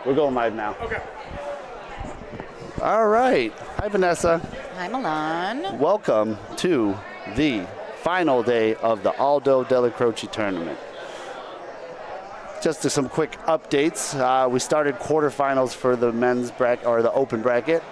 We're going live now. Okay. All right. Hi, Vanessa. Hi, Milan. Welcome to the final day of the Aldo Della Croce tournament. Just some quick updates. We started quarterfinals for the men's bracket, or the open bracket.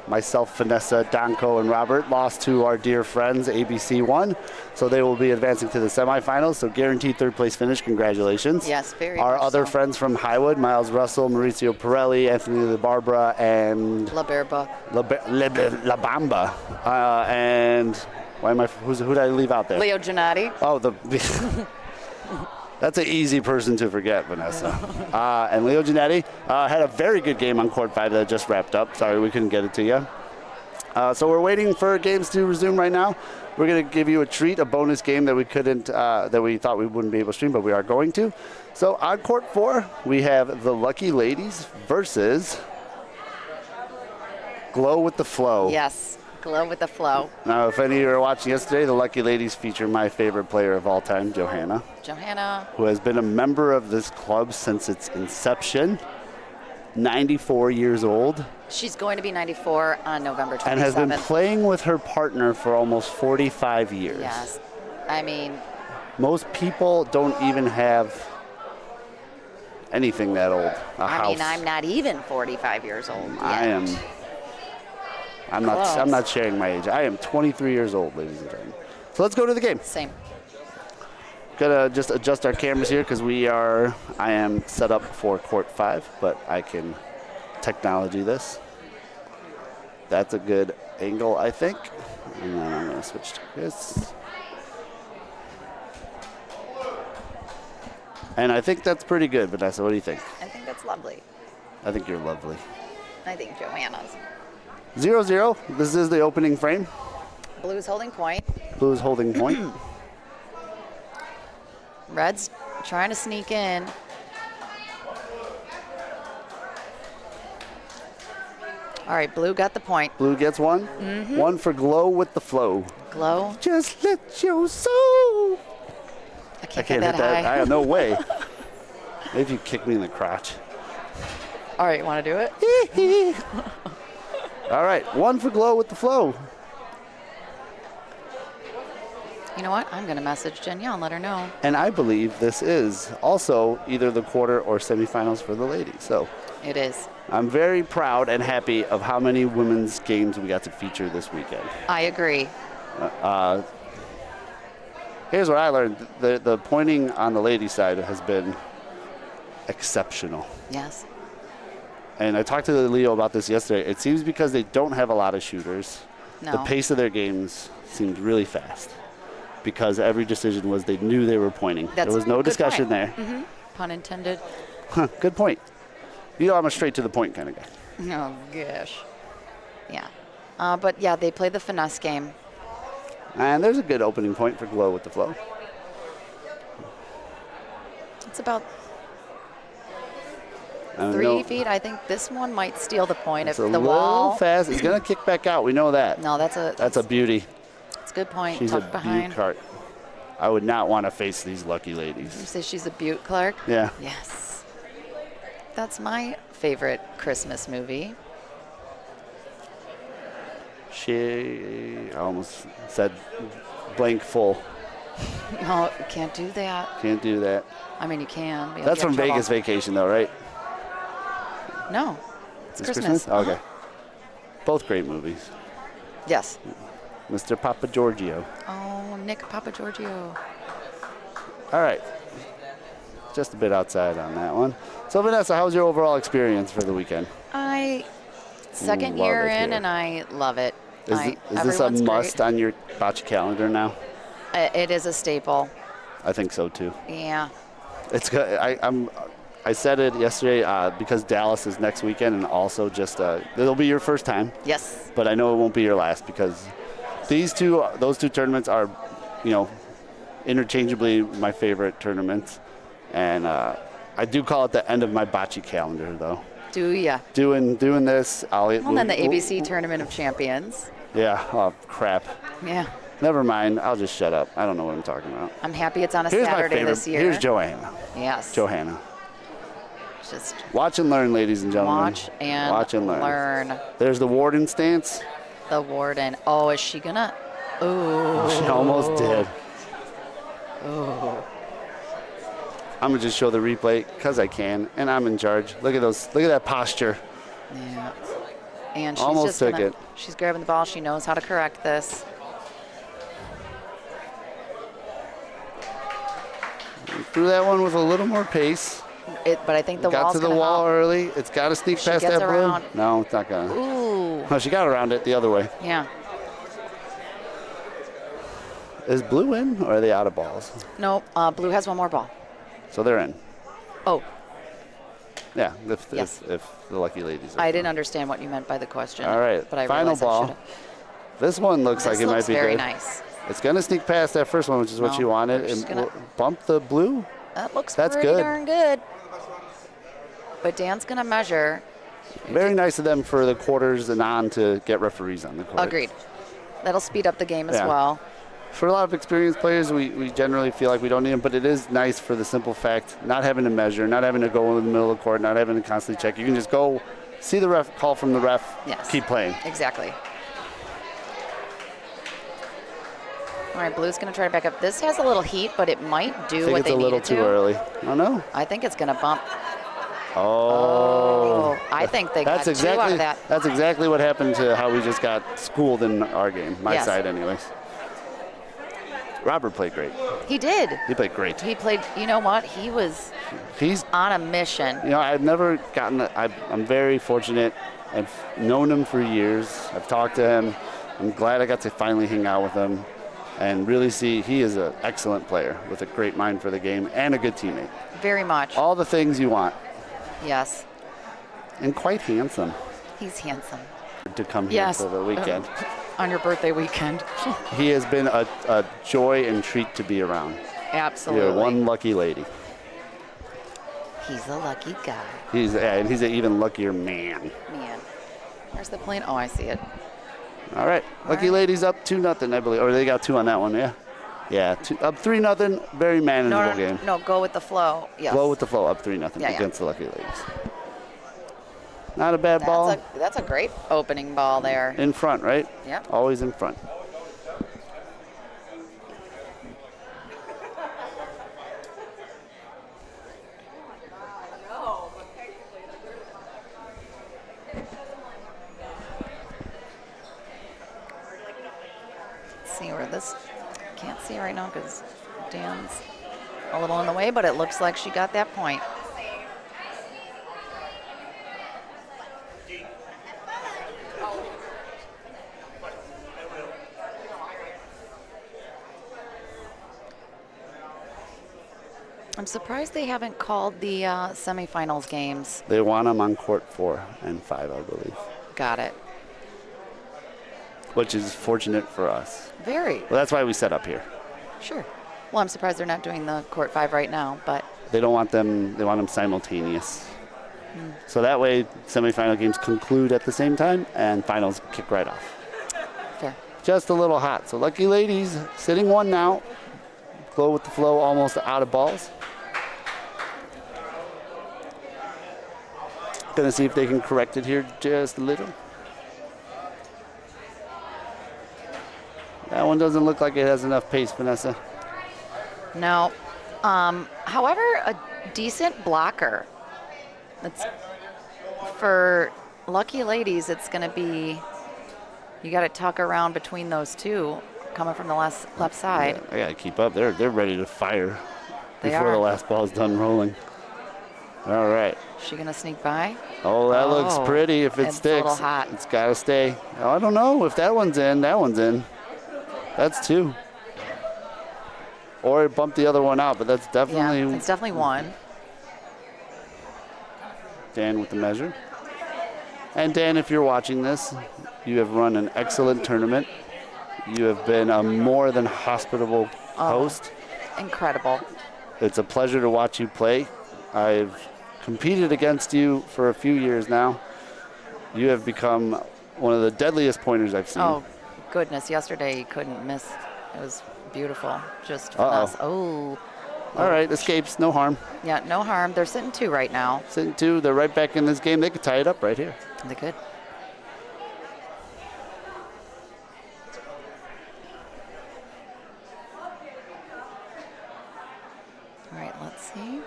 Myself, Vanessa, Danko, and Robert lost to our dear friends. ABC won, so they will be advancing to the semifinals. So guaranteed third place finish. Congratulations. Yes, very Our much other so. friends from Highwood, Miles Russell, Mauricio Pirelli, Anthony LaBarbera, and La Berba. La Bamba. And why am I? Who did I leave out there? Leo Gennady. Oh, that's an easy person to forget, Vanessa. And Leo Gennady had a very good game on court 5 that just wrapped up. Sorry, we couldn't get it to you. So we're waiting for games to resume right now. We're going to give you a treat, a bonus game that we couldn't, that we thought we wouldn't be able to stream, but we are going to. So on court 4, we have the Lucky Ladies versus Glow with the Flow. Yes, Glow with the Flow. Now, if any of you were watching yesterday, the Lucky Ladies feature my favorite player of all time, Johanna. Johanna. Who has been a member of this club since its inception, 94 years old. She's going to be 94 on November 27th. And has been playing with her partner for almost 45 years. Yes. I mean, most people don't even have anything that old. I mean, I'm not even 45 years old yet. I am. I'm not sharing my age. I am 23 years old, ladies and gentlemen. So let's go to the game. Same. Gotta just adjust our cameras here because I am set up for court 5, but I can technology this. That's a good angle, I think. And then I'm gonna switch to this. And I think that's pretty good, Vanessa. What do you think? I think that's lovely. I think you're lovely. I think Johanna's. 0-0. This is the opening frame. Blue's holding point. Blue's holding point. Red's trying to sneak in. All right, Blue got the point. Blue gets one. Mm-hmm. One for Glow with the Flow. Glow. Just let your soul. I can't hit that high. I have no way. Maybe you kick me in the crotch. All right, you want to do it? All right, one for Glow with the Flow. You know what? I'm going to message Danielle and let her know. And I believe this is also either the quarter or semifinals for the ladies. So It is. I'm very proud and happy of how many women's games we got to feature this weekend. I agree. Here's what I learned. The pointing on the ladies' side has been exceptional. Yes. And I talked to Leo about this yesterday. It seems because they don't have a lot of shooters, No. the pace of their games seemed really fast. Because every decision was they knew they were pointing. That's there was no a good discussion point. there. Mm-hmm. Pun intended. Huh, good point. You know I'm a straight to the point kind of guy. Oh, gosh. Yeah. But, yeah, they play the finesse game. And there's a good opening point for Glow with the Flow. It's about I 3 feet. I think this one might steal the point. It's If a the little wall. fast. It's going to kick back out. We know that. No, that's a beauty. It's a good point. She's a Tucked behind. beaut cart. I would not want to face these lucky You ladies. say she's a beaut, Clark? Yeah. Yes. That's my favorite Christmas movie. I almost said blank full. No, you can't do that. Can't do that. I mean, you can. but you'll That's get in from trouble. Vegas Vacation, though, right? No. It's It's Christmas. Okay. Both great movies. Yes. Mr. Papa Giorgio. Oh, Nick Papagiorgio. All right. Just a bit outside on that one. So, Vanessa, how was your overall experience for the weekend? Second Love year it in, here. and I love it. Is this a everyone's must great. on your bocce calendar now? It is a staple. I think so, too. Yeah. It's good. I said it yesterday because Dallas is next weekend, and also just it'll be your first time. Yes. But I know it won't be your last because those two tournaments are, interchangeably my favorite tournaments, and I do call it the end of my bocce calendar, though. Do ya? Doing this, Well, then the ABC Tournament of Champions. Yeah. Oh crap. Yeah. Never mind. I'll just shut up. I don't know what I'm talking about. I'm happy it's on a Here's my Saturday favorite. this year. Here's Johanna. Yes. Johanna. Just watch and learn, ladies and gentlemen. watch and learn. There's the warden stance. The warden. Oh, is she gonna? Oh. She almost did. Oh. I'm gonna just show the replay because I can, and I'm in charge. Look at those. Look at that posture. Yeah. And she's Almost just took gonna, it. She's grabbing the ball. She knows how to correct this. Threw that one with a little more pace. But I think the got wall's to the gonna wall help. early. It's got to sneak She past gets that around. blue. No, it's not gonna. Ooh. Oh, she got around it the other way. Yeah. Is blue in, or are they out of balls? No, blue has one more ball. So they're in. Oh, Yeah, if Yes. if the lucky ladies are. I didn't understand what you meant by the question. All right, But I final realized I ball. should've. This one looks This like it looks might be very good. nice. It's gonna sneak past that first one, which is what No, you wanted, we're just and gonna- bump the blue. That looks That's pretty good. darn good. But Dan's gonna measure. Very nice of them for the quarters and on to get referees on the court. Agreed. That'll speed up the game as Yeah. well. For a lot of experienced players, we generally feel like we don't need them, but it is nice for the simple fact, not having to measure, not having to go in the middle of the court, not having to constantly check. You can just go, see the ref, call from the ref, Yes. keep playing. Exactly. All right, blue's gonna try to back up. This has a little heat, but it might do I think what it's they a little needed too to. early. Oh no. I think it's gonna bump. Oh. I think they got That's two out exactly of that. that's exactly what happened to how we just got schooled in our game. My Yes. side, anyways. Robert played great. He did. He played great. He played. You know what? He was He's, on a mission. you know, I've never gotten. I'm very fortunate. I've known him for years. I've talked to him. I'm glad I got to finally hang out with him and really see he is an excellent player with a great mind for the game and a good teammate. Very much. All the things you want, Yes. and quite handsome He's handsome. to come here Yes. for the weekend. On your birthday weekend. He has been a joy and treat to be around. Absolutely. You're one lucky lady. He's a lucky guy. And he's an even luckier man. Man. Where's the plane? Oh, I see it. All right, lucky right. ladies up 2-0, I believe, or they got 2 on that one. Yeah, yeah, up 3-0. Very manageable No, game. no, go with the flow. Yes. Flow with the flow, up 3-0 Yeah, yeah. against the lucky ladies. Not a bad ball. That's a great opening ball there. In front, right? Yep. Always in front. Let's see where this. Can't see right now because Dan's a little in the way, but it looks like she got that point. I'm surprised they haven't called the semifinals games. They want them on court 4 and 5, I believe, Got it. which is fortunate for us. Very. Well, that's why we set up here. Sure. Well, I'm surprised they're not doing the court 5 right now, but They don't want them. They want them simultaneous. So that way, semifinal games conclude at the same time, and finals kick right off. fair. Just a little hot. So lucky ladies sitting 1 now. Go with the flow, almost out of balls. Gonna see if they can correct it here just a little. That one doesn't look like it has enough pace, Vanessa. No. However, a decent blocker. It's for lucky ladies. It's going to be. You got to tuck around between those two, coming from the left side. I gotta keep up. They're ready to fire They before are. the last ball's done rolling. All right. Is she going to sneak by? Oh, that looks Oh, pretty. If it it's a sticks, little hot. it's gotta stay. Oh, I don't know if that one's in. That one's in. That's 2. Or it bumped the other one out, but that's definitely Yeah, it's definitely one. Dan with the measure. And Dan, if you're watching this, you have run an excellent tournament. You have been a more than hospitable host. Incredible. It's a pleasure to watch you play. I've competed against you for a few years now. You have become one of the deadliest pointers I've seen. Oh, goodness. Yesterday you couldn't miss. It was beautiful. Just finesse. Oh, All right, escapes, no harm. Yeah, no harm. They're sitting 2 right now. Sitting 2, they're right back in this game. They could tie it up right here. They could. All right, let's see.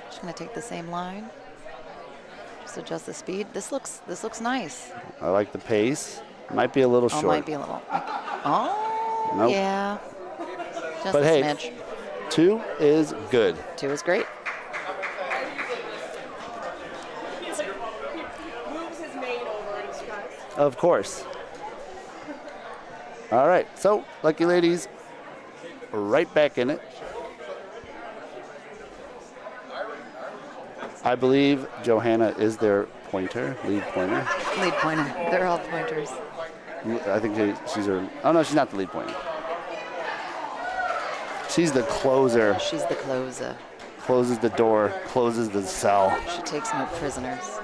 Just gonna take the same line. Just adjust the speed. This looks nice. I like the pace. Might be a little Oh, short. might be a little. Oh, Nope. yeah. Just But a hey, smidge. 2 is good. 2 is great. Moves his mane over and strikes. Of course. All right, so lucky ladies, right back in it. I believe Johanna is their pointer, lead pointer. Lead pointer. They're all pointers. I think she's her. Oh no, she's not the lead pointer. She's the closer. She's the closer. Closes the door, closes the cell. She takes no prisoners.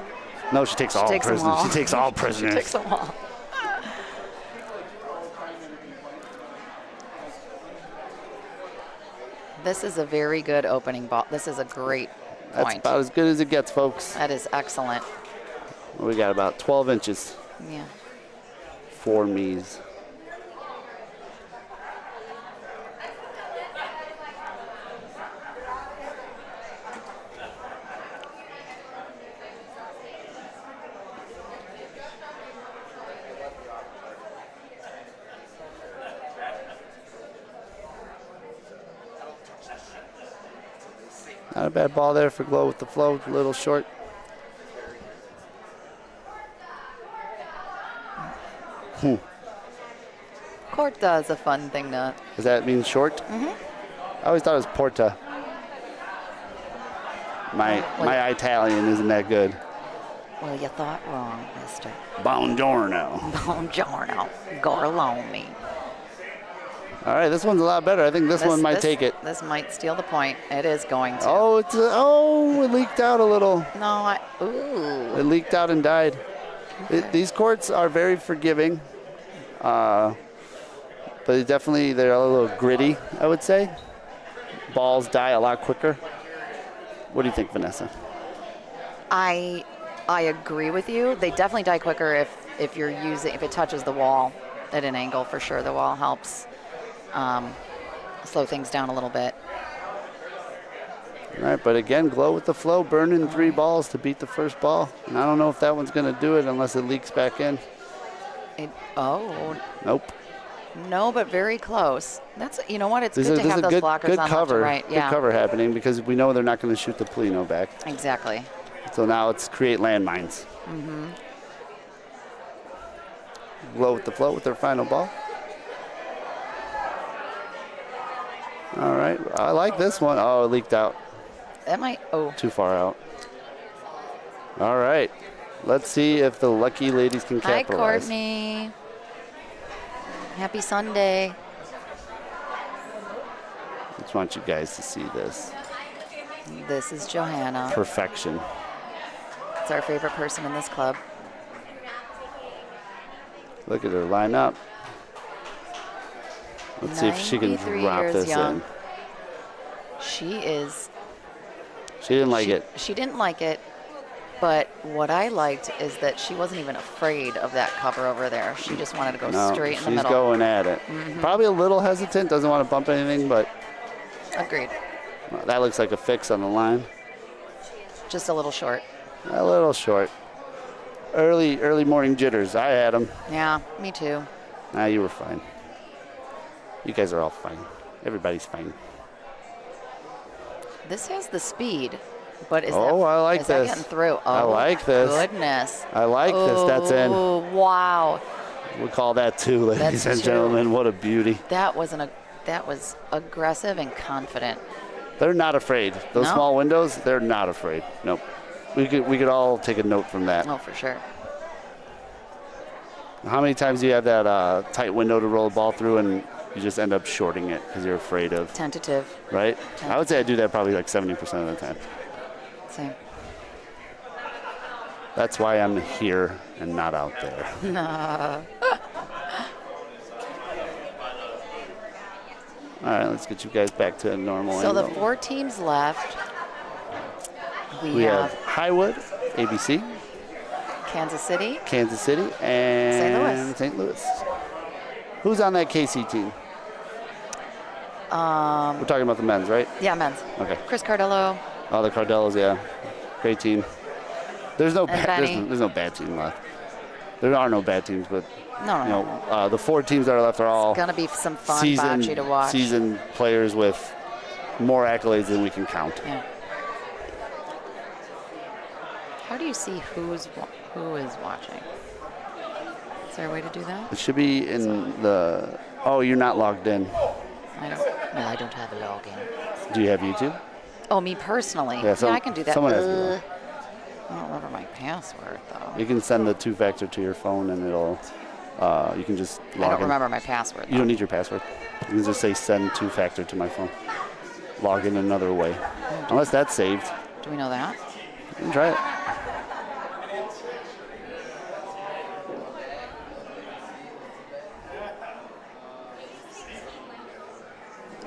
No, she takes all takes them prisoners. all. She takes all She prisoners. takes them all. This is a very good opening ball. This is a great That's point. about as good as it gets, folks. That is excellent. We got about 12 inches. Yeah. 4 me's. Not a bad ball there for Glow with the flow, a little short. Corta is a fun thing to. Does that mean short? Mm-hmm. I always thought it was porta. My Italian isn't that good. Well, you thought wrong, mister. Buongiorno. Buongiorno. Gorloni. All right, this one's a lot better. I think this one might take it. This might steal the point. It is going to. Oh, it leaked out a little. No, ooh. It leaked out and died. These courts are very forgiving, but they're a little gritty, I would say. Balls die a lot quicker. What do you think, Vanessa? I agree with you. They definitely die quicker if it touches the wall at an angle. For sure, the wall helps slow things down a little bit. All right, but again, Glow with the flow, burning 3 balls to beat the first ball. And I don't know if that one's going to do it unless it leaks back in. Nope. No, but very close. That's, you know what? It's This good is to have those good, blockers good on cover, left and right. Good cover happening because we know they're not going to shoot the Polino back. Exactly. So now it's create landmines. Mm-hmm. Glow with the flow with their final ball. All right, I like this one. Oh, it leaked out. That might. Oh. Too far out. All right, let's see if the lucky ladies can Hi, capitalize. Courtney. Happy Sunday. Just want you guys to see this. This is Johanna. Perfection. It's our favorite person in this club. Look at her line up. Let's see if she can 93 drop years this young. in. She is. She didn't like it. She didn't like it, but what I liked is that she wasn't even afraid of that cover over there. She just wanted to go No, straight in the she's middle. going at it. Probably a little hesitant, doesn't want to bump anything, but Agreed. that looks like a fix on the line. Just a little short. A little short. Early morning jitters. I had them. Yeah, me too. Nah, you were fine. You guys are all fine. Everybody's fine. This has the speed, but is Oh, I like is that this. getting through? Oh, I like this. Goodness. I like this. That's in. Oh, wow. We call that 2, ladies That's and 2. gentlemen. What a beauty. That was aggressive and confident. They're not afraid. Those No? small windows, they're not afraid. Nope. We could all take a note from that. Oh, for sure. How many times do you have that tight window to roll a ball through and you just end up shorting it because you're afraid of, Tentative. right? I would say I do that probably like 70% of the time. Same. That's why I'm here and not out there. No. All right, let's get you guys back to a normal So the angle. 4 teams left. We have Highwood, ABC, Kansas City. and St. Louis. Who's on that KC team? We're talking about the men's, right? Yeah, men's. Okay. Chris Cardello. Oh, the Cardellos, yeah. Great team. There's no Benny. there's no bad team left. There are no bad teams, but No. the 4 teams that are left are all Gonna be some fun bocce to watch. seasoned players with more accolades than we can count. Yeah. How do you see who is watching? Is there a way to do that? It should be in the. Oh, you're not logged in. I don't have a login. Do you have YouTube? Oh, me personally? Yeah, I can do that. someone has to do that. I don't remember my password though. You can send the 2-factor to your phone, and it'll. You can just log in. I don't remember my password. You don't need your password. You can just say send 2-factor to my phone. Log in another way, unless that's saved. Do we know that? You can try it.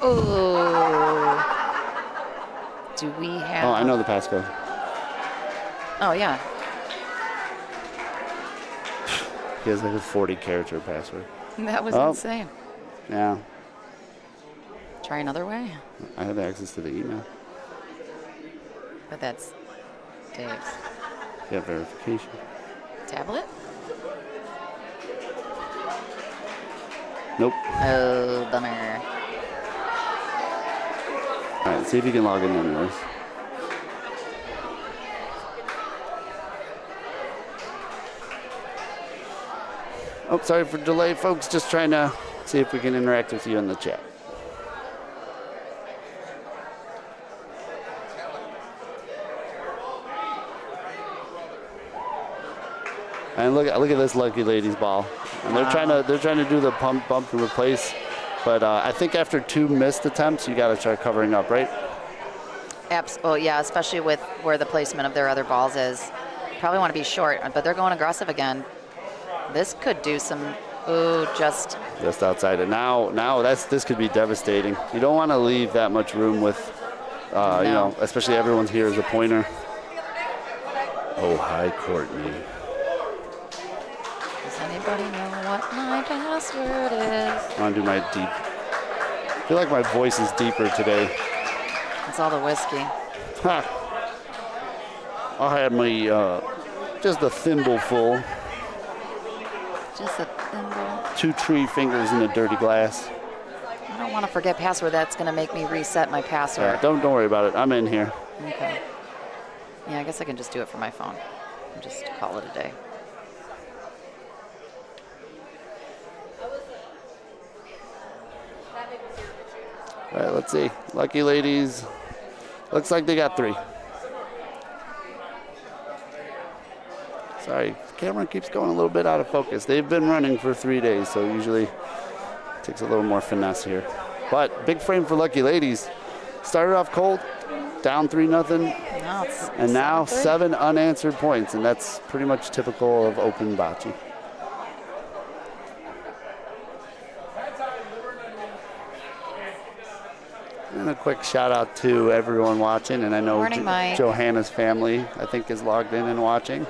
Oh. Do we have? Oh, I know the passcode. Oh yeah. He has like a 40-character password. That was Oh. insane. Yeah, Try another way. I have access to the email. But that's Dave's Yeah, verification. tablet. Nope. Oh, bummer. All right, see if you can log in anyways. Oh, sorry for delay, folks. Just trying to see if we can interact with you in the chat. And look at this lucky ladies ball. And they're trying to do the pump, bump, and replace. But I think after 2 missed attempts, you got to start covering up, right? Oh yeah, especially with where the placement of their other balls is. Probably want to be short, but they're going aggressive again. This could do some. Ooh, just outside it. Now this could be devastating. You don't want to leave that much room with, especially everyone's here as a pointer. Oh, hi, Courtney. Does anybody know what my password is? I want to do my deep. I feel like my voice is deeper today. It's all the whiskey. Ha! I had my just a thimble full. Just a thimble. 2 tree fingers in a dirty glass. I don't want to forget password. That's going to make me reset my password. Don't worry about it. I'm in here. Okay. Yeah, I guess I can just do it from my phone and just call it a day. All right, let's see. Lucky ladies. Looks like they got 3. Sorry, the camera keeps going a little bit out of focus. They've been running for 3 days, so usually it takes a little more finesse here. But big frame for lucky ladies. Started off cold, down 3-0, and now 7 unanswered points, and that's pretty much typical of open bocce. And a quick shout out to everyone watching, and I know Morning, Mike. Johanna's family, I think, is logged in and watching.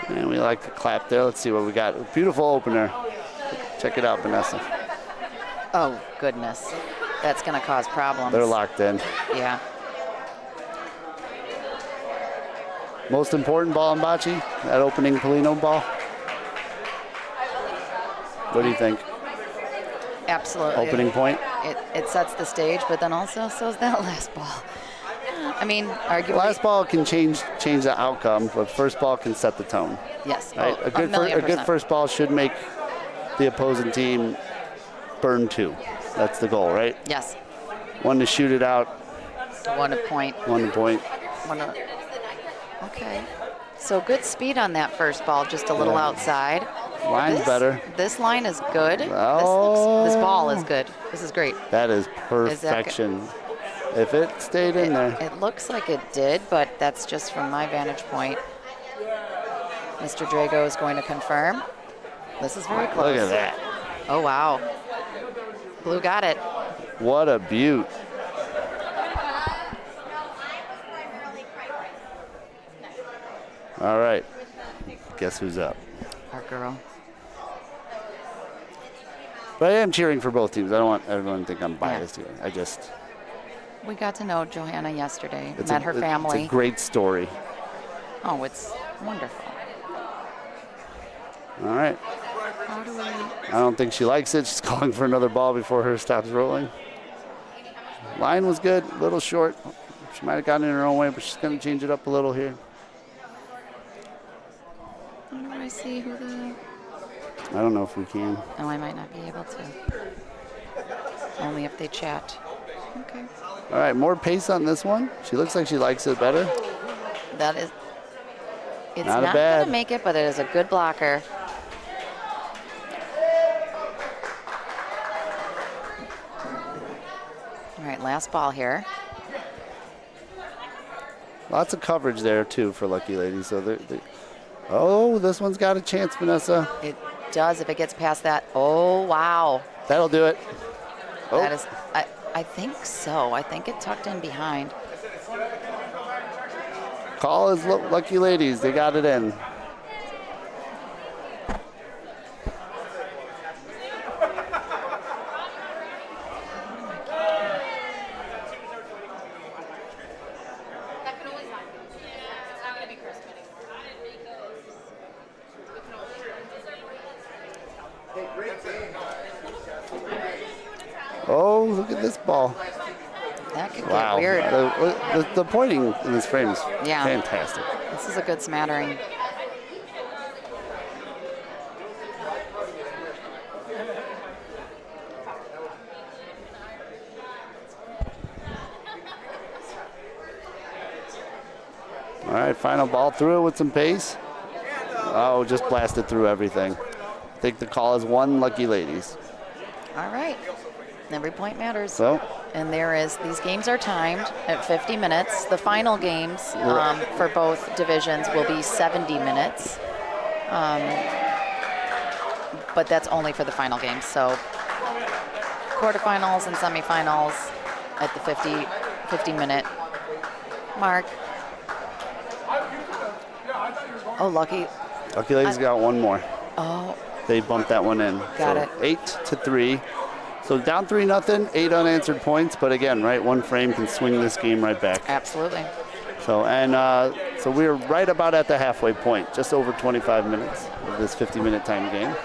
And we like to clap there. Let's see what we got. A beautiful opener. Check it out, Vanessa. Oh, goodness. That's going to cause problems. They're locked in. Yeah. Most important ball in bocce, that opening Polino ball. What do you think? Absolutely. Opening point? It sets the stage, but then also so's that last ball. I mean, arguably. Last ball can change the outcome, but first ball can set the tone. Yes. Right? Oh, A good first ball should make the opposing team burn 2. That's the goal, right? Yes. 1 to shoot it out. 1 point. 1 to point. Okay. So good speed on that first ball, just a little outside. Line's better. This line is good. Oh. This ball is good. This is great. That is perfection. If it stayed in there. It looks like it did, but that's just from my vantage point. Mr. Drago is going to confirm. This is very close. Look at that. Oh, wow. Blue got it. What a beaut. All right. Guess who's up? Our girl. But I am cheering for both teams. I don't want everyone to think I'm biased here. I just... We got to know Johanna yesterday. Met her family. It's a great story. Oh, it's wonderful. All right. How do we... I don't think she likes it. She's calling for another ball before her stops rolling. Line was good, a little short. She might have gotten in her own way, but she's going to change it up a little here. How do I see who the... I don't know if we can. Oh, I might not be able to. Only if they chat. Okay. All right, more pace on this one. She looks like she likes it better. That is... It's Not not bad. going to make it, but it is a good blocker. All right, last ball here. Lots of coverage there, too, for Lucky Lady. So oh, this one's got a chance, Vanessa. It does if it gets past that. Oh, wow. That'll do it. Oh. That is... I think so. I think it tucked in behind. Call is Lucky Ladies. They got it in. Oh, look at this ball. That could Wow. get weird. The pointing in this frame is Yeah. fantastic. This is a good smattering. All right, final ball through it with some pace. Oh, just blasted through everything. I think the call is one Lucky Ladies. All right. Every point matters. So, And these games are timed at 50 minutes. The final games for both divisions will be 70 minutes. But that's only for the final games. So quarterfinals and semifinals at the 50-minute mark. Oh, Lucky Ladies got one more. Oh, They bumped that one in. Got So it. 8-3. So down 3-0, 8 unanswered points. But again, right, one frame can swing this game right back. absolutely. So so we're right about at the halfway point, just over 25 minutes of this 50-minute time game.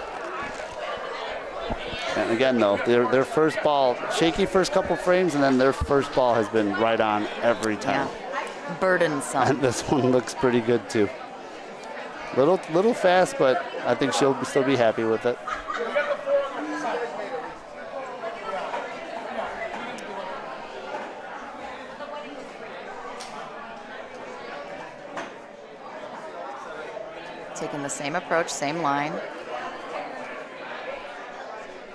And again, though, their first ball, shaky first couple frames, and then their first ball has been right on every time. Yeah. Burdensome. And this one looks pretty good too. Little fast, but I think she'll still be happy with it. Taking the same approach, same line.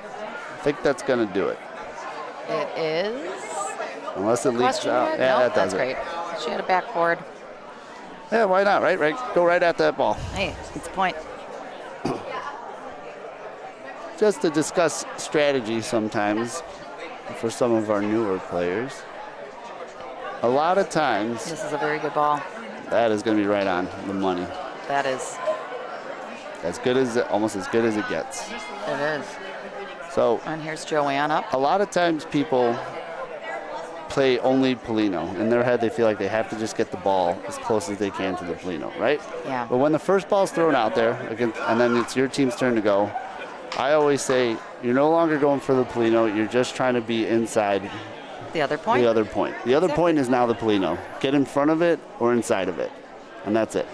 I think that's going to do it. It is. Unless it leaks Question out. mark? Yeah, Nope, that does that's it. great. She had a backboard. Yeah, why not, right? Go right at that ball. Hey, it's a point. Just to discuss strategy sometimes for some of our newer players. A lot of times, This is a very good ball. that is going to be right on the money. That is. Almost as good as it gets. It is. So And here's Joanne up. a lot of times people play only Polino. In their head, they feel like they have to just get the ball as close as they can to the Polino, right? Yeah. But when the first ball's thrown out there, and then it's your team's turn to go, I always say, you're no longer going for the Polino, you're just trying to be inside The other point. the other point. The other point is now the Polino. Get in front of it or inside of it, and that's it.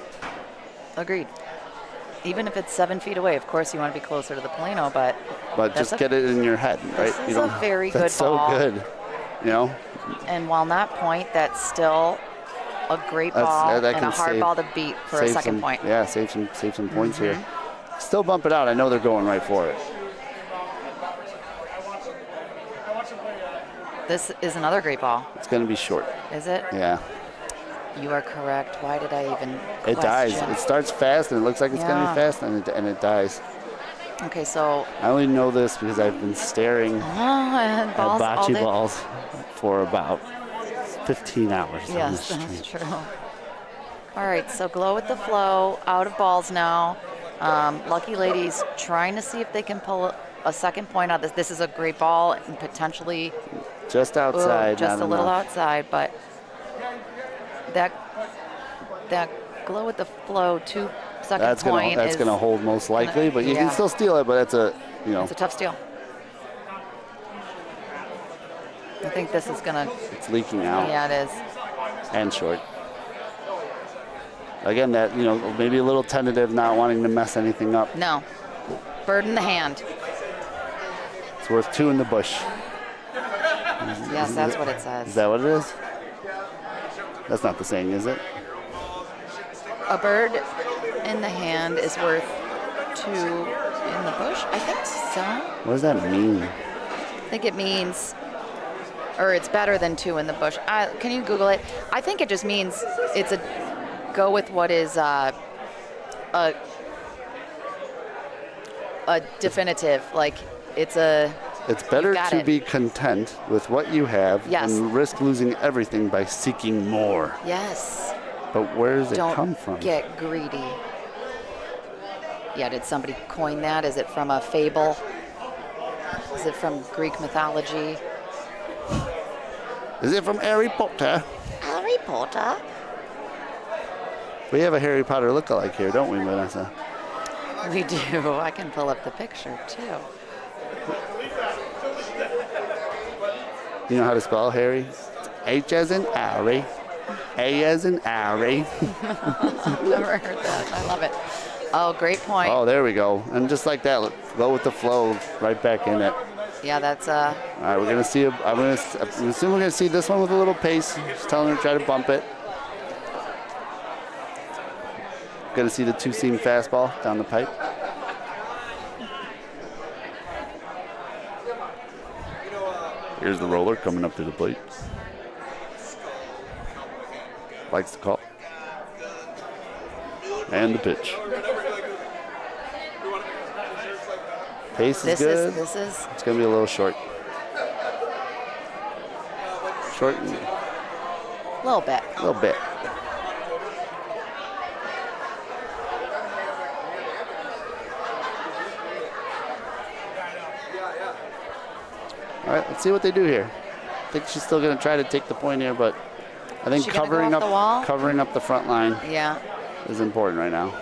Agreed. Even if it's 7 feet away, of course you want to be closer to the Polino, but Just get it in your head, right? This is a very good that's ball. so good, you know? and while not point, that's still a great That's- ball that and can a hard save- ball to beat for a Save second some- point. Yeah, save some points here. Still bump it out. I know they're going right for it. This is another great ball. It's going to be short. Is it? Yeah. You are correct. Why did I even It dies. question? It starts fast, and it looks like it's going to Yeah. be fast, and it dies. Okay, so I only know this because I've been staring and at balls all bocce day. balls for about 15 hours. on Yes, the that's street. true. All right, so Glow with the Flow, out of balls now. Lucky Ladies trying to see if they can pull a second point out of this. This is a great ball and potentially Just outside. just not a little enough. outside, but that Glow with the Flow second That's point gonna is hold most likely, but you yeah. can still steal it. But it's a it's a tough steal. I think this is gonna. it's leaking out Yeah, it is. and short. Again, that maybe a little tentative, not wanting to mess anything up. No, bird in the hand. It's worth 2 in the bush. Yes, that's what it Is says. that what it is? That's not the saying, is it? A bird in the hand is worth 2 in the bush. I think so. What does that mean? I think it means, or it's better than 2 in the bush. Can you Google it? I think it just means it's a go with what is a definitive. Like it's a. It's better got to it. be content with what you have Yes. than risk losing everything by seeking more. Yes. But where does it Don't come from? get greedy. Yeah, did somebody coin that? Is it from a fable? Is it from Greek mythology? Is it from Harry Potter? Harry Potter? We have a Harry Potter lookalike here, don't we, Vanessa? We do. I can pull up the picture too. You know how to spell Harry? H as in Harry, A as in Harry. Never heard that. I love it. Oh, great point. Oh, there we go. And just like that, go with the flow, right back in it. Yeah, that's All right, we're gonna see. I'm gonna assume we're gonna see this one with a little pace. Just telling her to try to bump it. Gonna see the 2-seam fastball down the pipe. Here's the roller coming up to the plate. Likes the call. And the pitch. Pace is good. this is It's gonna be a little short. Short, a little bit. a little bit. All right, let's see what they do here. I think she's still gonna try to take the point here, but I think She gonna go covering off up the wall? covering up the front line Yeah. is important right now.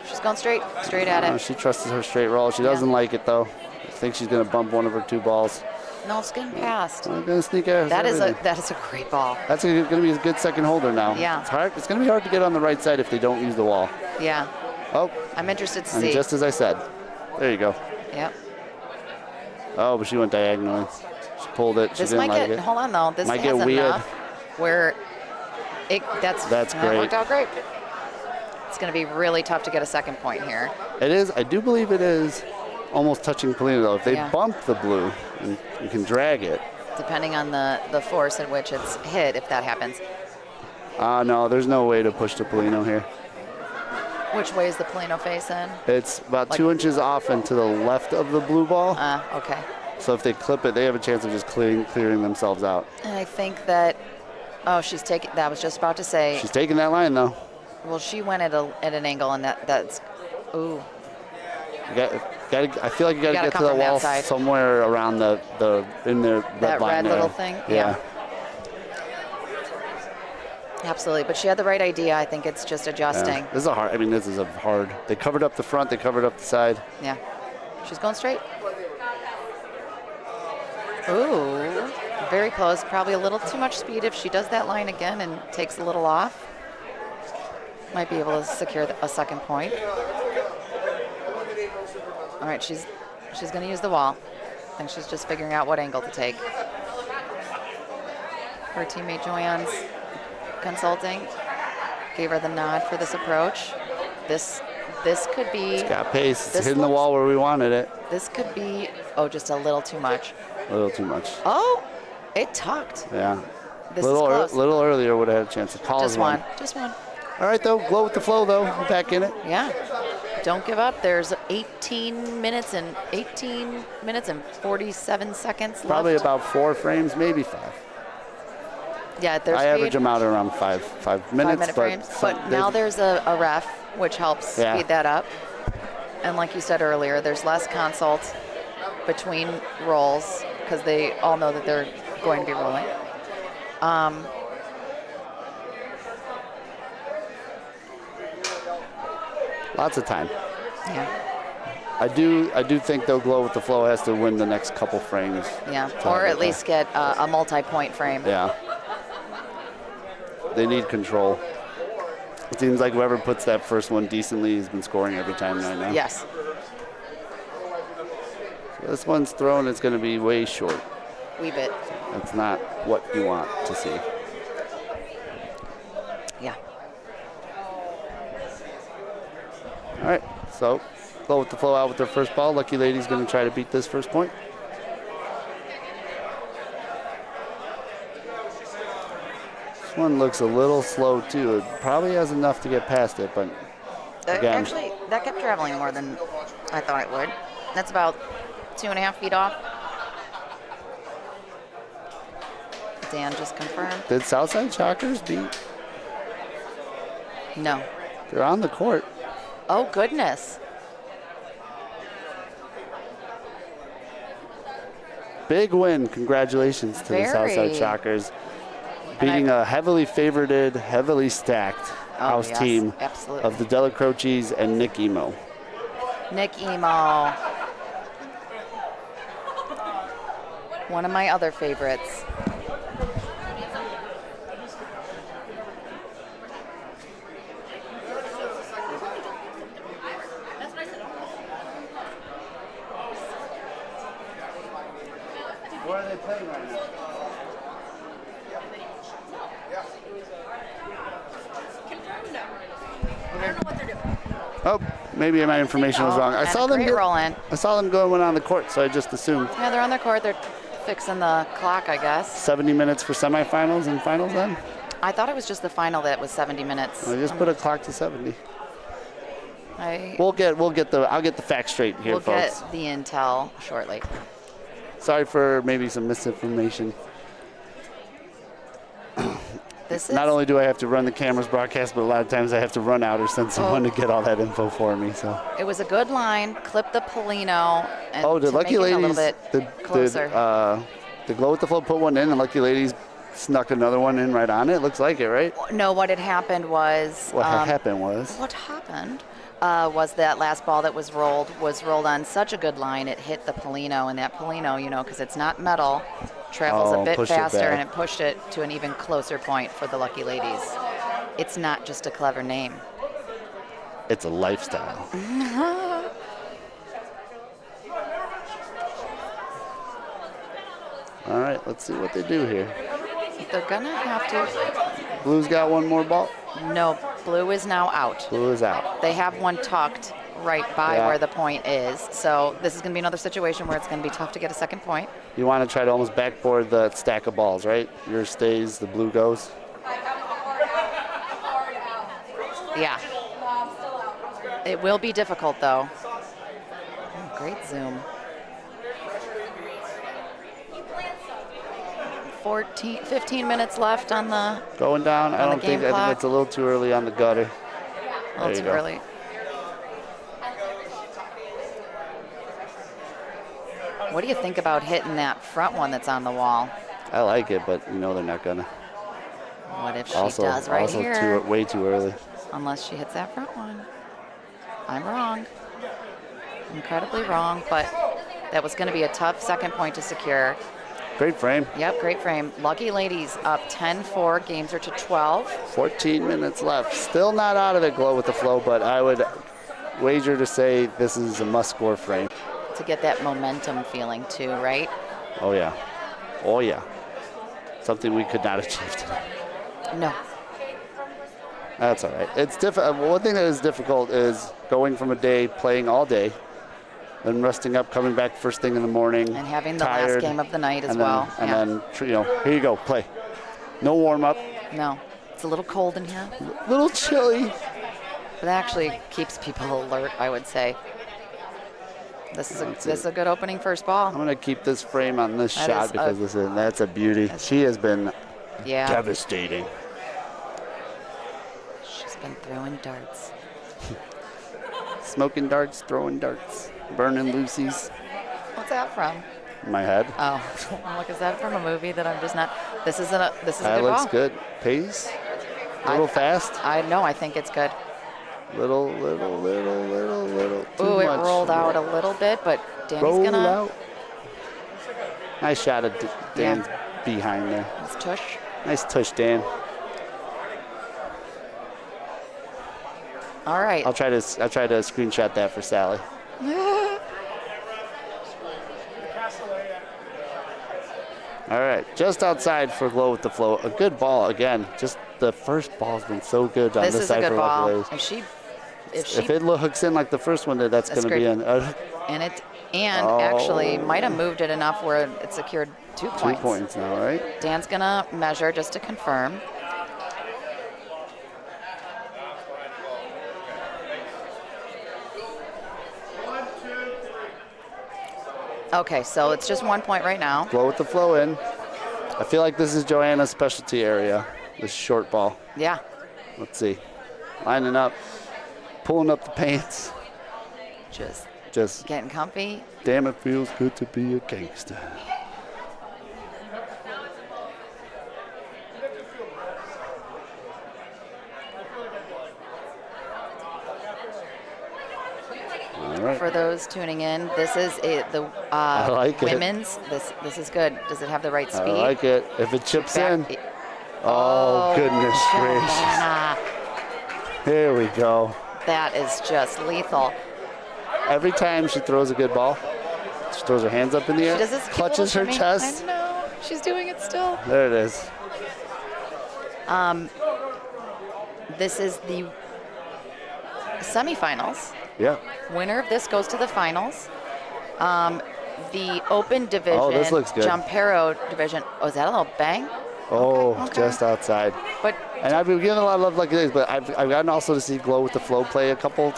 She's going straight at it. She trusts her straight roll. She doesn't like it though. I think she's gonna bump one of her 2 balls. No, it's getting past. I'm gonna sneak out. That is a great ball. That's gonna be a good second holder now. Yeah. It's hard. It's gonna be hard to get on the right side if they don't use the wall. Yeah. Oh, I'm interested to and see. just as I said, there you go. Yep. Oh, but she went diagonally. She pulled it. She This didn't might like get. it. Hold on though. This Might has get weird. enough where That's that great. worked out great. It's going to be really tough to get a second point here. It is. I do believe it is almost touching Polina though. If they Yeah. bump the blue, you can drag it. Depending on the force at which it's hit, if that happens. No, there's no way to push to Polino here. Which way is the Polino face in? It's about Like- 2 inches off and to the left of the blue ball. Okay. So if they clip it, they have a chance of just clearing themselves out. And I think that, she's taking, that was just about to say, She's taking that line though. well, she went at an angle and that's, ooh. I feel like you got to Gotta get come to the from that wall side. somewhere around in the That line red there. little thing? Yeah. Absolutely, but she had the right idea. I think it's just adjusting. This is a hard. I mean, this is a hard. They covered up the front. They covered up the side. Yeah. She's going straight. Ooh, very close. Probably a little too much speed if she does that line again and takes a little off. Might be able to secure a second point. All right, she's going to use the wall. I think she's just figuring out what angle to take. Her teammate Joanne's consulting, gave her the nod for this approach. This This could be. Got pace. It's This hitting the looks- wall where we wanted it. This could be. Oh, just a little too much. A little too much. Oh, it tucked. Yeah. This little is close. little earlier would have had a chance. Call Just is one. Just one. All right, though. Glow with the flow, though. We're back in it. Yeah. Don't give up. There's 18 minutes and 47 seconds Probably left. about 4 frames, maybe 5. Yeah, there's I average them out around 5 minutes. 5-minute frames. But now there's a ref, which helps Yeah. speed that up. And like you said earlier, there's less consult between rolls because they all know that they're going to be rolling. Lots of time. Yeah. I do think, though, Glow with the Flow has to win the next couple frames. Yeah. to Or have at it least get a multi-point frame. Yeah. They need control. It seems like whoever puts that first one decently has been scoring every time right now. Yes. So this one's thrown, it's going to be way short. Wee bit. That's not what you want to see. Yeah. All right, so Glow with the Flow out with their first ball. Lucky Lady's going to try to beat this first point. This one looks a little slow, too. It probably has enough to get past it, but again. Actually, that kept traveling more than I thought it would. That's about 2.5 feet off. Dan just confirmed. Did Southside Shockers beat? No. They're on the court. Oh, goodness. Big win. Congratulations to the Southside Shockers. Beating a heavily favorited, heavily stacked house yes, team absolutely. of the Della Croces and Nick Emo. Nick Emo. One of my other favorites. Where are they playing right now? I don't know what they're doing. Oh, maybe my information was wrong. I And saw a them great roll in. I saw them going on the court, so I just assumed Yeah, they're on their court. They're fixing the clock, I guess. 70 minutes for semifinals and finals then? I thought it was just the final that was 70 minutes. I just put a clock to 70. We'll I'll get the facts straight here, folks. get the intel shortly. Sorry for maybe some misinformation. This is Not only do I have to run the camera's broadcast, but a lot of times I have to run out or send someone to get all that info for me. So. It was a good line. Clip the Polino. And Oh, the to Lucky make it a Ladies, little bit closer. the Glow with the Flow put one in, and Lucky Ladies snuck another one in right on it. Looks like it, right? No, what had happened was. What happened was. What happened was that last ball that was rolled on such a good line, it hit the Polino, and that Polino, because it's not metal, travels a bit pushed it faster, back. and it pushed it to an even closer point for the Lucky Ladies. It's not just a clever name. It's a lifestyle. All right, let's see what they do here. They're gonna have to. Blue's got one more ball. No, blue is now out. Blue is out. They have one tucked right by Yeah. where the point is. So this is going to be another situation where it's going to be tough to get a second point. You want to try to almost backboard the stack of balls, right? Yours stays, the blue goes. Yeah. It will be difficult, though. Oh, great zoom. 15 minutes left on the. Going down. I On the don't think. game I think clock. it's a little too early on the gutter. A There little you too go. early. What do you think about hitting that front one that's on the wall? I like it, but they're not gonna. What if she Also, does right also here? way too early. Unless she hits that front one. I'm wrong. Incredibly wrong, but that was going to be a tough second point to secure. Great frame. Yep, great frame. Lucky Ladies up 10-4. Games are to 12. 14 minutes left. Still not out of it, Glow with the Flow, but I would wager to say this is a must-score frame. To get that momentum feeling too, right? Oh, yeah. Oh, yeah. Something we could not achieve today. No. That's all right. It's difficult. One thing that is difficult is going from a day playing all day, then resting up, coming back first thing in the morning, And having the tired, last game of the night as and well. Then, and then, you know, here you go, play. No warm up. No, it's a little cold in here. Little chilly. But that actually keeps people alert, I would say. This is a good opening first ball. I'm gonna keep this frame on this That shot is because that's a beauty. She has been devastating. She's been throwing darts. Smoking darts, throwing darts, burning Lucy's. What's that from? My head. Oh, I'm like, is that from a movie that I'm just not? This is a good That looks ball. good. Pace. A little fast. I know. I think it's good. Little. Ooh, it rolled out a little bit, but Danny's gonna. Out. Nice shot of Dan's behind there. It's tush. Nice tush, Dan. All right. I'll try to screenshot that for Sally. All right, just outside for Glow with the Flow. A good ball again. Just the first ball's been so good on this side for Lucky Ladies. If it hooks in like the first one, that's going to be an. Actually might have moved it enough where it secured 2 points. 2 points now, right? Dan's gonna measure just to confirm. Okay, so it's just 1 point right now. Glow with the Flow in. I feel like this is Joanna's specialty area, this short ball. Yeah. Let's see. Lining up, pulling up the pants. Just getting comfy. Damn, it feels good to be a gangster. All right. For those tuning in, this is the women's. This is good. Does it have the right speed? I like it. If it chips in. Oh, goodness gracious. Here we go. That is just lethal. Every time she throws a good ball, she throws her hands up in the air, clutches her chest. I know. She's doing it still. There it is. This is the semifinals. Yeah. Winner of this goes to the finals. The open division. Oh, this looks good. Giampiero division. Oh, is that a little bang? Oh, okay. Just outside. And I've been getting a lot of love like this, but I've gotten also to see Glow with the Flow play a couple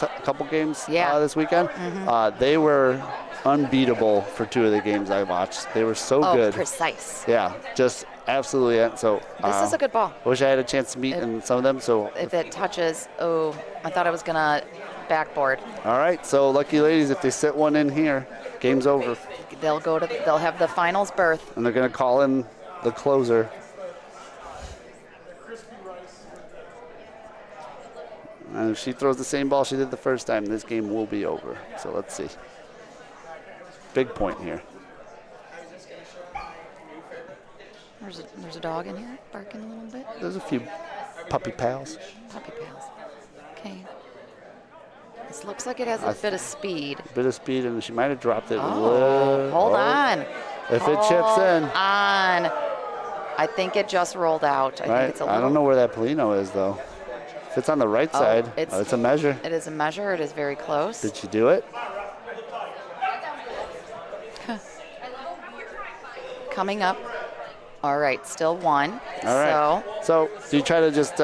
games this weekend. Mm-hmm. They were unbeatable for 2 of the games I watched. They were so good. Oh, precise. Yeah, just absolutely. So this is a good ball. Wish I had a chance to meet in some of them. So if it touches, I thought I was gonna backboard. All right, so Lucky Ladies, if they sit one in here, game's over. They'll have the finals berth. And they're gonna call in the closer. And if she throws the same ball she did the first time, this game will be over. So let's see. Big point here. There's a dog in here barking a little bit. There's a few puppy pals. Puppy pals. Okay. This looks like it has a bit of speed. A bit of speed, and she might have dropped it. Hold on. If it chips in. On. I think it just rolled out. I think it's a little. I don't know where that Polino is, though. If it's on the right side, it's a measure. It is a measure. It is very close. Did she do it? Coming up. All right, still 1. All right. So do you try to just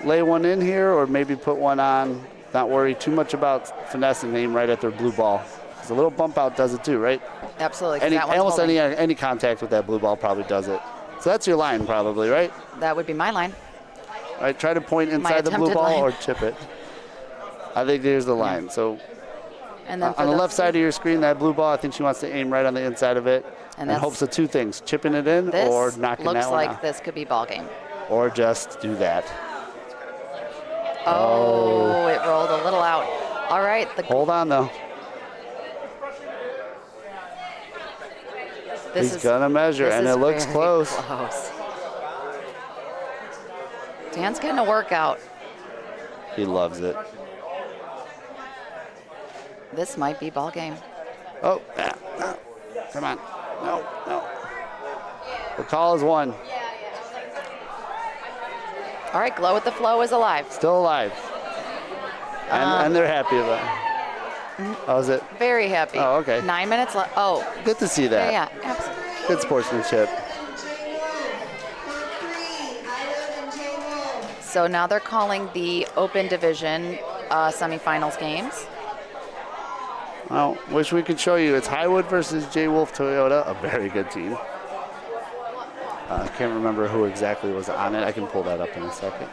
lay one in here or maybe put one on, not worry too much about finesse and aim right at their blue ball? Because a little bump out does it too, right? Absolutely. Almost any contact with that blue ball probably does it. So that's your line probably, right? That would be my line. All right, try to point inside the blue ball or chip it. I think there's the line. So and then on the left side of your screen, that blue ball, I think she wants to aim right on the inside of it and hopes of 2 things, chipping it in or knocking that one out. Looks like this could be ball game. Or just do that. Oh, it rolled a little out. All right. Hold on, though. He's going to measure, and it looks close. Dan's getting a workout. He loves it. This might be ball game. Oh, no. Come on. No. The call is 1. All right, Glow with the Flow is alive. Still alive. And they're happy about it. Oh, is it? Very happy. Oh, okay. 9 minutes left. Oh. Good to see that. Yeah, absolutely. Good sportsmanship. So now they're calling the Open Division semifinals games. Well, wish we could show you. It's Highwood versus J. Wolf Toyota, a very good team. I can't remember who exactly was on it. I can pull that up in a second.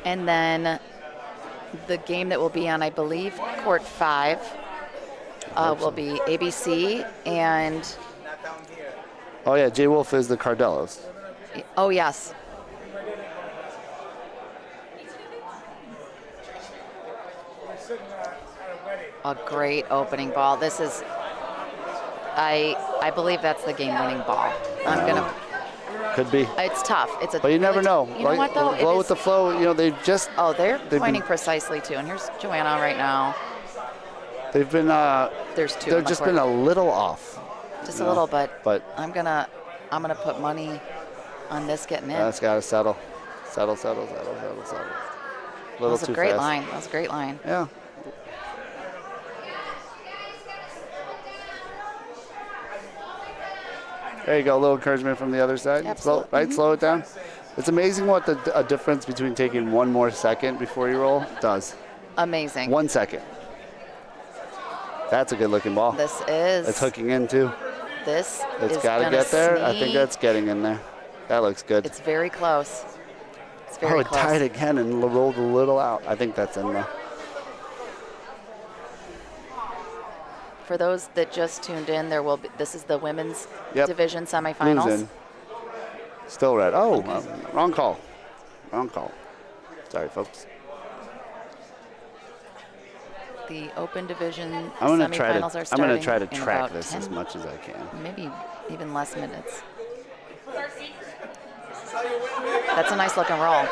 And then the game that will be on, I believe, court 5 will be ABC and... Oh, yeah, J. Wolf is the Cardellos. Oh, yes. A great opening ball. This is, I believe that's the game-winning ball. I'm gonna. Could be. It's tough. It's a. But you never know. You know what though? Glow with the Flow. You know they've just. Oh, they're pointing precisely too. And here's Joanna right now. They've been. There's two. They've just been a little off. Just a little, but. But I'm gonna put money on this getting in. That's got to settle. Settle. That was a great line. That was a great line. Yeah. There you go, a little encouragement from the other side. Absolutely. Slow it down. It's amazing what a difference between taking one more second before you roll does. Amazing. 1 second. That's a good looking ball. This is. It's hooking in too. This It's is got to gonna get there. I sneak. think that's getting in there. That looks good. It's very close. It's very it close. tied again and rolled a little out. I think that's in there. For those that just tuned in, there will be. This is the women's Yep. division Blues semifinals. in. Still red. Oh, wrong call. Wrong call. Sorry, folks. The open division I'm gonna semifinals are starting. I'm gonna try to in track about this 10, as much as I can. maybe even less minutes. That's a nice looking roll.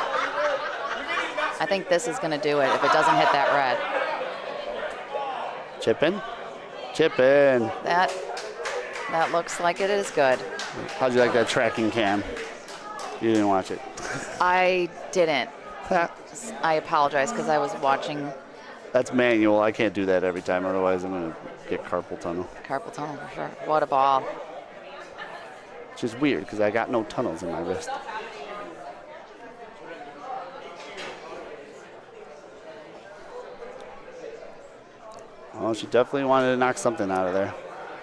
I think this is going to do it if it doesn't hit that red. Chip in. Chip in. That looks like it is good. How'd you like that tracking cam? You didn't watch it. I didn't. I apologize because I was watching That's manual. I can't do that every time. Otherwise, I'm going to get carpal tunnel. carpal tunnel for sure. What a ball. Which is weird because I got no tunnels in my wrist. Well, she definitely wanted to knock something out of there.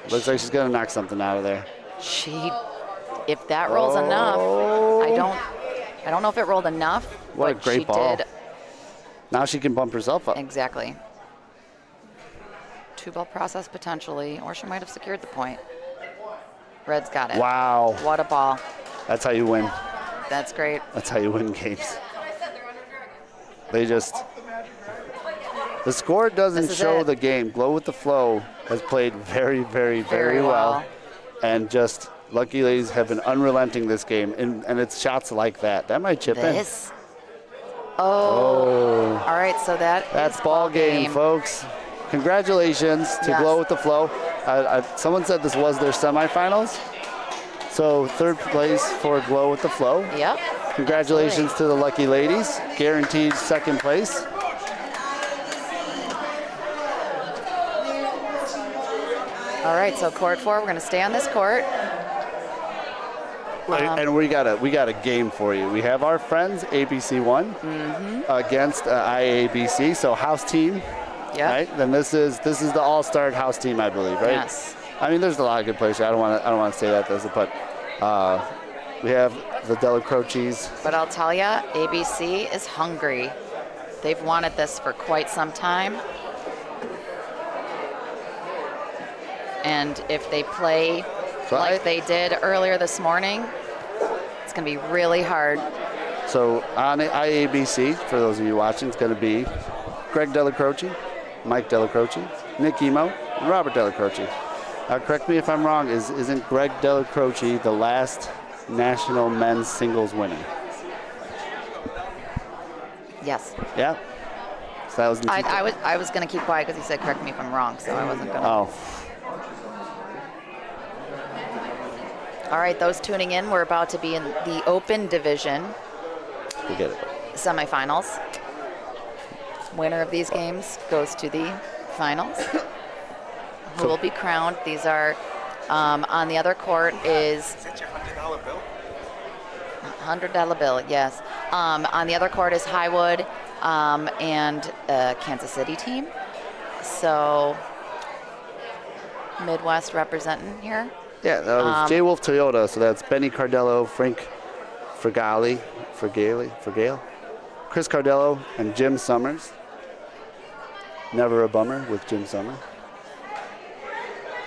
Looks like she's going to knock something out of there. If that rolls enough, I don't know if it rolled enough. What a but great she ball. Did Now she can bump herself up. exactly. 2-ball process potentially, or she might have secured the point. Red's got it. Wow. What a ball. That's how you win. That's great. That's how you win games. They just... The score doesn't show the game. Glow with the Flow has played very, very, very well. And just Lucky Ladies have been unrelenting this game. And it's shots like that. That might chip in. Oh. All right, so that's ball game, folks. Congratulations to Glow with the Flow. Someone said this was their semifinals. So third place for Glow with the Flow. Yep. Congratulations to the Lucky Ladies. Guaranteed second place. All right, so court 4, we're going to stay on this court. And we got a game for you. We have our friends ABC 1 against iABC, so house team. Yeah. Right. Then this is the all-star house team, I believe, right? Yes. I mean, there's a lot of good players. I don't want to say that, but we have the Della Croces. But I'll tell you, ABC is hungry. They've wanted this for quite some time. And if they play like they did earlier this morning, it's going to be really hard. So on iABC, for those of you watching, it's going to be Greg Della Croce, Mike Della Croce, Nick Emo, and Robert Della Croce. Now, correct me if I'm wrong, isn't Greg Della Croce the last national men's singles winner? Yes. Yeah. So that was I was going to keep quiet because he said correct me if I'm wrong, so I wasn't going to. Oh. All right, those tuning in, we're about to be in the open division Forget it. semifinals. Winner of these games goes to the finals. Who will be crowned? These are on the other court is. Is that your $100 bill? $100 bill, yes. On the other court is Highwood and Kansas City team. So Midwest representing here. Yeah, that was J Wolf Toyota. So that's Benny Cardello, Frank Fragale, Chris Cardello, and Jim Summers. Never a bummer with Jim Summers.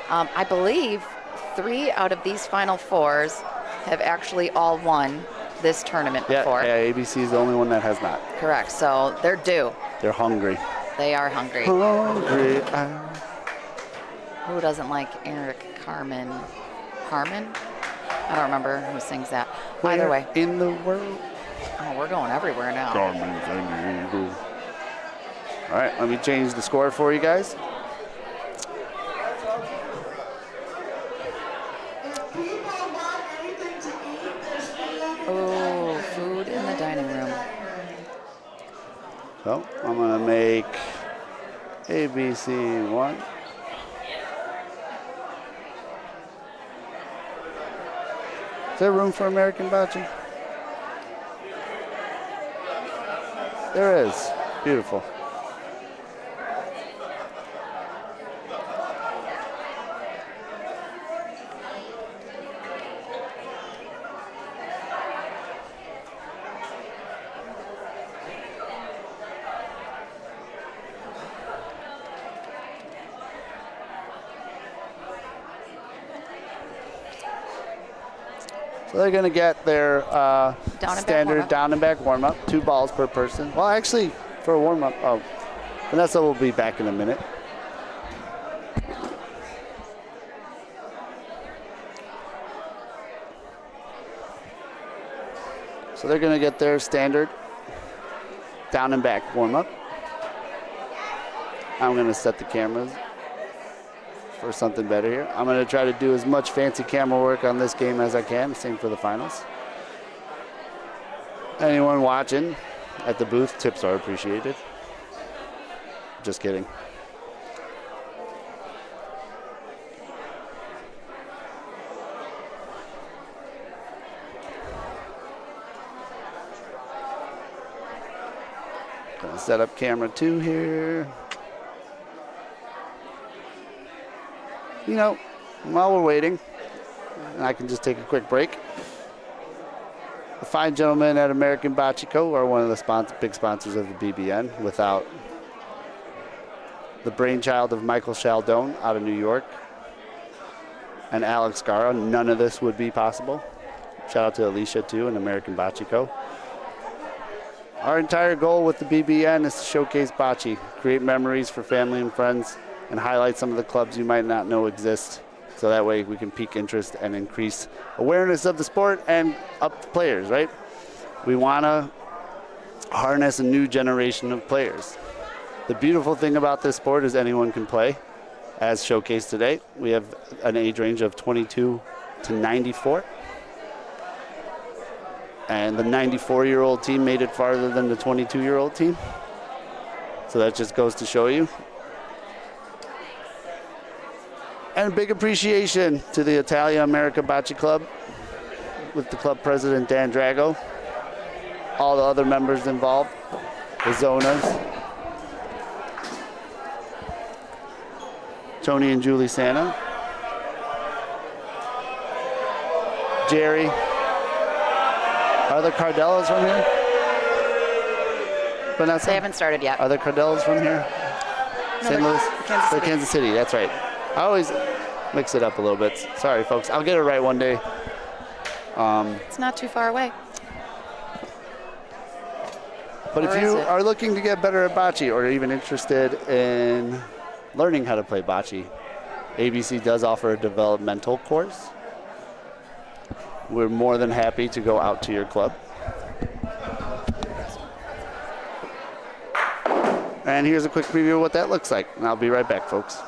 I believe 3 out of these Final Fours have actually all won this tournament before. Yeah, iABC is the only one that has not. Correct. So they're due. They're hungry. They are hungry. Hungry. Who doesn't like Eric Carmen? Harmon? I don't remember who sings that. Either way. In the world. Oh, we're going everywhere now. Carmen San Diego. All right, let me change the score for you guys. Oh, food in the dining room. So I'm going to make ABC 1. Is there room for American bocce? There is. Beautiful. So they're going to get their standard down and back warm-up, 2 balls per person. Well, actually, for a warm-up, Vanessa will be back in a minute. So they're going to get their standard down and back warm-up. I'm going to set the cameras for something better here. I'm going to try to do as much fancy camera work on this game as I can. Same for the finals. Anyone watching at the booth, tips are appreciated. Just kidding. Gonna set up camera 2 here. You know, while we're waiting, and I can just take a quick break. The fine gentlemen at American Bocce Co. are one of the big sponsors of the BBN. Without the brainchild of Michael Chaldone out of New York and Alex Gara, none of this would be possible. Shout out to Alicia, too, and American Bocce Co. Our entire goal with the BBN is to showcase bocce, create memories for family and friends, and highlight some of the clubs you might not know exist. So that way we can pique interest and increase awareness of the sport and up the players, right? We want to harness a new generation of players. The beautiful thing about this sport is anyone can play, as showcased today. We have an age range of 22 to 94. And the 94-year-old team made it farther than the 22-year-old team. So that just goes to show you. And a big appreciation to the Italia America Bocce Club with the club president, Dan Drago, all the other members involved, the Zonas, Tony and Julie Santa, Jerry. Are the Cardellos from here? Vanessa? They haven't started yet. Are the Cardellos from here? No, St. Louis? Kansas City. Kansas City, that's right. I always mix it up a little bit. Sorry, folks. I'll get it right one day. It's not too far away. But if you are looking to get better at bocce or even interested in learning how to play bocce, ABC does offer a developmental course. We're more than happy to go out to your club. And here's a quick preview of what that looks like. And I'll be right back, folks.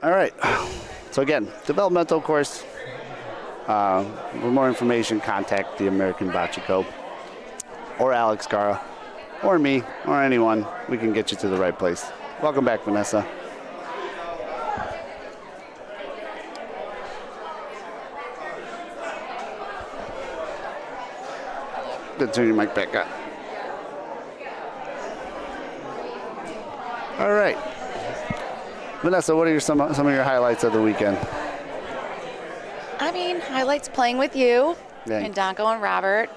All right. So again, developmental course. For more information, contact the American Bocce Co. or Alex Gara or me or anyone. We can get you to the right place. Welcome back, Vanessa. Good, turn your mic back up. All right. Vanessa, what are some of your highlights of the weekend? I mean, highlights playing with you Thanks. and Donko and Robert.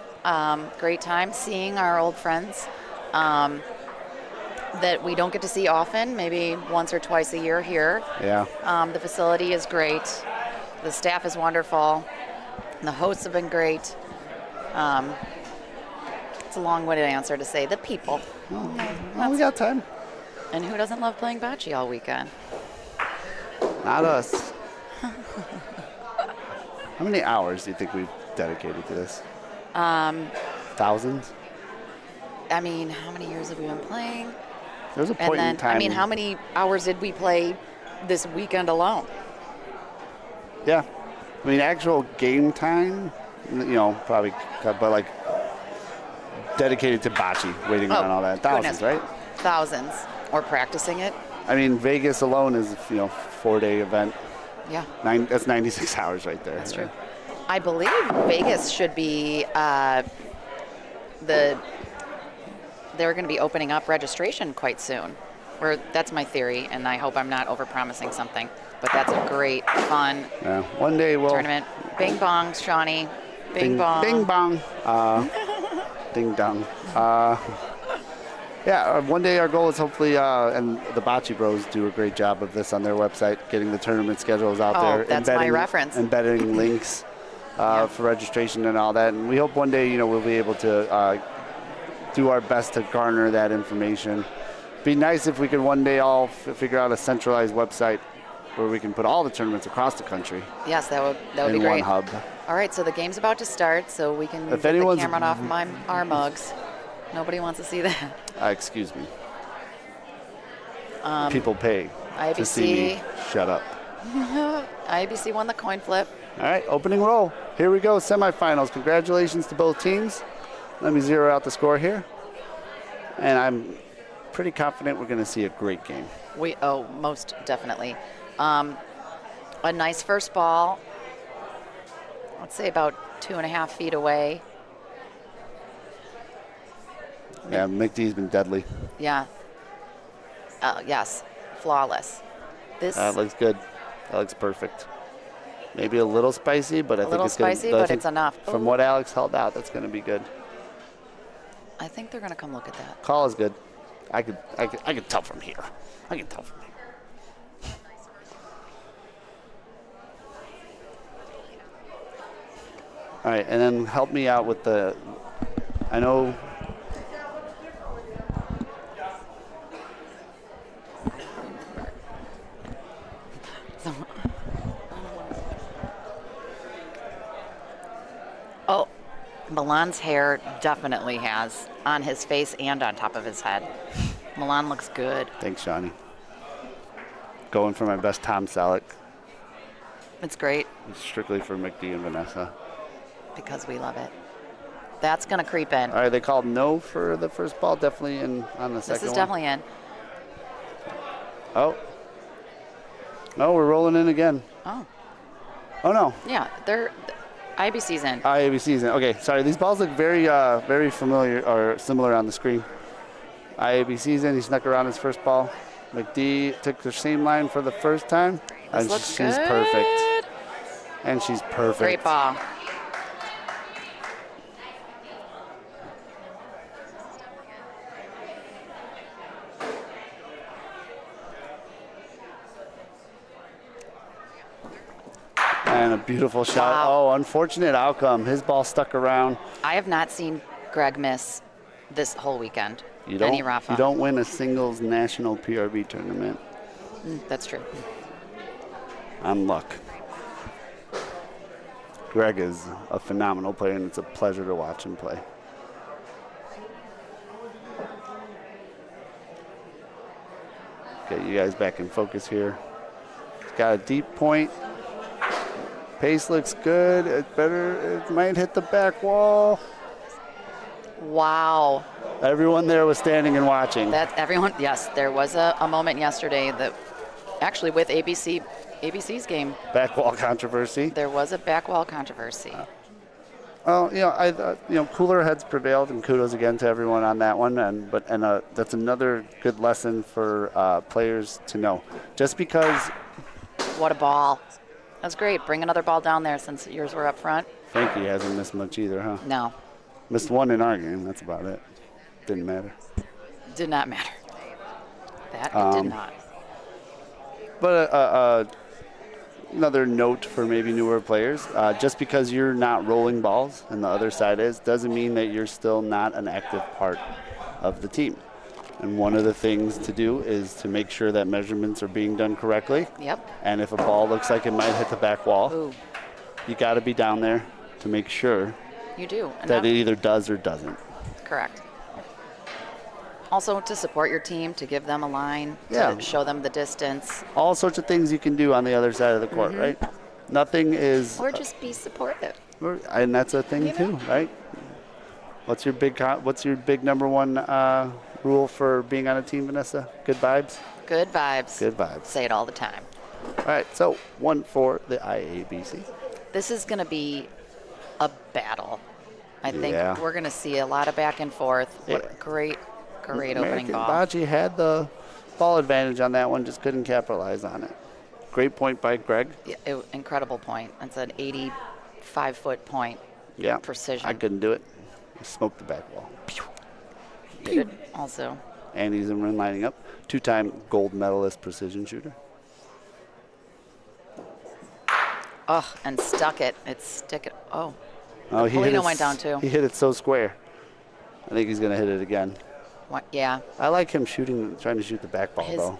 Great time seeing our old friends that we don't get to see often, maybe once or twice a year here. Yeah. The facility is great. The staff is wonderful. The hosts have been great. It's a long-winded answer to say the people. Well, we got time. And who doesn't love playing bocce all weekend? Not us. How many hours do you think we've dedicated to this? Thousands? I mean, how many years have we been playing? There was a And point then, in time. I mean, how many hours did we play this weekend alone? Yeah. I mean, actual game time, probably, but like dedicated to bocce, waiting around all that. Thousands, goodness. right? Thousands. Or practicing it. I mean, Vegas alone is, 4-day event. Yeah. That's 96 hours right there. That's true. I believe Vegas should be they're going to be opening up registration quite soon. That's my theory, and I hope I'm not overpromising something. But that's a great, fun Yeah. One day we'll. tournament. Bing bong, Shawnee. Bing bong. Bing bong. Ding dong. Yeah, one day our goal is hopefully, and the Bocce Bros do a great job of this on their website, getting the tournament schedules out there. That's my reference. Embedding links for registration and all that. And we hope one day, we'll be able to do our best to garner that information. Be nice if we could one day all figure out a centralized website where we can put all the tournaments across the country. Yes, that would be in great. one hub. All right, so the game's about to start, so we can If get the anyone's- camera off our mugs. Nobody wants to see that. Excuse me. People pay to see me. iABC. Shut up. iABC won the coin flip. All right, opening roll. Here we go, semifinals. Congratulations to both teams. Let me zero out the score here. And I'm pretty confident we're going to see a great game. Most definitely. A nice first ball. Let's say about 2.5 feet away. Yeah, McD's been deadly. Yeah. Yes, flawless. That looks good. That looks perfect. Maybe a little spicy, but I think it's good. Spicy, but it's enough. From what Alex held out, that's going to be good. I think they're going to come look at that. Call is good. I could tell from here. I can tell from here. All right, and then help me out with I know. Oh, Milan's hair definitely has on his face and on top of his head. Milan looks good. Thanks, Shawnee. Going for my best Tom Selleck. It's great It's strictly for McD and Vanessa. because we love it. That's going to creep in. All right, they called no for the first ball. Definitely in on the second This is one. definitely in. Oh. No, we're rolling in again. Oh, Oh, no. yeah. They're iABC's in. iABC's in. Okay, sorry. These balls look very familiar or similar on the screen. iABC's in. He snuck around his first ball. McD took the same line for the first time. This And looks she's good. perfect. And she's perfect. Great ball. And a beautiful shot. Wow. Oh, unfortunate outcome. His ball stuck around. I have not seen Greg miss this whole weekend. You Any Rafa. You don't win a singles national PRB tournament That's true. on luck. Greg is a phenomenal player, and it's a pleasure to watch him play. Get you guys back in focus here. got a deep point. Pace looks good. It might hit the back wall. Wow. Everyone there was standing and watching. Yes, there was a moment yesterday that actually with ABC's game. Back wall controversy. There was a back wall controversy. Well, cooler heads prevailed, and kudos again to everyone on that one. That's another good lesson for players to know. Just because. What a ball! That's great. Bring another ball down there since yours were up front. Frankie hasn't missed much either, huh? No. Missed one in our game. That's about it. Didn't matter. Did not matter. It did not. But another note for maybe newer players, just because you're not rolling balls and the other side is, doesn't mean that you're still not an active part of the team. And one of the things to do is to make sure that measurements are being done correctly. Yep. And if a ball looks like it might hit the back wall, Ooh. You got to be down there to make sure You do. that it either does or doesn't. Correct. Also to support your team, to give them a line, Yeah. to show them the distance. All sorts of things you can do on the other side of the court, right? Nothing is... Or just be supportive. And that's a thing too, right? What's your big number one rule for being on a team, Vanessa? Good vibes? Good vibes. Good vibes. Say it all the time. All right, so one for the iABC. This is going to be a battle. I think Yeah. we're going to see a lot of back and forth. What a great opening American ball. Bocce had the ball advantage on that one, just couldn't capitalize on it. Great point by Greg. Yeah, incredible point. It's an 85-foot point. Yeah. Precision. I couldn't do it. Smoked the back wall. Good also. Andy Zimmerman lining up. 2-time gold medalist precision shooter. Oh, and stuck it. Oh, Oh, Polino went down too. He hit it so square. I think he's going to hit it again. What? Yeah. I like him trying to shoot the back ball, though.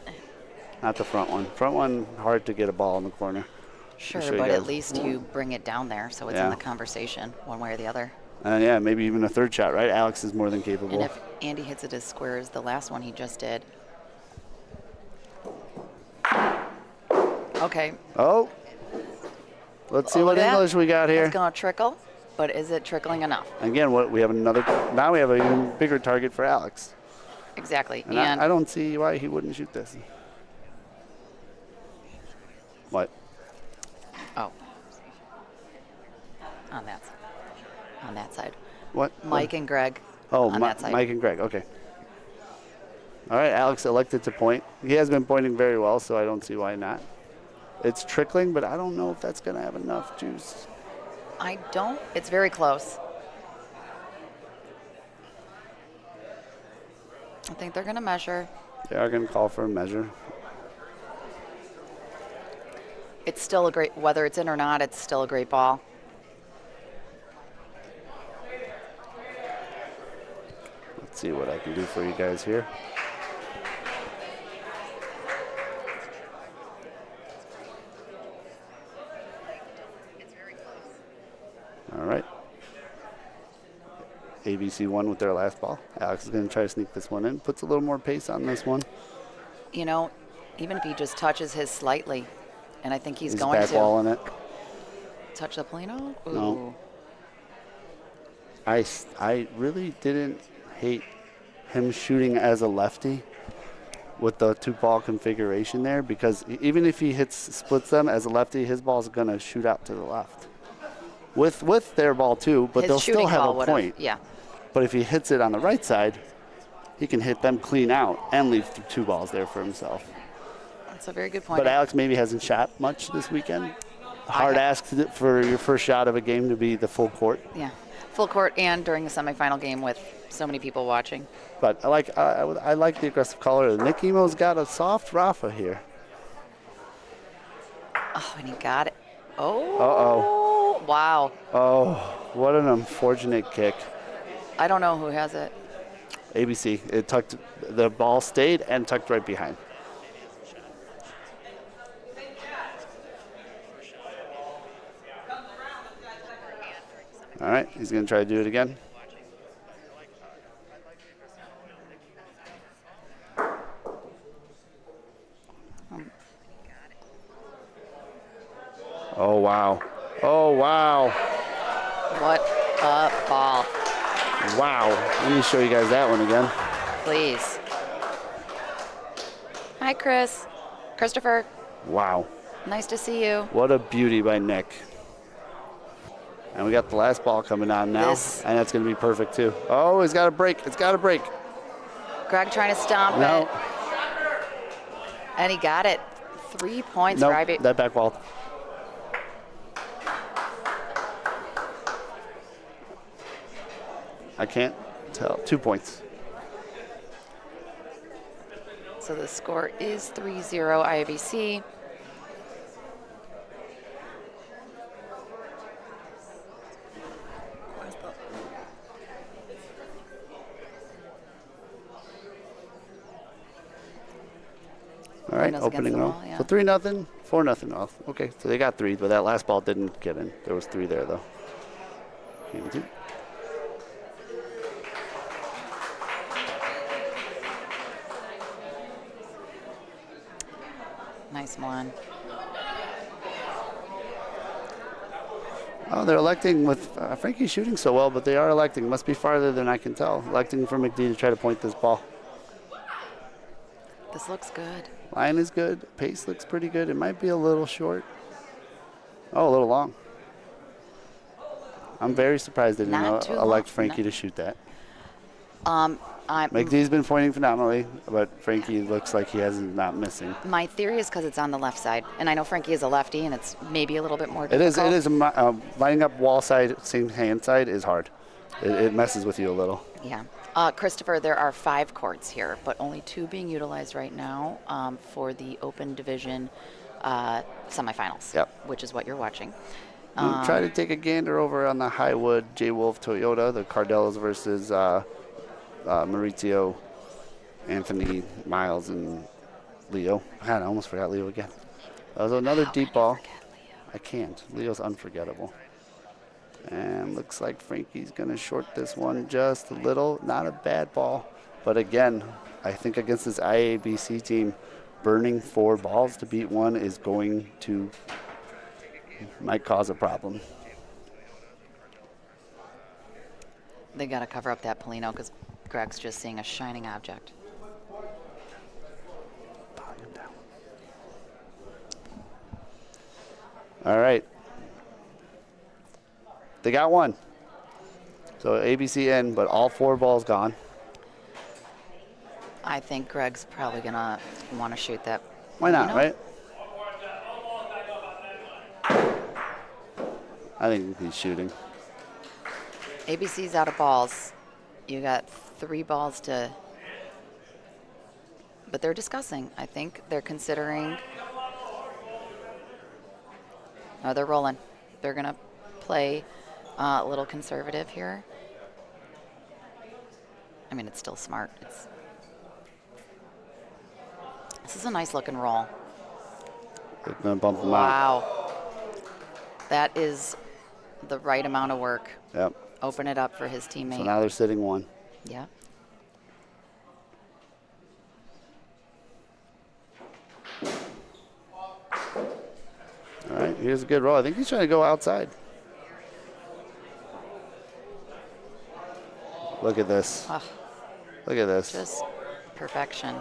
Not the front one. Front one, hard to get a ball in the corner. Sure, you but guys. at least you bring it down there so it's in the conversation one way or the other. Yeah, maybe even a third shot, right? Alex is more than capable. And if Andy hits it as square as the last one he just did. Okay. Oh. Let's see Oh, what look at that. English we got here. It's going to trickle, but is it trickling enough? Again, we have now we have an even bigger target for Alex. Exactly. And I don't see why he wouldn't shoot this. What? Oh. On that side. What? Mike and Greg. Oh, on that side. Mike and Greg. Okay. All right, Alex elected to point. He has been pointing very well, so I don't see why not. It's trickling, but I don't know if that's going to have enough juice. It's very close. I think they're going to measure. They are going to call for a measure. It's still whether it's in or not, it's still a great ball. Let's see what I can do for you guys here. All right. ABC won with their last ball. Alex is going to try to sneak this one in. Puts a little more pace on this one. You know, even if he just touches his slightly, and I think he's going back to. wall in it. Touch the Polino? Ooh. No. I really didn't hate him shooting as a lefty with the two-ball configuration there, because even if he splits them as a lefty, his ball's going to shoot out to the left. With their ball too, but they'll still have a point. Yeah. But if he hits it on the right side, he can hit them clean out and leave two balls there for himself. That's a very good point. But Alex maybe hasn't shot much this weekend. Hard ask for your first shot of a game to be the full court. Yeah, full court and during the semifinal game with so many people watching. But I like the aggressive color. Nick Emo's got a soft Rafa here. Oh, and he got it. Oh. Uh-oh. Wow. Oh, what an unfortunate kick. I don't know who has it. ABC. The ball stayed and tucked right behind. All right, he's going to try to do it again. Oh, wow. Oh, wow. What a ball. Wow. Let me show you guys that one again. Please. Hi, Chris. Christopher, Wow. nice to see you. What a beauty by Nick. And we got the last ball coming on now. And that's going to be perfect, too. Oh, it's got to break. It's got to break. Greg trying to stomp it. And he got it. 3 points for IB. That back ball. I can't tell. 2 points. So the score is 3-0 iABC. All right, Windows opening against the row. wall, yeah. So 3-0, 4-0. Oh, okay, so they got 3, but that last ball didn't get in. There was 3 there, though. Game 2. Nice one. Oh, they're electing with Frankie's shooting so well, but they are electing. Must be farther than I can tell. Electing for McD to try to point this ball. This looks good. Line is good. Pace looks pretty good. It might be a little short. Oh, a little long. I'm very surprised they didn't elect Frankie to shoot that. McD's been pointing phenomenally, but Frankie looks like he hasn't not missing. My theory is because it's on the left side, and I know Frankie is a lefty, and it's maybe a little bit more difficult. It is. Lining up wall side, same hand side is hard. It messes with you a little. Yeah. Christopher, there are 5 courts here, but only 2 being utilized right now for the Open Division semifinals, which is what you're watching. Try to take a gander over on the Highwood J. Wolf Toyota, the Cardellas versus Maurizio, Anthony, Miles, and Leo. God, I almost forgot Leo again. That was another deep ball. I can't. Leo's unforgettable. And looks like Frankie's going to short this one just a little. Not a bad ball. But again, I think against this iABC team, burning 4 balls to beat 1 is going to might cause a problem. They got to cover up that Polino because Greg's just seeing a shining object. All right. They got 1. So ABC in, but all 4 balls gone. I think Greg's probably going to want to shoot that. Why not, right? I think he's shooting. ABC's out of balls. You got 3 balls to, but they're discussing. I think they're considering. Oh, they're rolling. They're going to play a little conservative here. I mean, it's still smart. This is a nice looking roll. They're going to bump them out. Wow. That is the right amount of work. Yep. Open it up for his teammate. So now they're sitting 1. Yeah. All right, here's a good roll. I think he's trying to go outside. Look at this. Oh, Look at this. just perfection.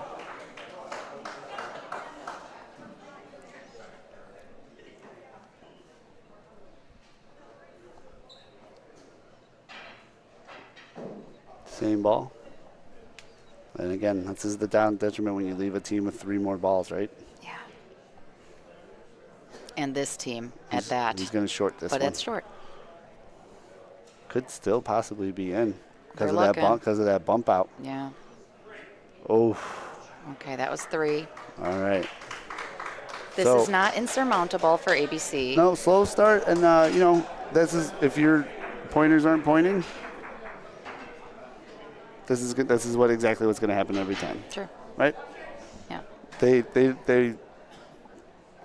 Same ball. And again, this is the down detriment when you leave a team with 3 more balls, right? Yeah. And this team at that. He's going to short this one. But it's short. Could still possibly be in because They're of that bump out. Yeah. Oh. Okay, that was 3. All right. This is not insurmountable for ABC. No, slow start, and this is if your pointers aren't pointing. This is exactly what's going to happen every time. Sure. Right? Yeah. They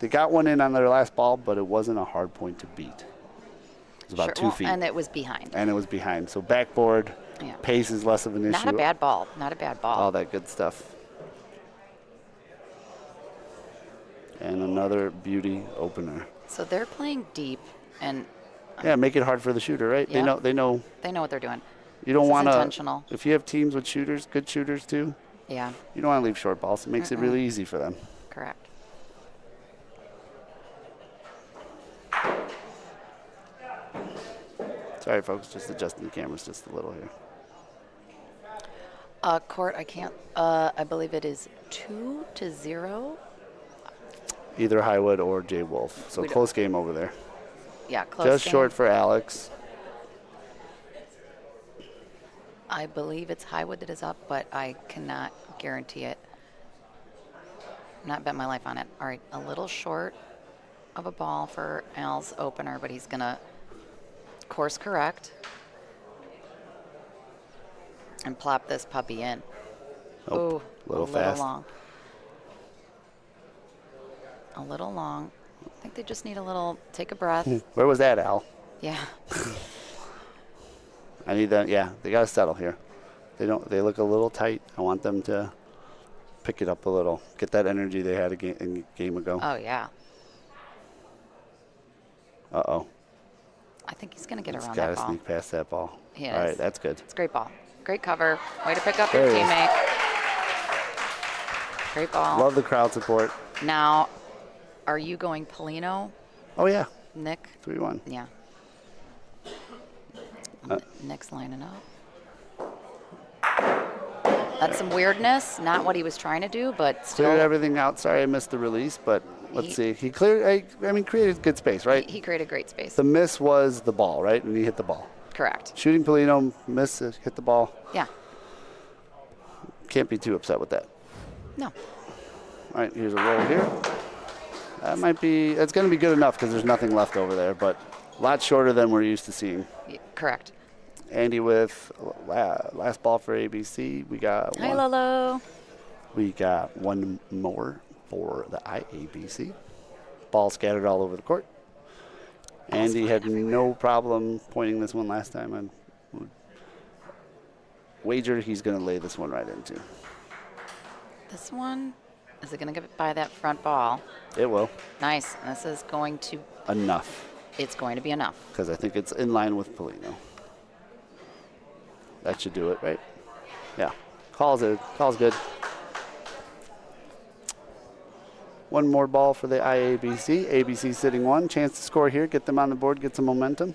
got 1 in on their last ball, but it wasn't a hard point to beat. It was about 2 feet. And it was behind. So backboard, pace is less of an issue. Not a bad ball. All that good stuff. And another beauty opener. So they're playing deep, and Yeah, make it hard for the shooter, right? Yep. They know. they know what they're doing. You don't This is want to. intentional. If you have teams with shooters, good shooters too, Yeah, you don't want to leave short balls. It makes it really easy for them. correct. Sorry, folks, just adjusting the cameras just a little here. Court, I can't. I believe it is 2-0. Either Highwood or Jay Wolf. So We don't- close game over there. Yeah, close. Just game. short for Alex. I believe it's Highwood that is up, but I cannot guarantee it. Not bet my life on it. All right, a little short of a ball for Al's opener, but he's gonna course correct and plop this puppy in. Oh, Ooh, little a fast. little long. A little long. I think they just need a little take a breath. Where was that, Al? Yeah. I need that. Yeah, they got to settle here. They look a little tight. I want them to pick it up a little. Get that energy they had a game ago. Oh yeah. Uh-oh. I think he's gonna get around Got that to ball. sneak past that ball. He All right, is. that's good. It's a great ball. Great cover. Way to pick up your There he is. teammate. Great ball. Love the crowd support. Now, are you going Polino, Oh, yeah. Nick? 3-1. Yeah. Nick's lining up. That's some weirdness. Not what he was trying to do, but still. Cleared everything out. Sorry I missed the release, but let's see. He cleared, created good space, right? He created great space. The miss was the ball, right? And he hit the ball. Correct. Shooting Polino, miss it, hit the ball. Yeah. Can't be too upset with that. No. All right, here's a roll here. That might be, it's going to be good enough because there's nothing left over there, but a lot shorter than we're used to seeing. Correct. Andy with last ball for ABC. We got Hi, one. Lolo. We got one more for the iABC. Ball scattered all over the court. Andy had no problem pointing this one last time. I would wager he's going to lay this one right into. This one, is it going to get by that front ball? It will. Nice. This is going to, Enough. it's going to be enough. Because I think it's in line with Polino. That should do it, right? Yeah. Call's good. One more ball for the iABC. ABC sitting one. Chance to score here. Get them on the board. Get some momentum.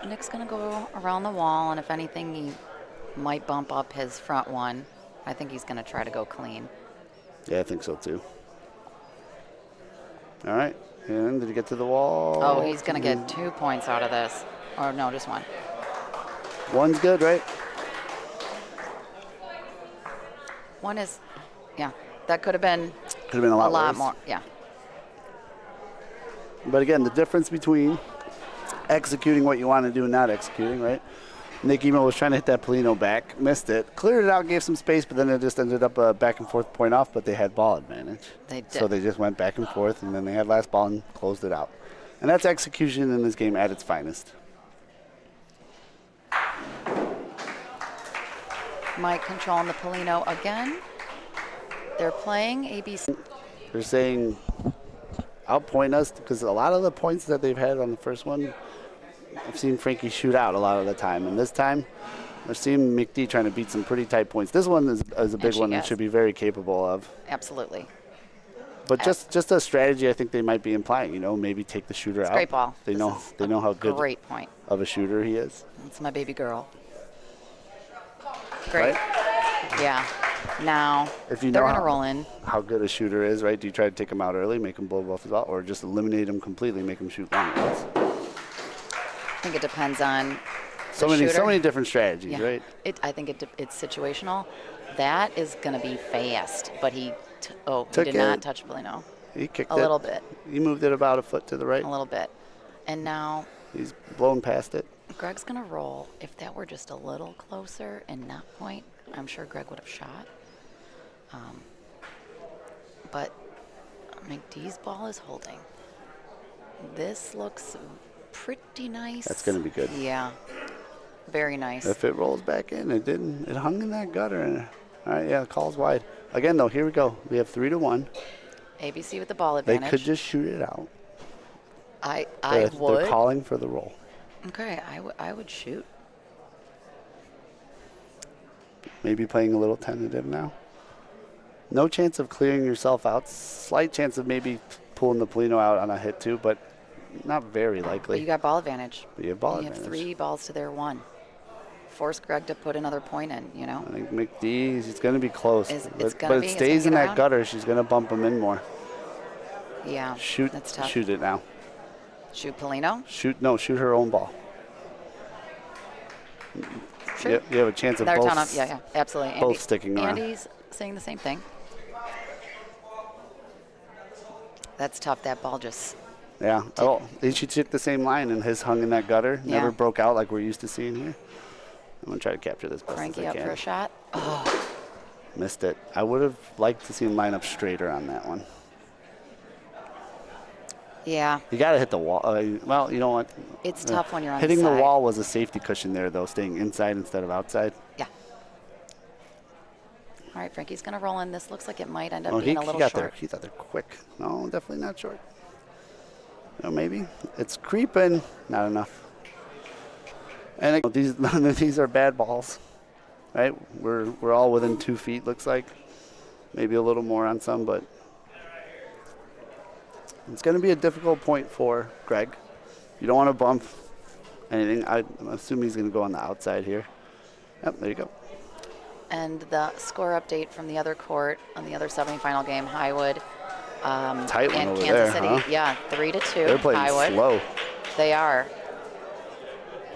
Nick's going to go around the wall, and if anything, he might bump up his front one. I think he's going to try to go clean. Yeah, I think so too. All right. And did he get to the wall? Oh, he's going to get 2 points out of this. Or no, just one. One's good, right? One is, yeah, that could have been Could have been a lot worse. more. Yeah. But again, the difference between executing what you want to do and not executing, right? Nick Emo was trying to hit that Polino back, missed it, cleared it out, gave some space, but then it just ended up a back and forth point off, but they had ball advantage. They did. So they just went back and forth, and then they had last ball and closed it out. And that's execution in this game at its finest. Mike controlling the Polino again. They're playing ABC. They're saying outpoint us because a lot of the points that they've had on the first one, I've seen Frankie shoot out a lot of the time. And this time, I've seen McD trying to beat some pretty tight points. This one is a big one and should be very capable of. Absolutely. But just a strategy I think they might be implying, you know, maybe take the shooter out. Great ball. They know how good Great point. of a shooter he is. It's my baby girl. Great. Right? Yeah. Now, If you they're know going to roll in. how good a shooter is, right? Do you try to take him out early, make him blow both his ball, or just eliminate him completely, make him shoot long ones? I think it depends on So the shooter. many different strategies, Yeah. right? I think it's situational. That is going to be fast, but he Took did not it. touch Polino. He kicked A it. little bit. He moved it about a foot to the right. A little bit. And now He's blown past it. Greg's going to roll. If that were just a little closer and not point, I'm sure Greg would have shot. But McD's ball is holding. This looks pretty nice. That's going to be good. Yeah. Very nice. If it rolls back in, it didn't. It hung in that gutter. And, all right, yeah, call's wide. Again, though, here we go. We have 3-1. ABC with the ball They advantage. could just shoot it out. I They're would. calling for the roll. Okay, I would shoot. Maybe playing a little tentative now. No chance of clearing yourself out. Slight chance of maybe pulling the Polino out on a hit too, but not very But likely. you got ball advantage. But you have ball You advantage. have 3 balls to their 1. Force Greg to put another point in, you know? I think McD, he's going to be close. It's but gonna but be. it It's stays in gonna get that around. gutter. She's going to bump him in more. Yeah, Shoot, that's tough. shoot it now. Shoot Polino. Shoot her own ball. Sure. You have a chance of They're both. ton of, yeah, absolutely. both sticking around. Andy's saying the same thing. That's tough. That ball just. Yeah. Oh, she took the same line and his hung in that gutter. Yeah. Never broke out like we're used to seeing here. I'm going to try to capture this best Frankie as I up can. for a shot. Oh, Missed it. I would have liked to see him line up straighter on that one. yeah. You got to hit the wall. Well, you know what? It's tough when you're on Hitting the the side. wall was a safety cushion there, though, staying inside instead of outside. Yeah. All right, Frankie's going to roll in. This looks like it might end up Oh, being he a little got short. there. He got there quick. No, definitely not short. No, maybe. It's creeping. Not enough. And none of these are bad balls, right? We're all within 2 feet, looks like. Maybe a little more on some, but it's going to be a difficult point for Greg. You don't want to bump anything. I'm assuming he's going to go on the outside here. Yep, there you go. And the score update from the other court on the other semifinal game, Highwood Tight one and over Kansas there, City. huh? Yeah, 3-2. They're playing Highwood. slow. They are.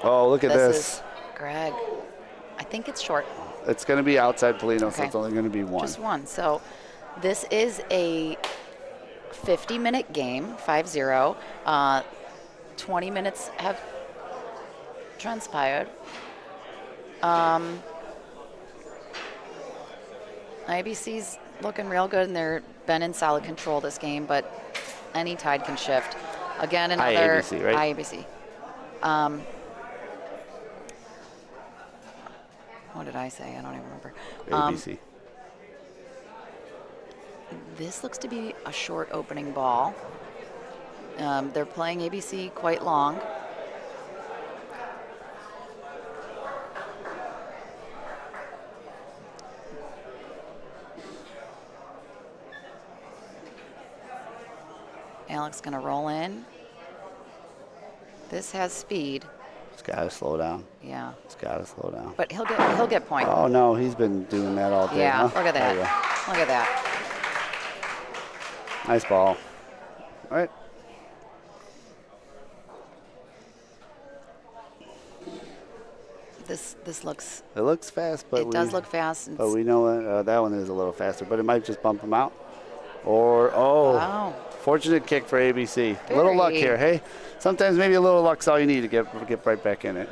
Oh, look at This this. is Greg. I think it's short. It's going to be outside Polino, so Okay. it's only going to be one. Just one. So this is a 50-minute game, 5-0. 20 minutes have transpired. IBC's looking real good, and they've been in solid control this game, but any tide can shift. Again, another iABC, right? iABC. What did I say? I don't even remember. ABC. This looks to be a short opening ball. They're playing ABC quite long. Alex gonna roll in. This has speed. It's got to slow down. Yeah, It's got to slow down. but he'll get point. Oh, no, he's been doing that all day. Yeah, huh? look at There that. you go. Look at that. Nice ball. All right. This looks. It looks fast, but It does look fast. But we know that one is a little faster, but it might just bump him out. Or, Wow. fortunate kick for ABC. A little luck Very. here. Hey, sometimes maybe a little luck's all you need to get right back in it.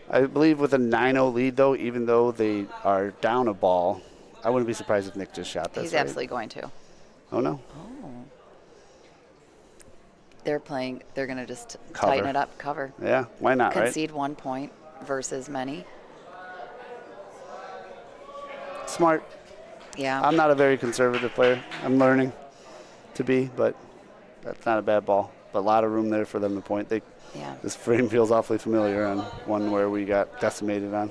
I believe with a 9-0 lead, though, even though they are down a ball, I wouldn't be surprised if Nick just shot this. He's right? absolutely going to. Oh, no. They're playing. They're gonna just Cover. tighten it up, cover, Yeah, why not, right? concede 1 point versus many. Smart. Yeah. I'm not a very conservative player. I'm learning to be, but that's not a bad ball. But a lot of room there for them to point. Yeah. This frame feels awfully familiar on one where we got decimated on.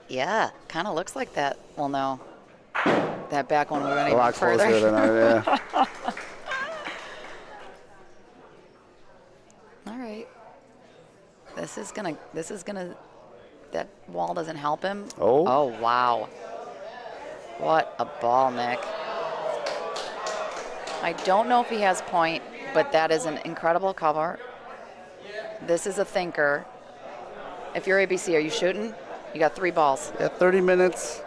Yeah. Kind of looks like that. Well, no. That back one went A even lot further. closer than our, yeah. All right. This is gonna. That wall doesn't help him. Oh. Oh wow. What a ball, Nick. I don't know if he has point, but that is an incredible cover. This is a thinker. If you're ABC, are you shooting? You got 3 balls. Yeah, 30 minutes.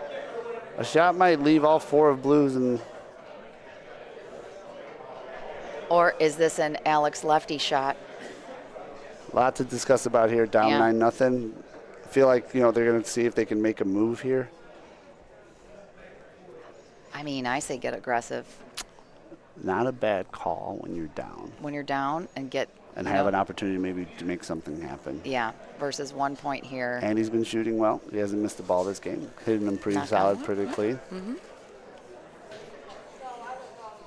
A shot might leave all 4 of blues, and Or is this an Alex lefty shot? a lot to discuss about here. Down Yeah. 9-0. I feel like they're going to see if they can make a move here. I mean, I say get aggressive Not a bad call when you're down. when you're down and get and have an opportunity maybe to make something happen. Yeah, versus 1 point here. And he's been shooting well. He hasn't missed a ball this game. Hitting them pretty solid, pretty clean.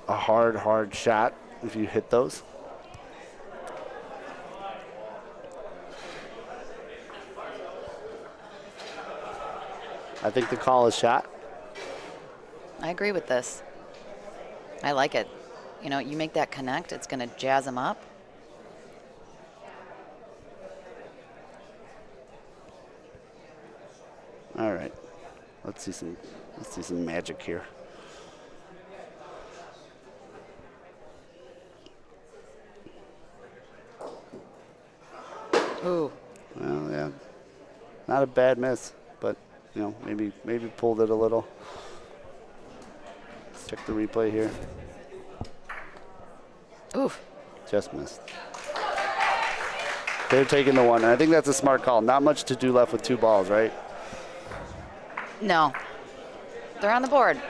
A hard shot if you hit those. I think the call is shot. I agree with this. I like it. You know, you make that connect, it's going to jazz him up. All right. Let's see some magic here. Ooh. Well, yeah. Not a bad miss, but you know, maybe pulled it a little. Let's check the replay here. Oof. Just missed. They're taking the one, and I think that's a smart call. Not much to do left with 2 balls, right? No. They're on the board.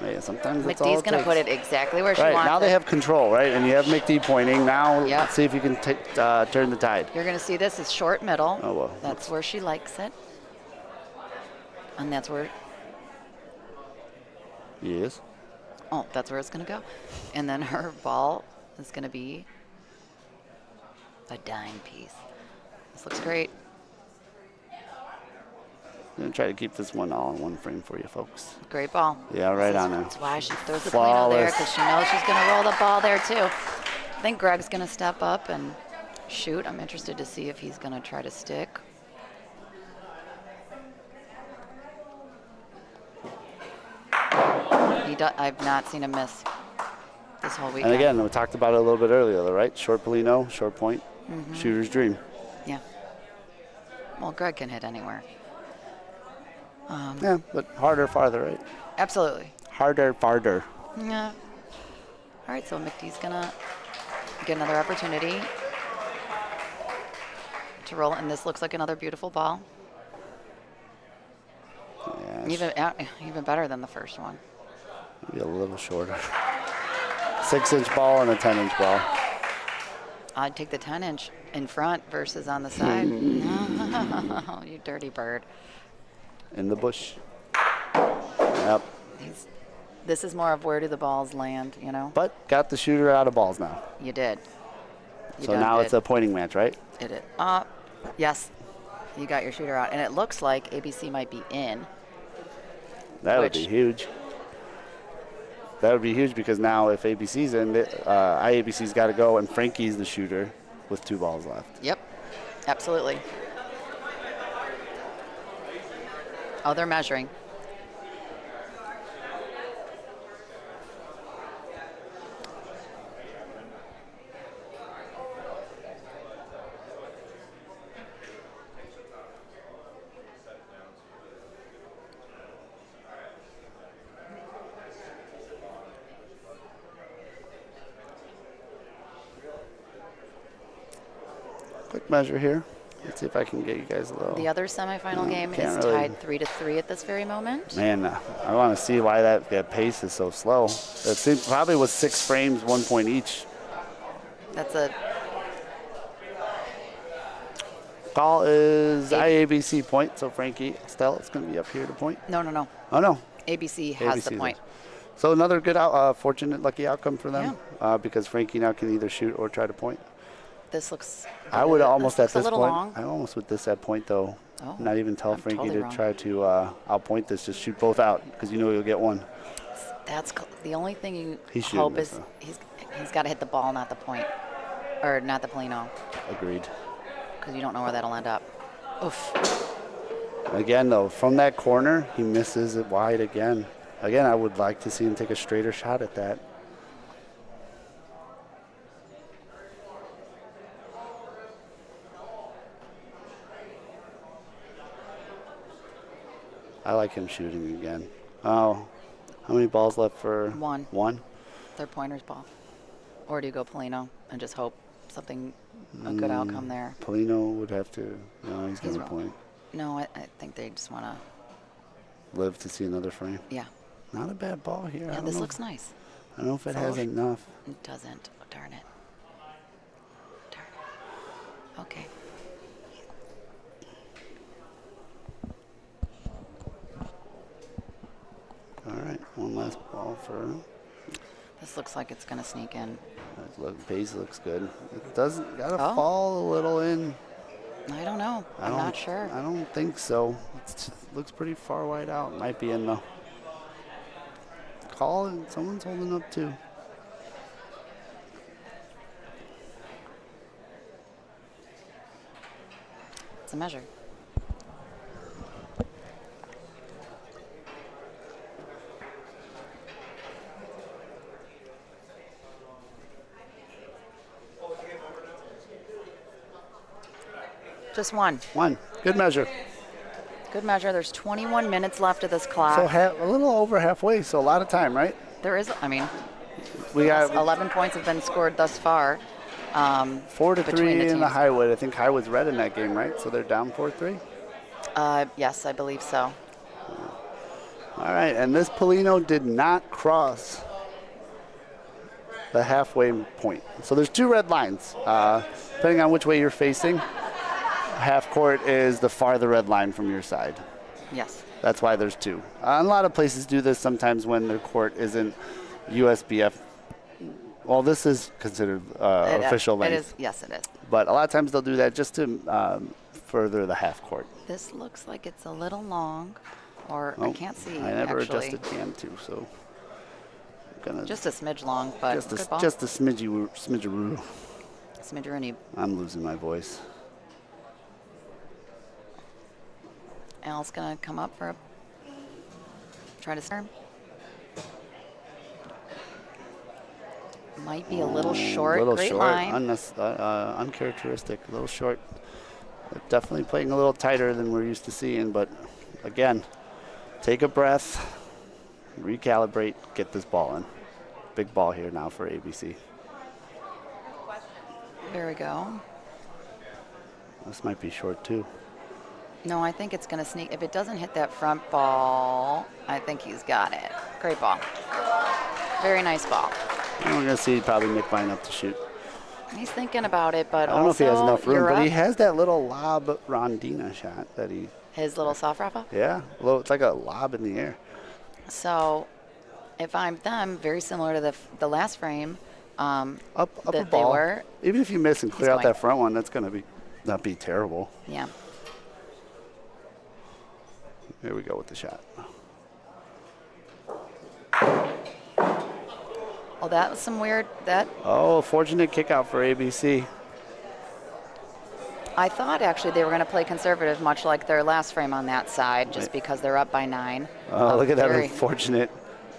Yeah, sometimes that's all McDee's it going to takes. put it exactly where she Right, wants now it. they have control, right? And you have McDee pointing. Now Yep. let's see if you can turn the tide. You're going to see this is short middle. Oh, well. That's where she likes it. And that's where, Yes. oh, that's where it's going to go. And then her ball is going to be a dime piece. This looks great. I'm going to try to keep this one all in one frame for you folks. Great ball. Yeah, right on there. That's why she throws the Polino there, Flawless. because she knows she's going to roll the ball there too. I think Greg's going to step up and shoot. I'm interested to see if he's going to try to stick. I've not seen him miss this whole weekend. And again, we talked about it a little bit earlier, right? Short Polino, short point, shooter's dream. Yeah. Well, Greg can hit anywhere. Yeah, but harder, farther, right? Absolutely. Harder, farther. Yeah. All right, so McDee's going to get another opportunity to roll, and this looks like another beautiful ball. Yeah, Even better than the first one. maybe a little shorter. 6-inch ball and a 10-inch ball. I'd take the 10-inch in front versus on the side. You dirty bird. In the bush. Yep. This is more of where do the balls land, you know? But got the shooter out of balls now. You did. So now it's a pointing match, right? It is. Yes. You got your shooter out. And it looks like ABC might be in. That would be huge. That would be huge because now if ABC's in, iABC's got to go, and Frankie's the shooter with 2 balls left. Yep. Absolutely. Oh, they're measuring. Quick measure here. Let's see if I can get you guys a little. The other semifinal game can't is really- tied 3-3 at this very moment. Man, I want to see why that pace is so slow. It seems probably was 6 frames, 1 point each. That's a Call is iABC point, so Frankie Stella's going to be up here to point. no. Oh, no. ABC has ABC the point. So another good, fortunate, lucky outcome for them because Frankie now can either shoot or try to point. This looks. I would almost at looks this a little point. long. I almost with this at point though. Oh, Not even tell I'm Frankie totally to wrong. try to outpoint this. Just shoot both out because you know you'll get one. That's the only thing you He's shooting hope this, is though. he's got to hit the ball, not the point, or not the Polino, Agreed. because you don't know where that'll end up. Oof. Again though, from that corner he misses it wide again. Again, I would like to see him take a straighter shot at that. I like him shooting again. Oh, how many balls left for? One. One? Their pointer's ball, or do you go Polino and just hope something a good outcome there? Polino would have to. No, he's going to wrong. point. No, I think they just want to. Live to see another frame. Yeah. Not a bad ball here. I Yeah, don't this know. looks nice. I don't know if it has Forward. enough. It doesn't. Oh, darn it. Okay. All right, one last ball for. This looks like it's going to sneak in. Look, base looks good. It doesn't gotta Oh. fall a little in. I don't know. I'm not sure. I don't think so. It looks pretty far wide out. Might be in though. Call and someone's holding up too. It's a measure. Just one. One. Good measure. Good measure. There's 21 minutes left of this clock. So a little over halfway, so a lot of time, right? There is, I mean, We got 11 points have been scored thus far. 4-3 in the Highwood. I think Highwood's red in that game, right? So they're down 4-3? Yes, I believe so. All right, and this Polino did not cross the halfway point. So there's two red lines. Depending on which way you're facing, half court is the farther red line from your side. Yes. That's why there's two. A lot of places do this sometimes when their court isn't USBF. Well, this is considered official length. It is. Yes, it is. But a lot of times they'll do that just to further the half court. This looks like it's a little long, or I can't see. I never actually. adjusted cam too, so I'm gonna Just a smidge long, but just good a, ball. just a smidgeroo. Smidgeroony. I'm losing my voice. Al's gonna come up for a try to serve. Might be a little short. A little Great short, line. uncharacteristic, a little short. Definitely playing a little tighter than we're used to seeing, but again, take a breath, recalibrate, get this ball in. Big ball here now for ABC. There we go. This might be short too. No, I think it's going to sneak. If it doesn't hit that front ball, I think he's got it. Great ball. Very nice ball. And we're going to see probably Nick line up to shoot. He's thinking about it, but I don't know if he has enough room, you're but he up. has that little lob rondina shot that he, His little soft rafa. yeah, it's like a lob in the air. So if I'm them, very similar to the last frame, Up a that they ball. were. Even if you miss and clear out going. that front one, that's going to not be terrible. Yeah. Here we go with the shot. Oh, that was some weird. Oh, fortunate kick out for ABC. I thought actually they were going to play conservative, much like their last frame on that side, just because they're up by 9. Oh, look at that Very- unfortunate.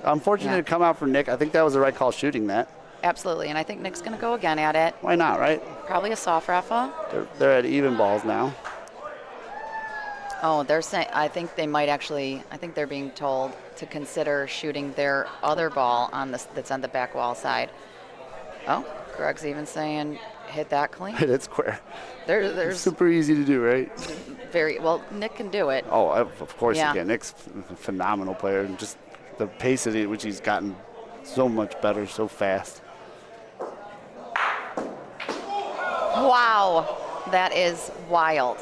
Unfortunate Yeah. to come out for Nick. I think that was the right call shooting that. Absolutely, and I think Nick's going to go again at it. Why not, right? Probably a soft rafa. They're at even balls now. Oh, they're saying. I think they might actually. I think they're being told to consider shooting their other ball on this that's on the back wall side. Oh, Greg's even saying hit that clean. Hit it square. There's Super easy to do, right? very well. Nick can do it. Oh, of course Yeah. he can. Nick's a phenomenal player. And just the pace at which he's gotten so much better, so fast. Wow, that is wild.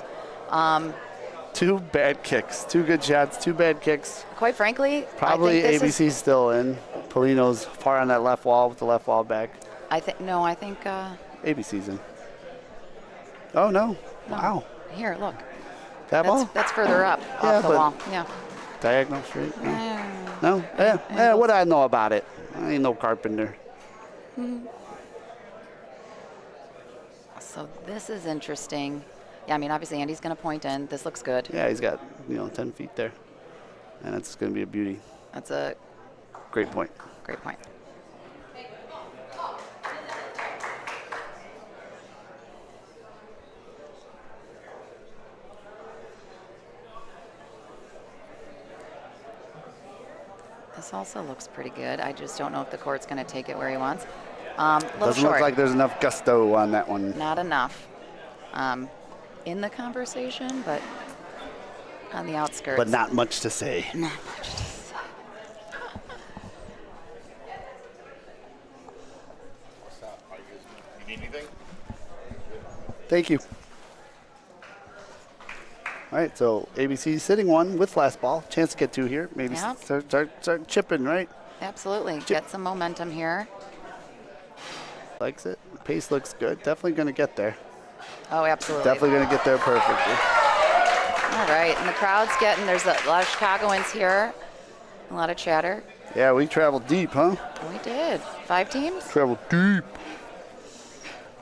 Two bad kicks, two good shots, two bad kicks. Quite frankly, Probably I think this ABC's still in. Polino's far on that left wall with the left wall back. I think no. I think ABC's in. Oh, no. Wow. here. Look, That ball? that's further up Yeah, off the but- wall. Yeah. Diagonal straight? No? Eh, No? Yeah. What do I know about it? I ain't no carpenter. So this is interesting. Yeah, I mean, obviously Andy's going to point in. This looks good. Yeah, he's got 10 feet there. And it's going to be a beauty. That's a Great point. great point. This also looks pretty good. I just don't know if the court's going to take it where he wants. Little Doesn't short. look like there's enough gusto on that one. Not enough. In the conversation, but on the outskirts. But not much to say. Not much to say. Thank you. All right, so ABC sitting 1 with last ball. Chance to get 2 here. Maybe Yeah. start chipping, right? Absolutely. Get some momentum here. Likes it. Pace looks good. Definitely going to get there. Oh, absolutely. Definitely going to get there perfectly. All right, and the crowd's there's a lot of Chicagoans here. A lot of chatter. Yeah, we traveled deep, huh? We did. 5 teams? Traveled deep.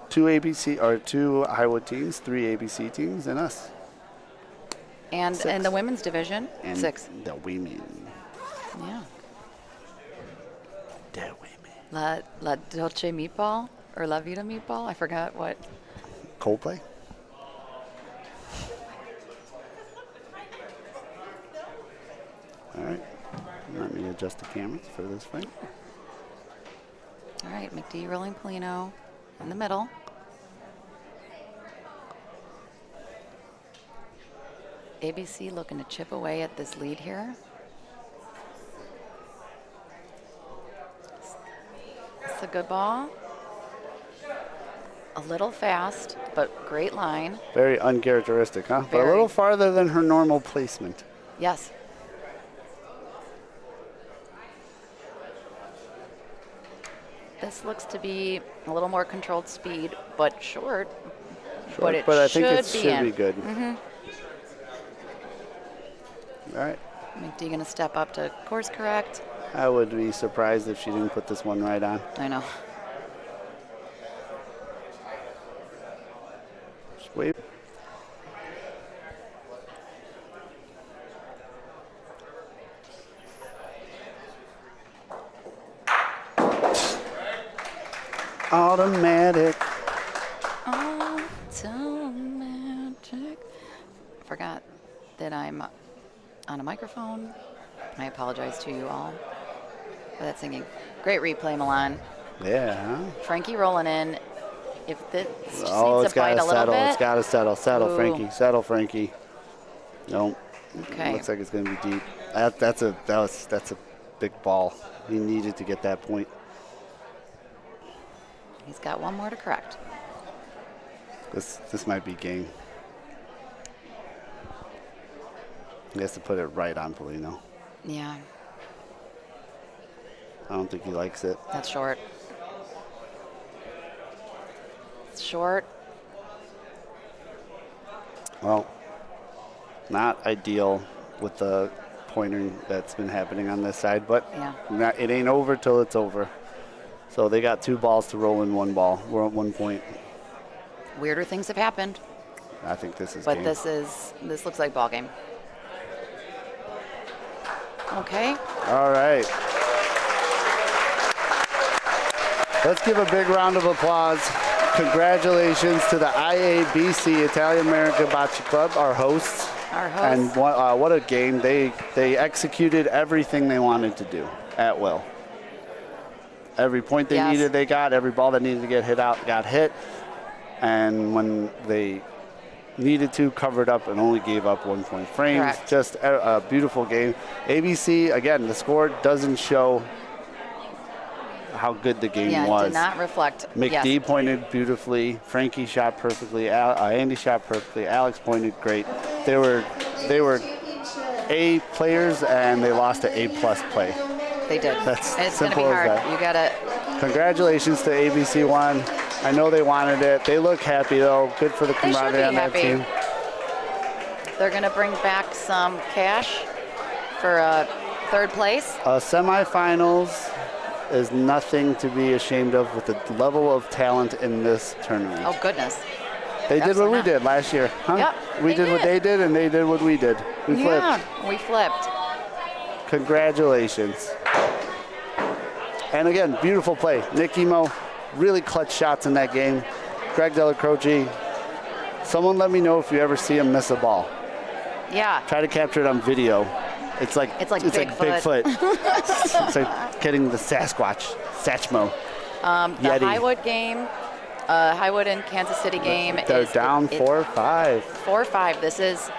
2 ABC or 2 Highwood teams, 3 ABC teams, and us. And 6. in the women's division, And 6. the women. Yeah. The women. La Dolce Meatball or La Vida Meatball? I forgot what. Coldplay? All right. Let me adjust the cameras for this fight. All right, McD rolling Polino in the middle. ABC looking to chip away at this lead here. It's a good ball. A little fast, but great line. Very uncharacteristic, huh? But a Very. little farther than her normal placement. Yes. This looks to be a little more controlled speed, but short. But it I think it should be should in. be good. All right. McD gonna step up to course correct. I would be surprised if she didn't put this one right on. I know. Just wait. Automatic. Automatic. Forgot that I'm on a microphone. I apologize to you all for that singing. Great replay, Milan. Yeah, huh? Frankie rolling in. If this just Oh, needs it's to bite got a to little settle. bit. It's got to settle. Settle, Ooh. Frankie. Settle, Frankie. Nope. Okay. Looks like it's going to be deep. That's a big ball. He needed to get that point. He's got one more to correct. This might be game. He has to put it right on Polino. Yeah, I don't think he likes it. that's short. It's short. Well, not ideal with the pointing that's been happening on this side, but Yeah. it ain't over till it's over. So they got 2 balls to roll in 1 ball. We're at 1 point. Weirder things have happened, I think this is but game. this looks like ball game. Okay. All right. Let's give a big round of applause. Congratulations to the iABC, Italia America Bocce Club, our hosts. Our host. And what a game. They executed everything they wanted to do at will. Every point they Yes. needed, they got. Every ball that needed to get hit out got hit. And when they needed to, covered up and only gave up 1 point frames. Correct. Just a beautiful game. ABC, again, the score doesn't show how good the game Yeah, was. it did not reflect. McD Yes. pointed beautifully. Frankie shot perfectly. Andy shot perfectly. Alex pointed great. They were A players and they lost to A+ play. They did. That's and it's going to be simple as hard. that. You got to. Congratulations to ABC1. I know they wanted it. They look happy though. Good for the They should camaraderie be on that happy. team. They're going to bring back some cash for third place. Semifinals is nothing to be ashamed of with the level of talent in this tournament. Oh goodness. They did what we absolutely not. did last year, huh? Yep, We they did what did. they did, and they did what we did. We flipped. Yeah, we flipped. Congratulations. And again, beautiful play. Nick Emo, really clutch shots in that game. Greg Della Croce. Someone let me know if you ever see him miss a ball. Yeah. Try to capture it on video. It's like Bigfoot. Bigfoot. It's like getting the Sasquatch, Satchmo. The Yeti. Highwood game, Highwood and Kansas City game. They're is down 4-5. 4-5. This is.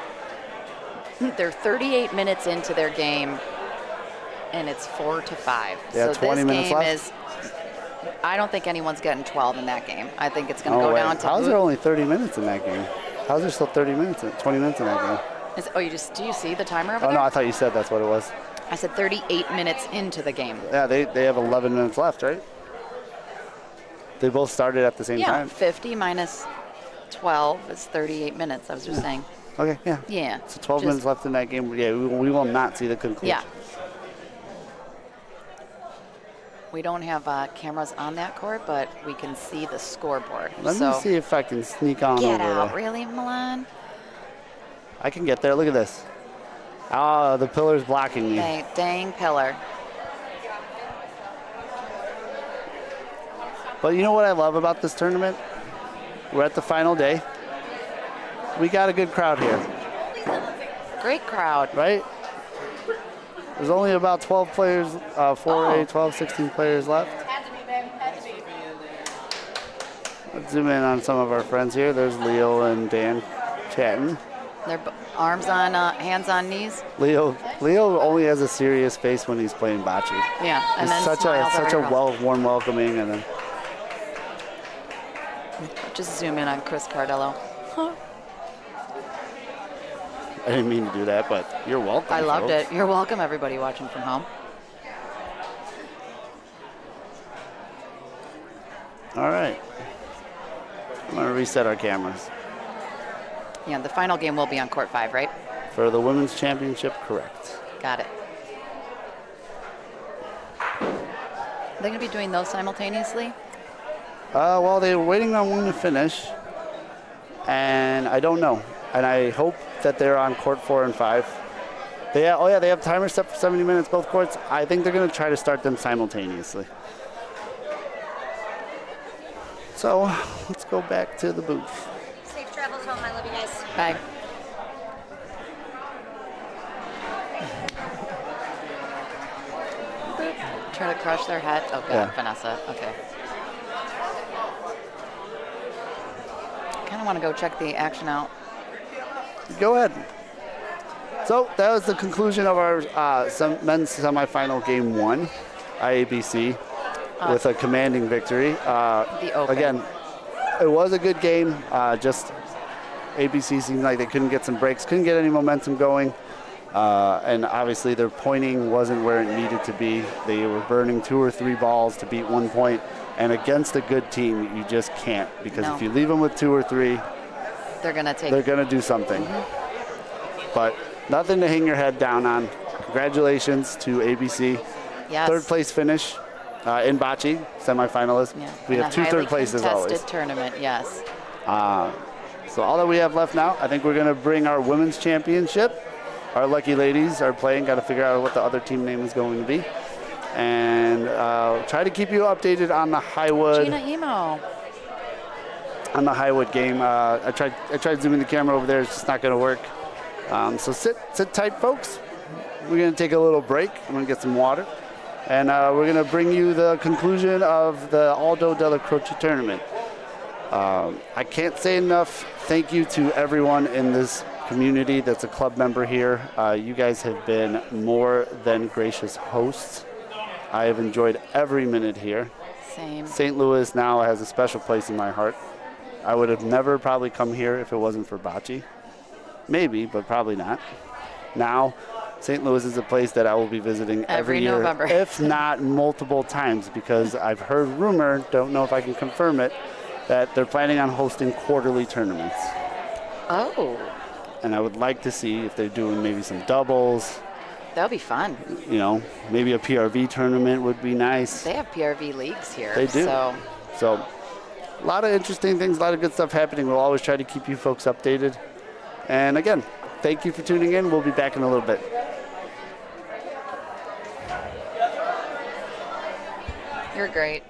They're 38 minutes into their game, and it's 4-5. Yeah, so 20 this minutes game left. is. I don't think anyone's getting 12 in that game. I think it's going to Oh, go wait. down to. How's there only 30 minutes in that game? How's there still 20 minutes in that game? Oh, do you see the timer over Oh, there? no, I thought you said that's what it was. I said 38 minutes into the game. Yeah, they have 11 minutes left, right? They both started at the same Yeah, time. 50 minus 12 is 38 minutes. I was just saying. Okay, yeah. Yeah. So 12 minutes left in that game. Yeah, we will not see the conclusion. Yeah. We don't have cameras on that court, but we can see the scoreboard. Let me see if I can sneak on Get over out, there. really, Milan? I can get there. Look at this. Oh, the pillar's blocking me. Dang pillar. But you know what I love about this tournament? We're at the final day. We got a good crowd here, Great crowd. right? There's only about 12 players, 4A, 12, 16 players left. Had to be, man. Had to be. Let's zoom in on some of our friends here. There's Leo and Dan chatting. Their hands on knees. Leo only has a serious face when he's playing bocce. Yeah, and He's then such smiles a everywhere else. warm welcoming, and then Just zoom in on Chris Cardello. I didn't mean to do that, but you're welcome. I loved folks. it. You're welcome, everybody watching from home. All right. I'm gonna reset our cameras Yeah, the final game will be on court 5, right? for the women's championship. Correct. Got it. They're going to be doing those simultaneously? Well, they were waiting on one to finish, and I don't know. And I hope that they're on court 4 and 5. They have timers set for 70 minutes, both courts. I think they're going to try to start them simultaneously. So let's go back to the booth. Safe travels home. I love you guys. Bye. Try to crush their head. Oh, God, Yeah. Vanessa. Okay. Kind of want to go check the action out. Go ahead. So that was the conclusion of our men's semifinal game 1, iABC, with a commanding victory. The Open. Again, it was a good game. Just ABC seemed like they couldn't get some breaks, couldn't get any momentum going. And obviously their pointing wasn't where it needed to be. They were burning 2 or 3 balls to beat 1 point. And against a good team, you just can't. Because No. if you leave them with 2 or 3, They're going to take. they're going to do something. But nothing to hang your head down on. Congratulations to ABC. Yes. 3rd place finish in bocce, semifinalist. Yeah. We In have a 2 highly third places always. contested tournament, yes. So all that we have left now, I think we're going to bring our women's championship. Our lucky ladies are playing. Got to figure out what the other team name is going to be. And try to keep you updated on the Highwood. Gina Emo. On the Highwood game. I tried zooming the camera over there. It's just not going to work. So sit tight, folks. We're going to take a little break. I'm going to get some water. And we're going to bring you the conclusion of the Aldo Della Croce tournament. I can't say enough thank you to everyone in this community that's a club member here. You guys have been more than gracious hosts. I have enjoyed every minute here. Same. St. Louis now has a special place in my heart. I would have never probably come here if it wasn't for bocce. Maybe, but probably not. Now, St. Louis is a place that I will be visiting every year, November. if not multiple times, because I've heard rumor, don't know if I can confirm it, that they're planning on hosting quarterly tournaments. Oh, And I would like to see if they're doing maybe some doubles, that'll be fun. you know, maybe a PRV tournament would be nice. They have PRV leagues here. They do. So A lot of interesting things, a lot of good stuff happening. We'll always try to keep you folks updated. And again, thank you for tuning in. We'll be back in a little bit. you're great.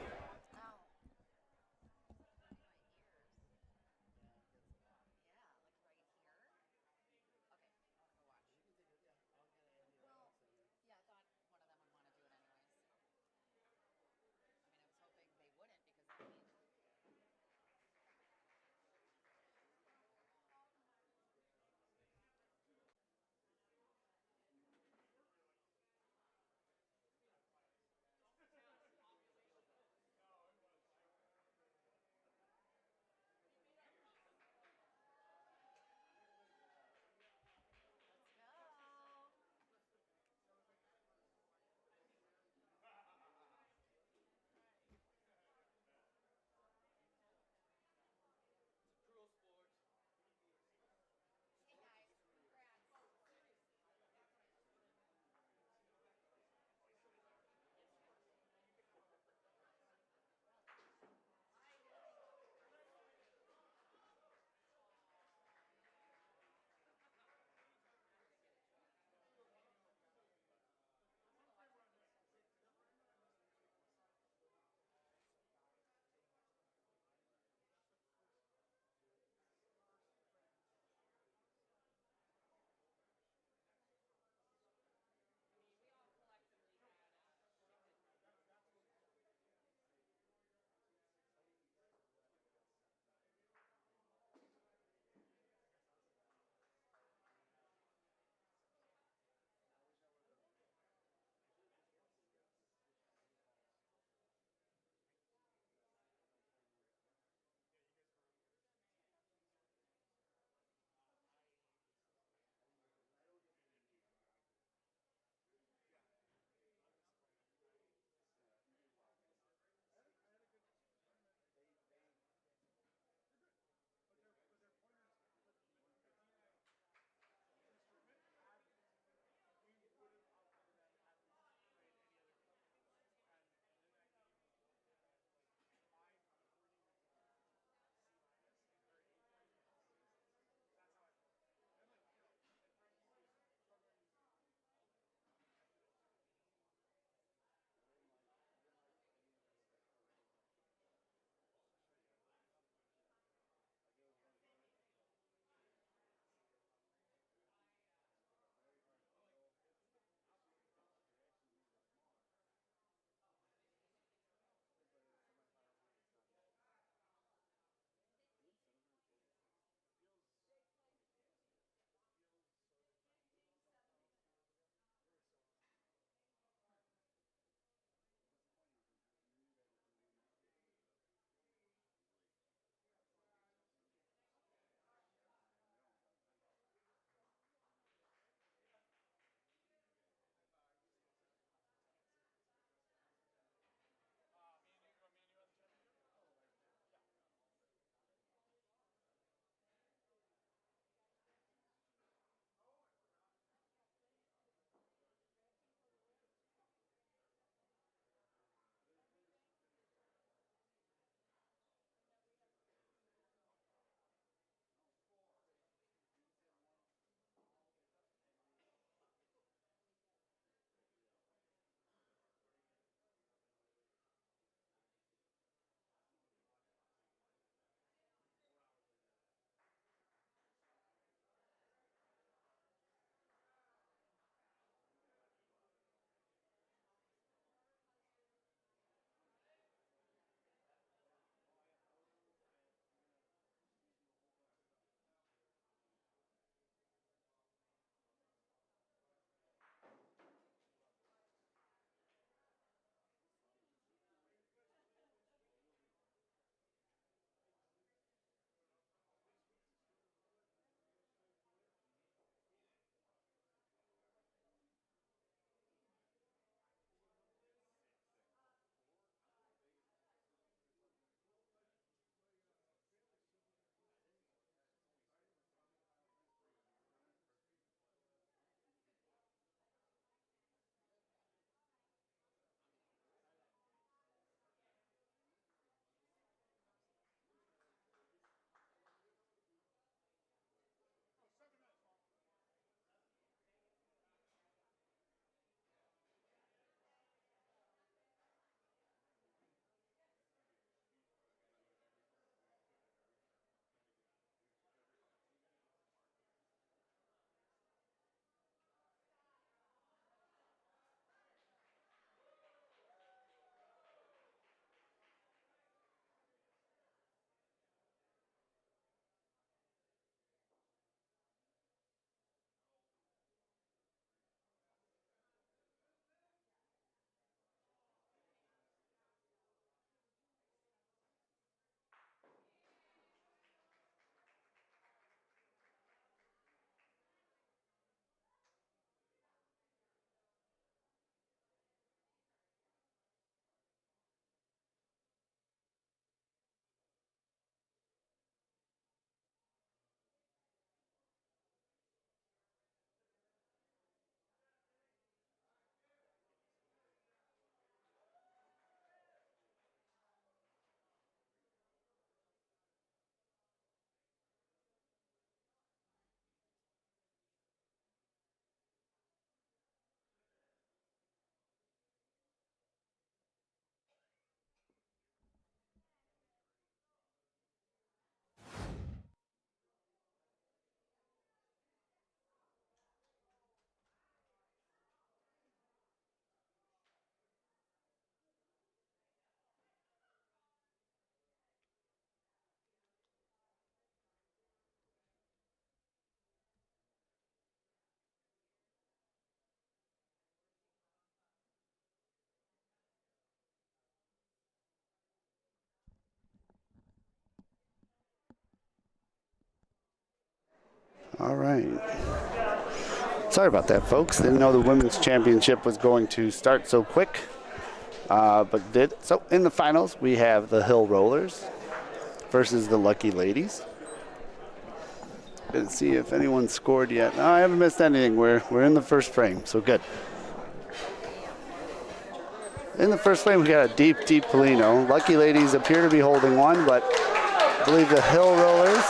right. Sorry about that, folks. Didn't know the women's championship was going to start so quick, but did. So in the finals, we have the Hill Rollers versus the Lucky Ladies. Let's see if anyone scored yet. No, I haven't missed anything. We're in the first frame, so good. In the first frame, we got a deep Polino. Lucky Ladies appear to be holding one, but I believe the Hill Rollers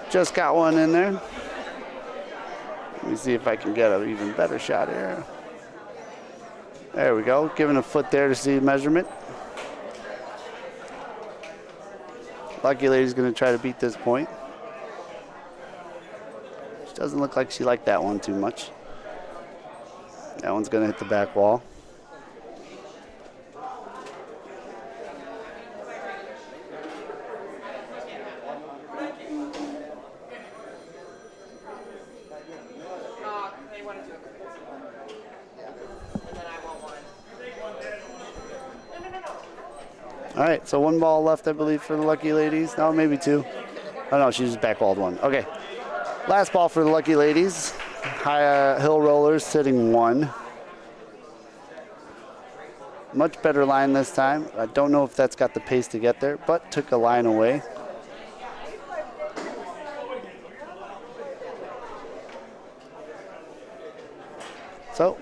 just got one in there. Let me see if I can get an even better shot here. There we go. Giving a foot there to see the measurement. Lucky Lady's going to try to beat this point. She doesn't look like she liked that one too much. That one's going to hit the back wall. All right, so one ball left, I believe, for the Lucky Ladies. No, maybe two. Oh, no, she just backwalled one. Okay, last ball for the Lucky Ladies. Hill Rollers sitting one. Much better line this time. I don't know if that's got the pace to get there, but took a line away. So,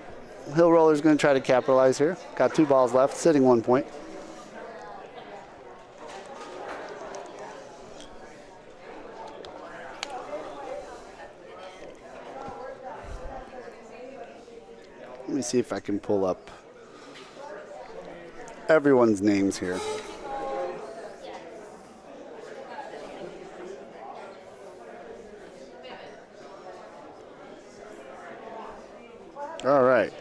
Hill Rollers going to try to capitalize here. Got two balls left, sitting 1 point. Let me see if I can pull up everyone's names here. All right.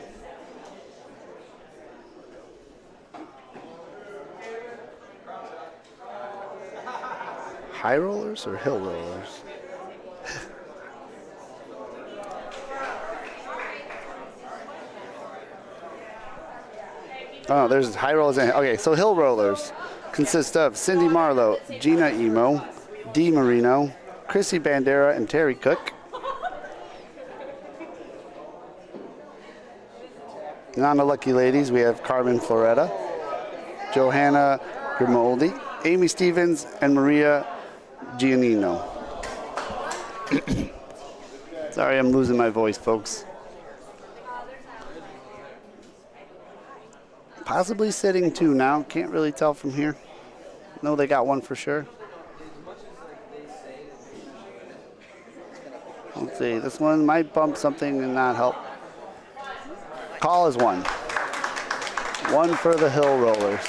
High rollers or hill rollers? Oh, there's high rollers. Okay, so hill rollers consist of Cindy Marlowe, Gina Emo, Dee Marino, Chrissy Bandera, and Terry Cook. And on the Lucky Ladies, we have Carmen Floretta, Johanna Grimaldi, Amy Stevens, and Maria Giannino. Sorry, I'm losing my voice, folks. Possibly sitting two now. Can't really tell from here. No, they got one for sure. Let's see. This one might bump something and not help. Call is one. One for the Hill Rollers.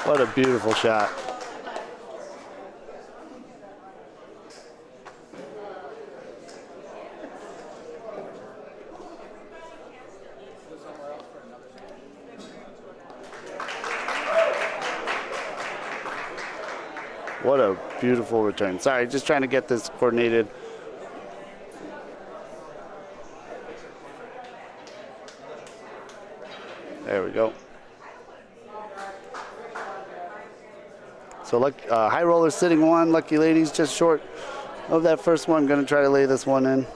What a beautiful shot. What a beautiful return. Sorry, just trying to get this coordinated. There we go. So high rollers sitting one, Lucky Ladies just short of that first one. Going to try to lay this one in.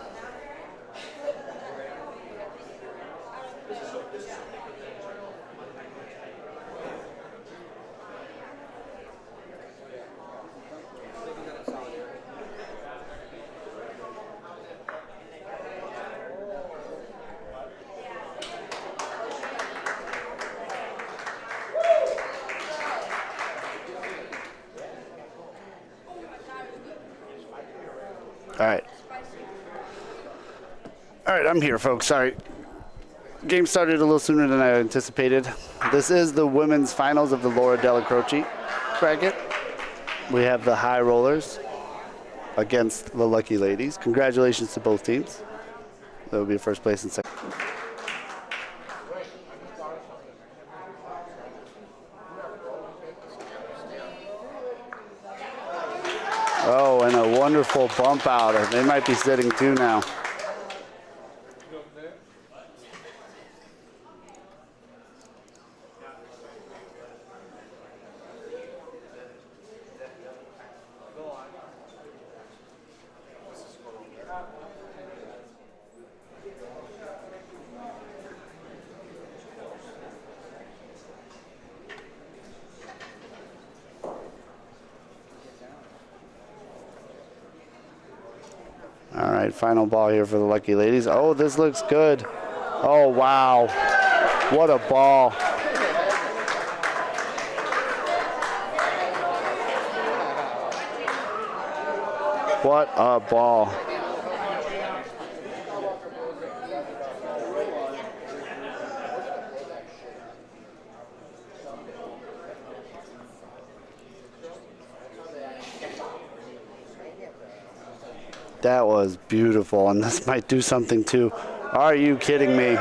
All right, I'm here, folks. Sorry. Game started a little sooner than I anticipated. This is the women's finals of the Aldo Della Croce bracket. We have the high rollers against the lucky ladies. Congratulations to both teams. That will be first place and second. Oh, and a wonderful bump out. They might be sitting two now. All right, final ball here for the lucky ladies. Oh, this looks good. Oh, wow. What a ball. What a ball. That was beautiful, and this might do something too. Are you kidding me?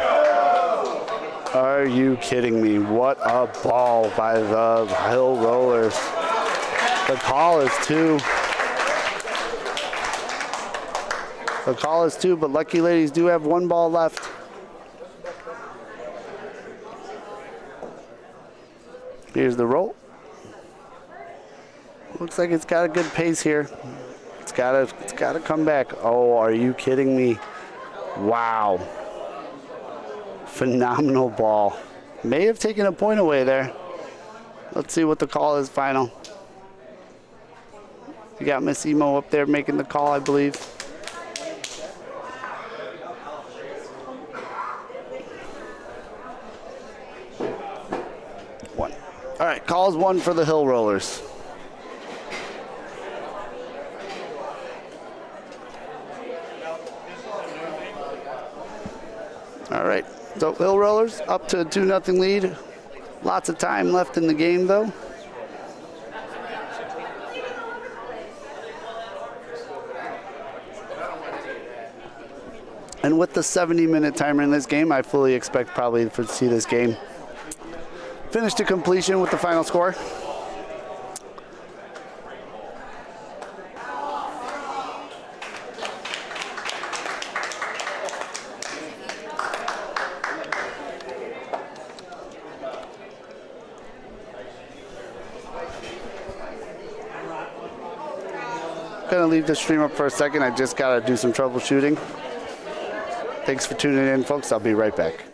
Are you kidding me? What a ball by the Hill Rollers. The call is two. The call is two, but lucky ladies do have one ball left. Here's the roll. Looks like it's got a good pace here. It's gotta come back. Oh, are you kidding me? Wow. Phenomenal ball. May have taken a point away there. Let's see what the call is final. We got Miss Emo up there making the call, I believe. One. All right, call's one for the Hill Rollers. All right, so Hill Rollers up to a 2-0 lead. Lots of time left in the game, though. And with the 70-minute timer in this game, I fully expect probably to see this game finish to completion with the final score. Gonna leave the stream up for a second. I just gotta do some troubleshooting. Thanks for tuning in, folks. I'll be right back.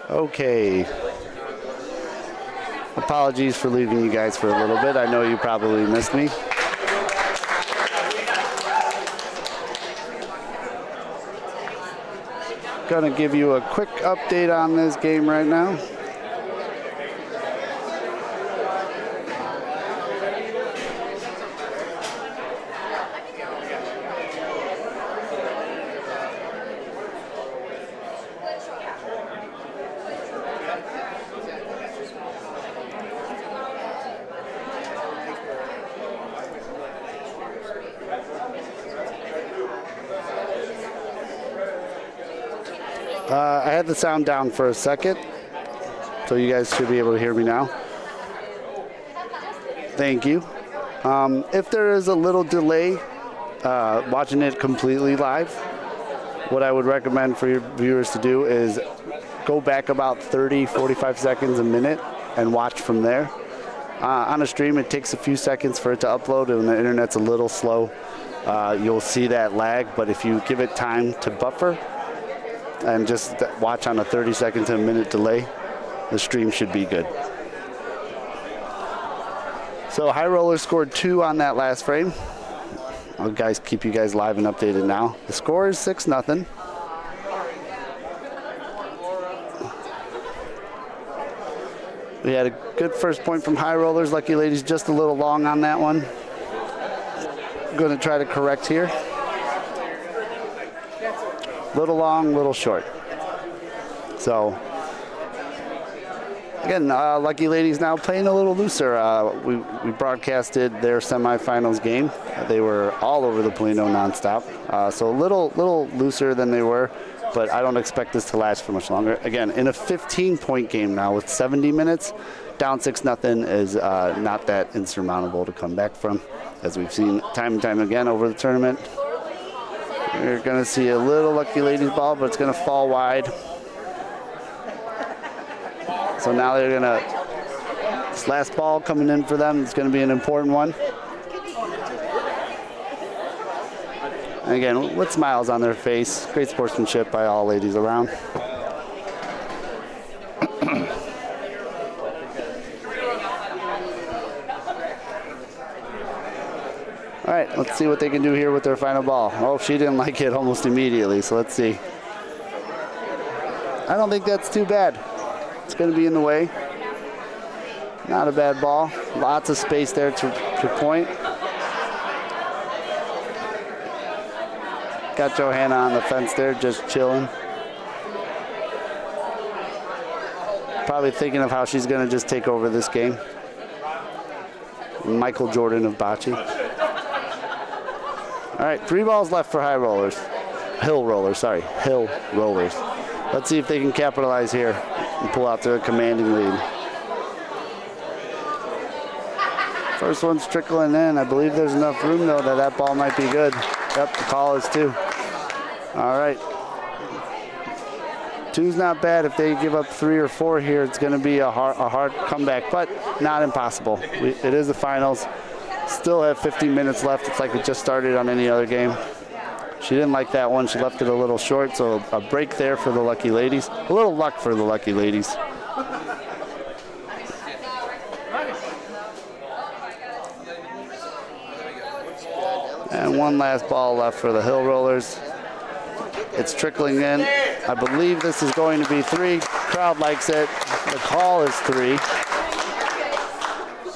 Okay. Apologies for leaving you guys for a little bit. I know you probably missed me. Gonna give you a quick update on this game right now. I had the sound down for a second, so you guys should be able to hear me now. Thank you. If there is a little delay watching it completely live, what I would recommend for your viewers to do is go back about 30, 45 seconds, a minute, and watch from there. On a stream, it takes a few seconds for it to upload, and the internet's a little slow. You'll see that lag, but if you give it time to buffer, and just watch on a 30 second to a minute delay, the stream should be good. So High Roller scored 2 on that last frame. I'll keep you guys live and updated now. The score is 6-0. We had a good first point from High Rollers. Lucky Ladies just a little long on that one. I'm going to try to correct here. Little long, little short. So, again, Lucky Ladies now playing a little looser. We broadcasted their semifinals game. They were all over the Polino nonstop. So a little looser than they were, but I don't expect this to last for much longer. Again, in a 15-point game now with 70 minutes, down 6-0 is not that insurmountable to come back from, as we've seen time and time again over the tournament. You're going to see a little Lucky Ladies ball, but it's going to fall wide. So now they're going to, this last ball coming in for them is going to be an important one. And again, with smiles on their face, great sportsmanship by all ladies around. All right, let's see what they can do here with their final ball. Oh, she didn't like it almost immediately, so let's see. I don't think that's too bad. It's going to be in the way. Not a bad ball. Lots of space there to point. Got Johanna on the fence there, just chilling. Probably thinking of how she's going to just take over this game. Michael Jordan of bocce. All right, 3 balls left for High Rollers. Hill Rollers, sorry, Hill Rollers. Let's see if they can capitalize here and pull out their commanding lead. First one's trickling in. I believe there's enough room, though, that ball might be good. Yep, the call is 2. All right. 2's not bad. If they give up 3 or 4 here, it's going to be a hard comeback, but not impossible. It is the finals. Still have 15 minutes left. It's like it just started on any other game. She didn't like that one. She left it a little short, so a break there for the Lucky Ladies. A little luck for the Lucky Ladies. And one last ball left for the Hill Rollers. It's trickling in. I believe this is going to be 3. Crowd likes it. The call is 3.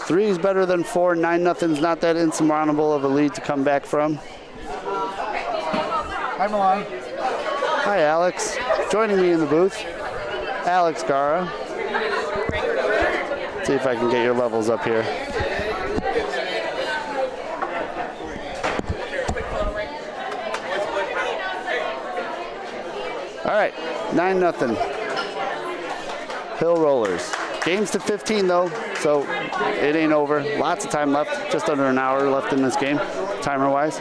3 is better than 4. 9-0's not that insurmountable of a lead to come back from. Hi, Milan. Hi, Alex. Joining me in the booth, Alex Gara. See if I can get your levels up here. All right, 9-0. Hill Rollers. Game's to 15 though, so it ain't over. Lots of time left, just under an hour left in this game, timer-wise.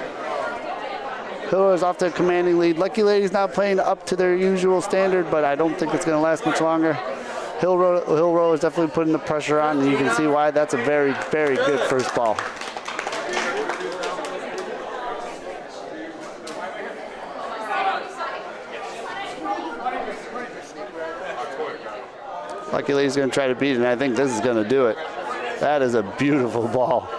Hill Rollers off to a commanding lead. Lucky Ladies now playing up to their usual standard, but I don't think it's going to last much longer. Hill Rollers definitely putting the pressure on, and you can see why. That's a very, very good first ball. Lucky Lady's going to try to beat it, and I think this is going to do it. That is a beautiful ball.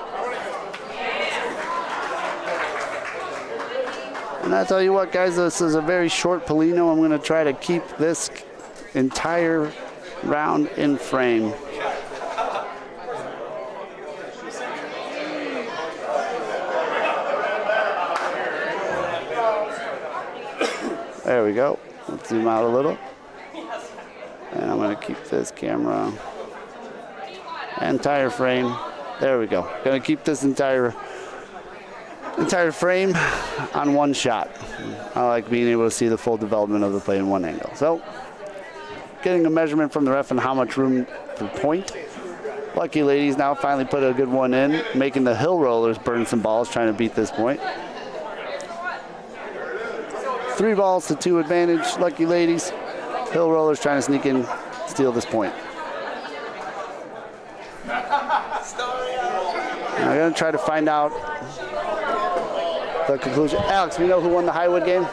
And I tell you what, guys, this is a very short Polino. I'm going to try to keep this entire round in frame. There we go. Let's zoom out a little. And I'm going to keep this camera entire frame. There we go. Going to keep this entire frame on one shot. I like being able to see the full development of the play in one angle. So, getting a measurement from the ref on how much room for point. Lucky Ladies now finally put a good one in, making the Hill Rollers burn some balls trying to beat this point. 3 balls to 2 advantage, Lucky Ladies. Hill Rollers trying to sneak in, steal this point. I'm going to try to find out the conclusion. Alex, we know who won the Highwood game?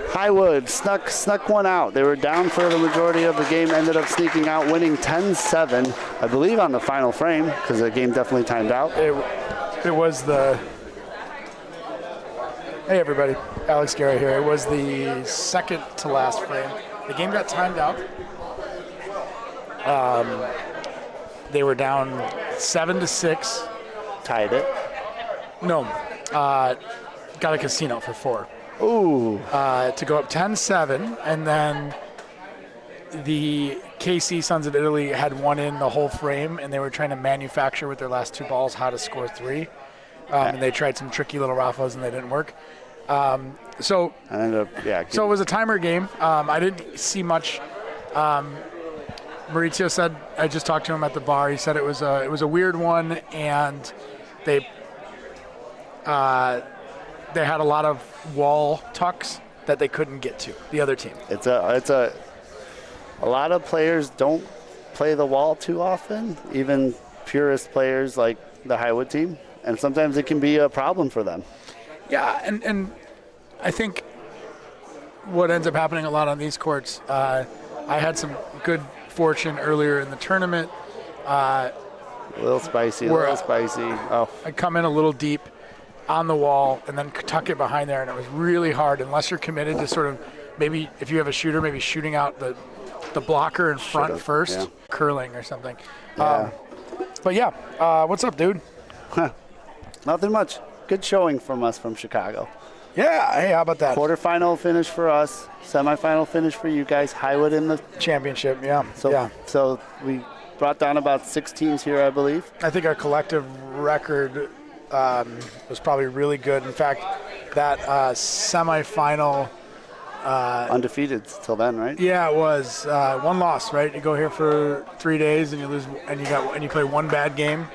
Highwood snuck one out. They were down for the majority of the game, ended up sneaking out, winning 10-7, I believe on the final frame, because the game definitely timed out. It was the... Hey everybody, Alex Guerra here. It was the second to last frame. The game got timed out. They were down 7-6. Tied it. No, got a casino for 4. Ooh. To go up 10-7, and then the KC Sons of Italy had one in the whole frame, and they were trying to manufacture with their last 2 balls how to score 3. And they tried some tricky little Rafas, and they didn't work. So it was a timer game. I didn't see much. Maurizio said, I just talked to him at the bar. He said it was a weird one, and they had a lot of wall tucks that they couldn't get to, the other team. It's a lot of players don't play the wall too often, even purist players like the Highwood team, and sometimes it can be a problem for them. Yeah, and I think what ends up happening a lot on these courts, I had some good fortune earlier in the tournament. A little spicy. Oh, I come in a little deep on the wall and then tuck it behind there, and it was really hard unless you're committed to sort of maybe if you have a shooter, maybe shooting out the blocker in front first, curling or something. Yeah. What's up, dude? Nothing much. Good showing from us from Chicago. Yeah, hey, how about that? Quarterfinal finish for us, semifinal finish for you guys, Highwood in the championship, yeah. So we brought down about 6 teams here, I believe. I think our collective record was probably really good. In fact, that semifinal... undefeated till then, right? Yeah, it was 1 loss, right? You go here for 3 days and you lose, and you play 1 bad game.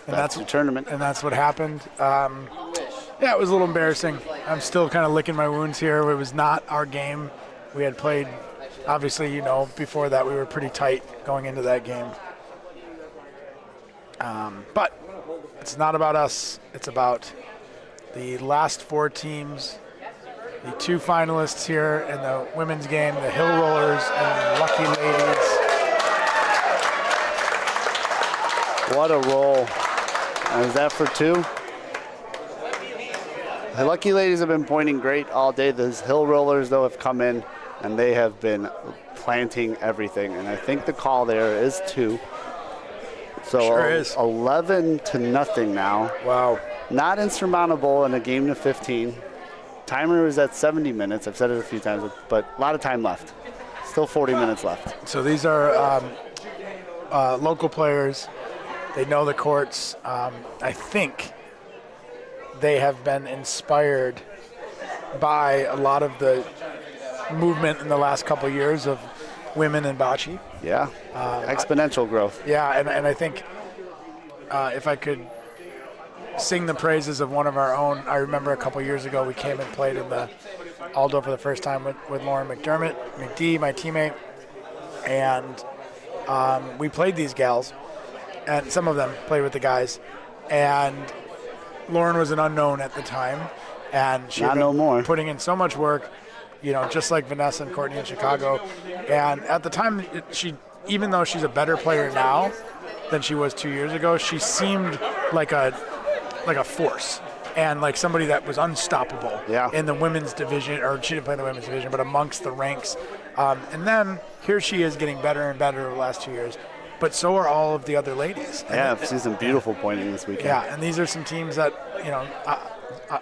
And that's your tournament. And that's what happened. It was a little embarrassing. I'm still kind of licking my wounds here. It was not our game. We had played, obviously, before that we were pretty tight going into that game. But it's not about us. It's about the last 4 teams, the 2 finalists here in the women's game, the Hill Rollers and the Lucky Ladies. What a roll. And is that for 2? The Lucky Ladies have been pointing great all day. The Hill Rollers, though, have come in, and they have been planting everything. And I think the call there is 2. So sure is. 11-0 now. Wow. Not insurmountable in a game to 15. Timer is at 70 minutes. I've said it a few times, but a lot of time left. Still 40 minutes left. So these are local players. They know the courts. I think they have been inspired by a lot of the movement in the last couple of years of women in bocce. Yeah, exponential growth. Yeah, and I think if I could sing the praises of one of our own, I remember a couple of years ago we came and played in the Aldo for the first time with Lauren McD, my teammate, and we played these gals. And some of them played with the guys, and Lauren was an unknown at the time, and she was putting in so much work, just like Vanessa and Courtney in Chicago. And at the time, she even though she's a better player now than she was 2 years ago, she seemed like a force and like somebody that was unstoppable in the women's division, or she didn't play in the women's division, but amongst the ranks. And then here she is getting better and better over the last 2 years. But so are all of the other ladies. Yeah, I've seen some beautiful pointing this weekend. Yeah, and these are some teams that,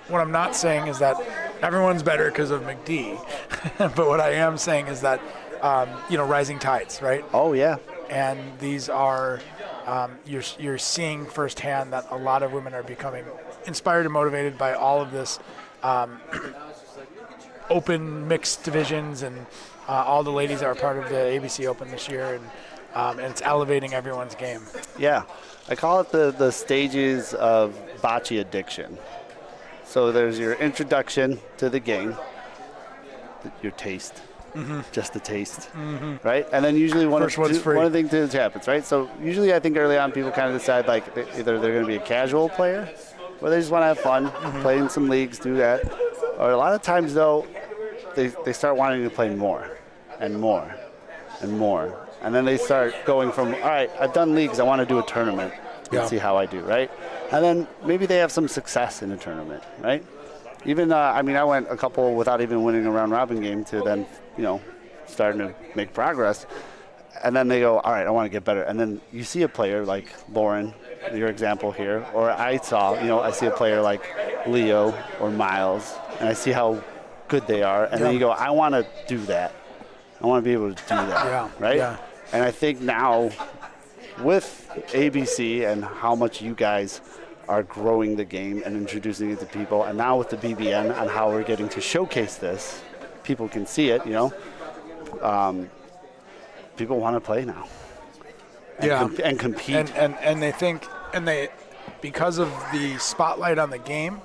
what I'm not saying is that everyone's better because of McD. But what I am saying is that, rising tides, right? Oh, yeah. And these are, you're seeing firsthand that a lot of women are becoming inspired and motivated by all of this open mixed divisions and all the ladies that are part of the ABC Open this year. And it's elevating everyone's game. Yeah. I call it the stages of bocce addiction. So there's your introduction to the game, your taste, just the taste, right? And then usually one of the things happens, right? So usually I think early on people kind of decide like either they're going to be a casual player or they just want to have fun, play in some leagues, do that. Or a lot of times though, they start wanting to play more and more and more. And then they start going from, all right, I've done leagues, I want to do a tournament and see how I do, right? And then maybe they have some success in a tournament, right? Even, I went a couple without even winning a round-robin game to then, starting to make progress. And then they go, all right, I want to get better. And then you see a player like Lauren, your example here, or I see a player like Leo or Miles, and I see how good they are. And then you go, I want to do that. I want to be able to do that, right? Yeah. And I think now with ABC and how much you guys are growing the game and introducing it to people, and now with the BBN and how we're getting to showcase this, people can see it, people want to play now. And compete. And they think, because of the spotlight on the game,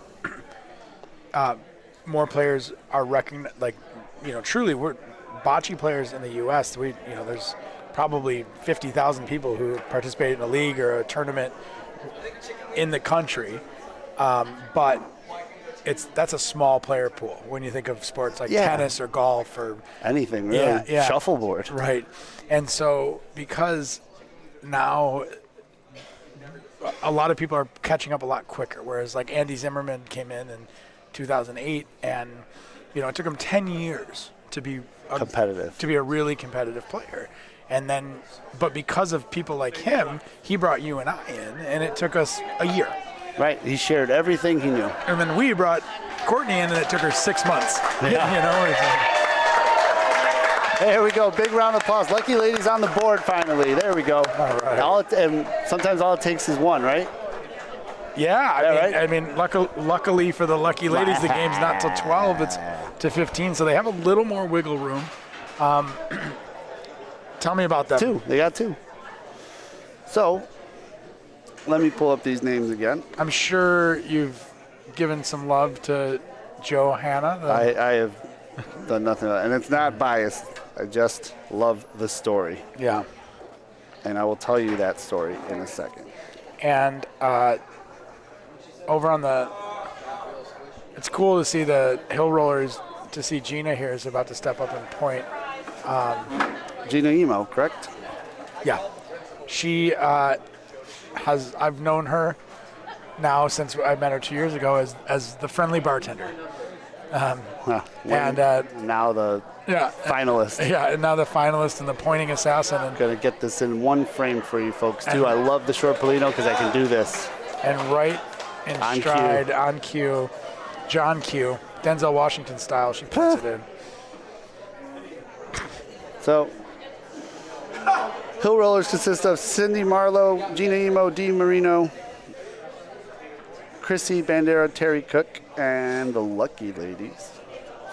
more players are recognized, truly we're bocce players in the U.S., there's probably 50,000 people who participate in a league or a tournament in the country, but that's a small player pool when you think of sports like tennis or golf or anything really. Shuffleboard, right? And so because now a lot of people are catching up a lot quicker, whereas like Andy Zimmerman came in 2008, and it took him 10 years to be competitive, to be a really competitive player. And then, but because of people like him, he brought you and I in, and it took us a year. Right, he shared everything he knew. And then we brought Courtney in, and it took her 6 months. There we go, big round of applause. Lucky ladies on the board finally. There we go. All right. And sometimes all it takes is one, right? I mean, luckily for the lucky ladies, the game's not till 12; it's to 15, so they have a little more wiggle room. Tell me about them. They got two. So, let me pull up these names again. I'm sure you've given some love to Johanna. I have done nothing, and it's not biased. I just love the story. Yeah. And I will tell you that story in a second. And over on it's cool to see the Hill Rollers, to see Gina here is about to step up and point. Gina Emo, correct? Yeah. She I've known her now since I met her 2 years ago as the friendly bartender. Now the finalist. Yeah, and now the finalist and the pointing assassin. I'm going to get this in one frame for you folks, too. I love the short Polino because I can do this. And right in stride, on cue, John Q, Denzel Washington style, she puts it in. So, Hill Rollers consist of Cindy Marlowe, Gina Emo, Dee Marino, Chrissy Bandera, Terry Cook, and the Lucky Ladies.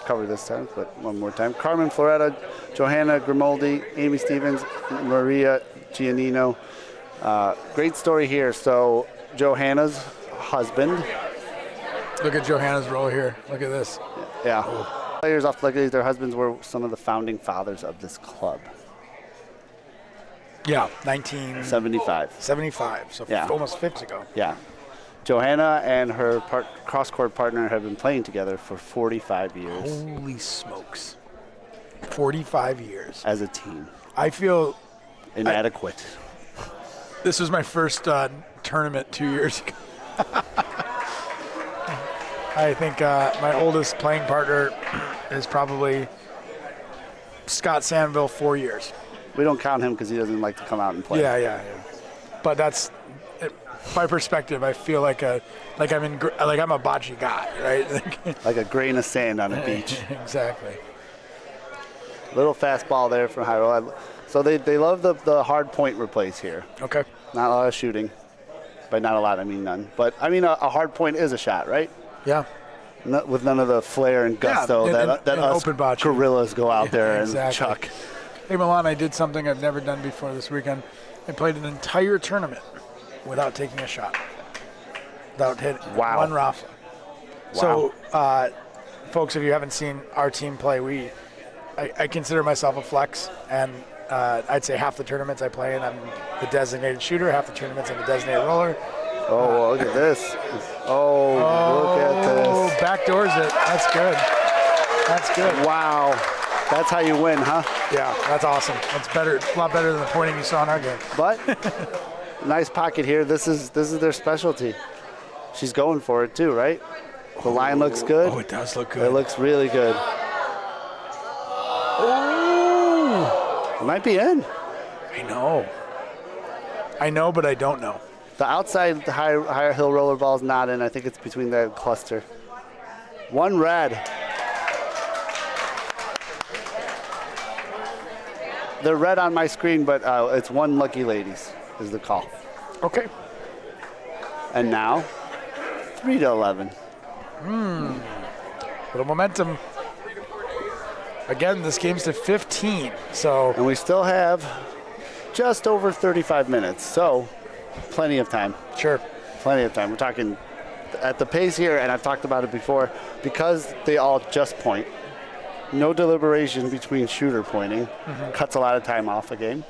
Cover this time, but one more time. Carmen Floretta, Johanna Grimaldi, Amy Stevens, Maria Giannino. Great story here. So, Johanna's husband. Look at Johanna's roll here. Look at this. Yeah. Players off Lucky Ladies, their husbands were some of the founding fathers of this club. Yeah, 1975. 75, so almost 50 ago. Yeah. Johanna and her cross-court partner have been playing together for 45 years. Holy smokes. 45 years. As a team. I feel Inadequate. This was my first tournament 2 years ago. I think my oldest playing partner is probably Scott Sandville, 4 years. We don't count him because he doesn't like to come out and play. Yeah. But that's my perspective. I feel like I'm a bocce guy, right? Like a grain of sand on a beach. Exactly. Little fastball there from high roll. So they love the hard point replays here. Okay. Not a lot of shooting. By not a lot, I mean none. But I mean a hard point is a shot, right? Yeah. With none of the flair and gusto that us open bocce. gorillas go out there and Exactly. chuck. Hey Milan, I did something I've never done before this weekend. I played an entire tournament without taking a shot, without hitting one raffle. So, folks, if you haven't seen our team play, I consider myself a flex, and I'd say half the tournaments I play in, I'm the designated shooter. Half the tournaments, I'm the designated roller. Oh, well, look at this. Oh, look at this. Backdoors it. That's good. That's good. Wow. That's how you win, huh? Yeah, that's awesome. That's better, a lot better than the pointing you saw in our game. But nice pocket here. This is their specialty. She's going for it too, right? The line looks good. Oh, it does look good. It looks really good. Oh! It might be in. I know, but I don't know. The outside the higher hill roller ball is not in. I think it's between that cluster. One red. They're red on my screen, but it's one lucky ladies is the call. Okay. And now, 3-11. Little momentum. Again, this game's to 15, so. And we still have just over 35 minutes, so plenty of time. Sure. Plenty of time. We're talking at the pace here, and I've talked about it before, because they all just point. No deliberation between shooter pointing. Cuts a lot of time off the game.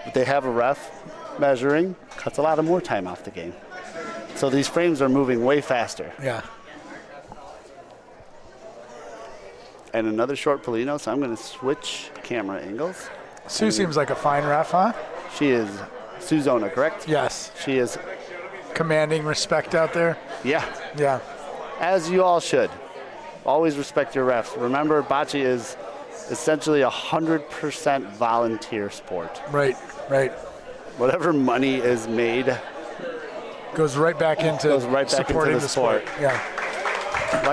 But they have a ref measuring, cuts a lot of more time off the game. So these frames are moving way faster. Yeah. And another short Polino, so I'm going to switch camera angles. Sue seems like a fine ref, huh? She is Suzona, correct? Yes. She is, Commanding respect out there. yeah, Yeah. as you all should. Always respect your refs. Remember, bocce is essentially 100% volunteer sport. Right. Whatever money is made Goes right back into supporting the the sport. Yeah.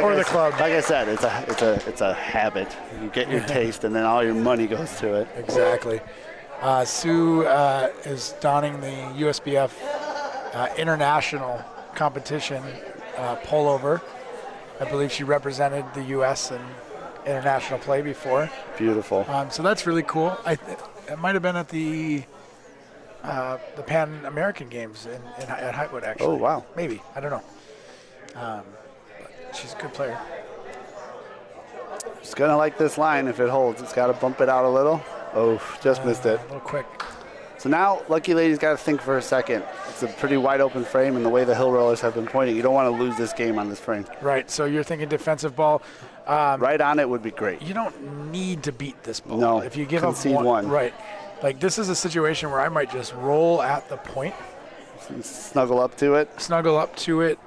Or the club. Like I said, it's a habit. You get your taste, and then all your money goes to it. Exactly. Sue is donning the USBF international competition pullover. I believe she represented the U.S. in international play before. Beautiful. So that's really cool. It might have been at the Pan American Games at Highwood, actually. Oh, wow. Maybe. I don't know. But she's a good player. Just gonna like this line if it holds. It's got to bump it out a little. Oh, just missed it. A little quick. So now, Lucky Lady's got to think for a second. It's a pretty wide open frame, and the way the hill rollers have been pointing, you don't want to lose this game on this frame. Right. So you're thinking defensive ball. Right on it would be great. You don't need to beat this ball. No, If you give concede up one. Right. Like this is a situation where I might just roll at the point, Snuggle up to it. snuggle up to it,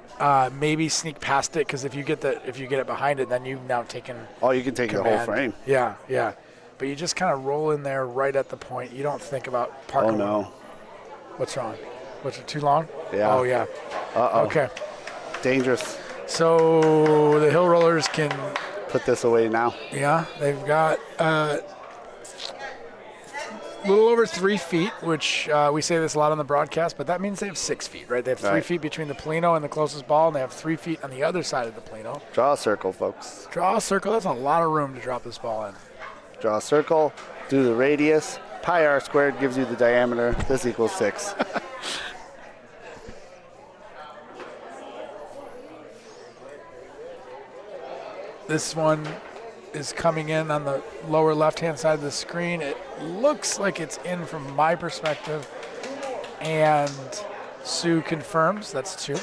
maybe sneak past it, because if you get it behind it, then you've now taken Oh, you can take the whole command. frame. Yeah. But you just kind of roll in there right at the point. You don't think about parking. Oh, no. What's wrong? What's it too long? Yeah. Oh, yeah. Uh-oh. Okay. Dangerous. So the hill rollers can, Put this away now. yeah, they've got a little over 3 feet, which we say this a lot on the broadcast, but that means they have 6 feet, right? They have 3 Right. feet between the Polino and the closest ball, and they have 3 feet on the other side of the Polino. Draw a circle, folks. Draw a circle. That's a lot of room to drop this ball in. Draw a circle. Do the radius. Pi r squared gives you the diameter. This equals 6. This one is coming in on the lower left-hand side of the screen. It looks like it's in from my perspective, and Sue confirms that's 2.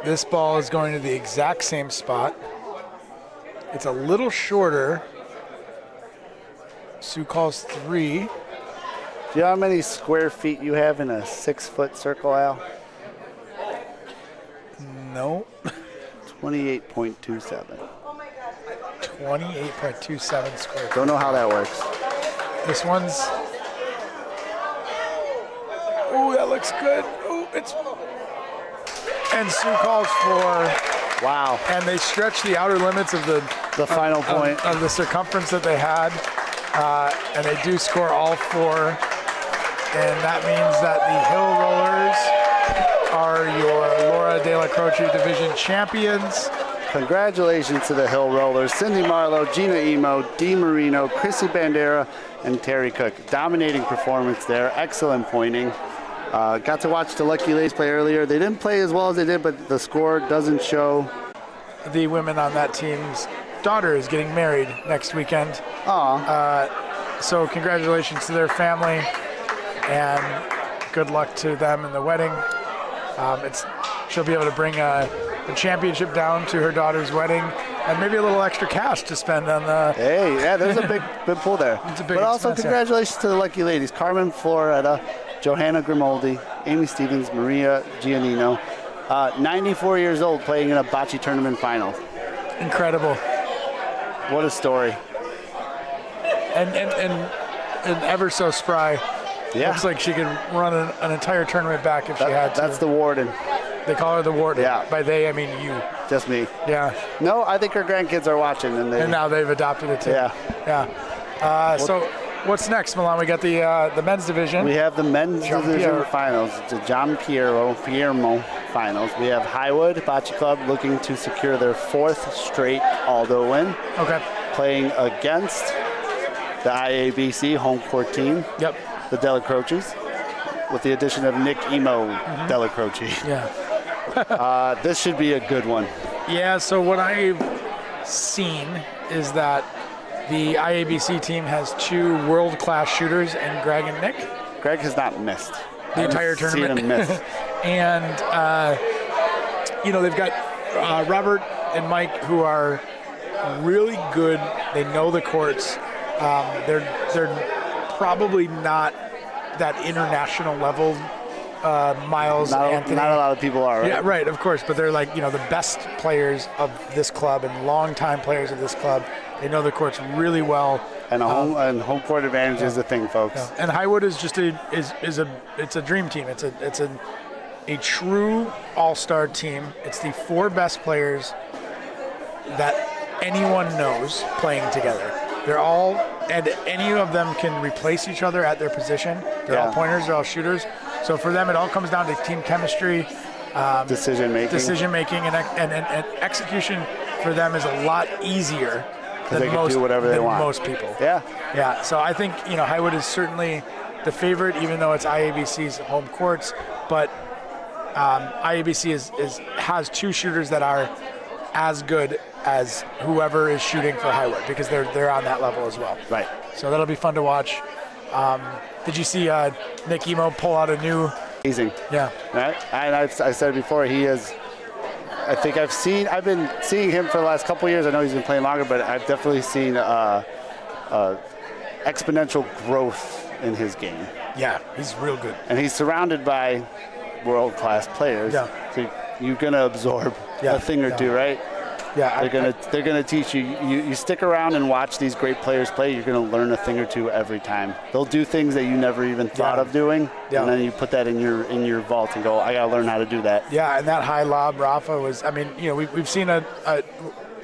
This ball is going to the exact same spot. It's a little shorter. Sue calls 3. Do you know how many square feet you have in a 6-foot circle, Al? No. 28.27. 28.27 square feet. Don't know how that works. This one's. Oh, that looks good. Oh, it's. And Sue calls for. Wow. And they stretch the outer limits of the final point. Of the circumference that they had. And they do score all 4. And that means that the Hill Rollers are your Laura Della Croce Division champions. Congratulations to the Hill Rollers. Cindy Marlowe, Gina Emo, Dee Marino, Chrissy Bandera, and Terry Cook. Dominating performance there. Excellent pointing. Got to watch the Lucky Ladies play earlier. They didn't play as well as they did, but the score doesn't show. The women on that team's daughter is getting married next weekend. Aw. So congratulations to their family, and good luck to them in the wedding. She'll be able to bring the championship down to her daughter's wedding, and maybe a little extra cash to spend on the. Hey, yeah, there's a big pull there. It's a big but also expense, congratulations to the Lucky Ladies. Carmen Floretta, Johanna Grimaldi, Amy Stevens, Maria Giannino. 94 years old, playing in a bocce tournament final. Incredible. What a story. And ever so spry. Yeah. Looks like she could run an entire tournament back if she had to. That's the warden. They call her the warden. Yeah. By they, I mean you. Just me. Yeah. No, I think her grandkids are watching. And now they've adopted it too. Yeah. Yeah. So what's next, Milan? We got the men's division. We have the men's Giampiero. division finals. It's the Giampiero finals. We have Highwood Bocce Club looking to secure their 4th straight Aldo win. Okay. Playing against the iABC home court team. Yep. The Della Croces, with the addition of Nick Emo Della Croce. Yeah. This should be a good one. Yeah, so what I've seen is that the iABC team has 2 world-class shooters in Greg and Nick. Greg has not missed. The entire tournament. Seen him miss. And, they've got Robert and Mike, who are really good. They know the courts. They're probably not that international level. Miles, Anthony. Not a lot of people are, right? Yeah, right, of course. But they're like, the best players of this club and longtime players of this club. They know the courts really well. And home court advantage is the thing, folks. Yeah. And Highwood is just it's a dream team. It's a true all-star team. It's the 4 best players that anyone knows playing together. They're all, and any of them can replace each other at their position. They're all pointers, they're all shooters. So for them, it all comes down to team chemistry, decision making, and execution for them is a lot easier than they can do whatever they want. Most people. Yeah. So I think Highwood is certainly the favorite, even though it's iABC's home courts. But iABC has 2 shooters that are as good as whoever is shooting for Highwood, because they're on that level as well. Right. So that'll be fun to watch. Did you see Nick Emo pull out a new? Amazing. Yeah. Right. And I said before, he is. I've been seeing him for the last couple of years. I know he's been playing longer, but I've definitely seen exponential growth in his game. Yeah, he's real good. And he's surrounded by world-class players. Yeah. So you're gonna absorb a thing or two, right? Yeah, they're gonna teach you. You stick around and watch these great players play. You're gonna learn a thing or two every time. They'll do things that you never even thought of doing, and then you put that in your vault and go, I gotta learn how to do that. Yeah, and that high lob Rafa was. I mean, we've seen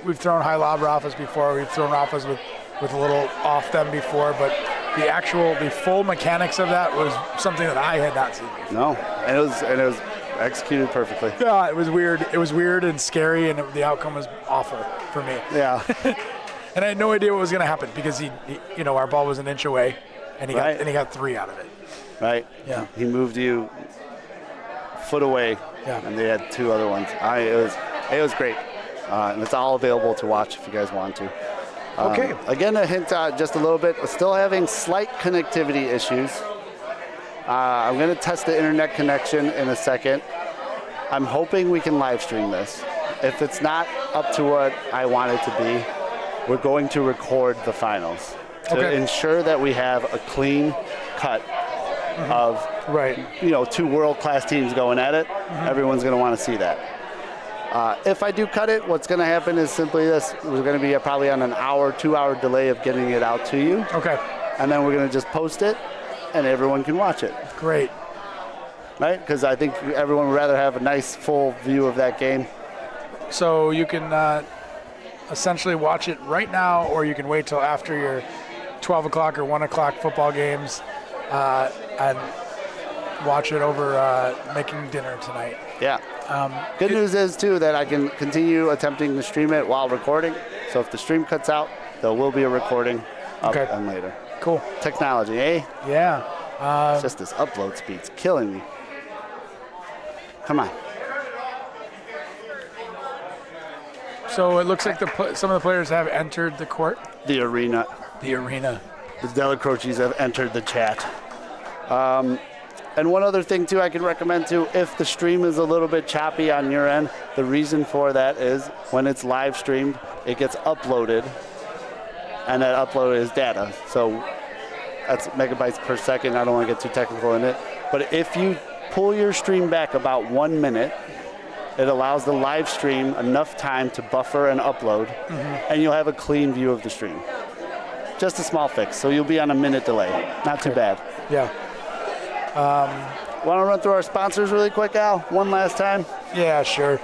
we've thrown high lob Rafas before. We've thrown Rafas with a little off them before, but the full mechanics of that was something that I had not seen before. No, and it was executed perfectly. Yeah, it was weird. It was weird and scary, and the outcome was awful for me. Yeah. And I had no idea what was going to happen, because he our ball was an inch away, and he got 3 out of it. Right. Yeah. He moved you foot away. Yeah. And they had 2 other ones. It was great, and it's all available to watch if you guys want to. Okay. Again, a hint, just a little bit. We're still having slight connectivity issues. I'm going to test the internet connection in a second. I'm hoping we can live stream this. If it's not up to what I want it to be, we're going to record the finals to ensure that we have a clean cut of two world-class teams going at it. Everyone's going to want to see that. If I do cut it, what's going to happen is simply this. We're going to be probably on an hour, 2-hour delay of getting it out to you. Okay. And then we're going to just post it, and everyone can watch it. Great. Right? Because I think everyone would rather have a nice, full view of that game. So you can essentially watch it right now, or you can wait till after your 12 o'clock or 1 o'clock football games and watch it over making dinner tonight. Yeah. Good news is, too, that I can continue attempting to stream it while recording. So if the stream cuts out, there will be a recording up and later. Cool. Technology, eh? Yeah. It's just this upload speed's killing me. Come on. So it looks like some of the players have entered the court. The arena. The arena. The Della Croces have entered the chat. And one other thing, too, I can recommend, too, if the stream is a little bit choppy on your end, the reason for that is when it's live streamed, it gets uploaded, and that upload is data. So that's megabytes per second. I don't want to get too technical in it. But if you pull your stream back about 1 minute, it allows the live stream enough time to buffer and upload, and you'll have a clean view of the stream. Just a small fix, so you'll be on a minute delay. Not too bad. Yeah. Want to run through our sponsors really quick, Al? One last time? Yeah, sure.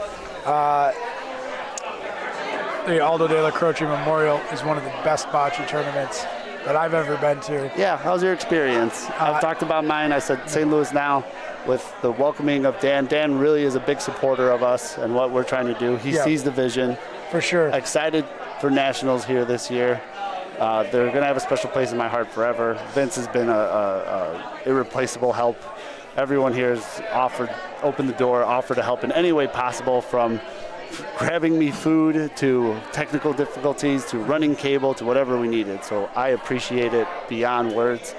The Aldo Della Croce Memorial is one of the best bocce tournaments that I've ever been to. Yeah, how's your experience? I've talked about mine. I said St. Louis Now with the welcoming of Dan. Dan really is a big supporter of us and what we're trying to do. He sees the vision. For sure. Excited for Nationals here this year. They're going to have a special place in my heart forever. Vince has been a irreplaceable help. Everyone here has opened the door, offered to help in any way possible, from grabbing me food to technical difficulties to running cable to whatever we needed. So I appreciate it beyond words.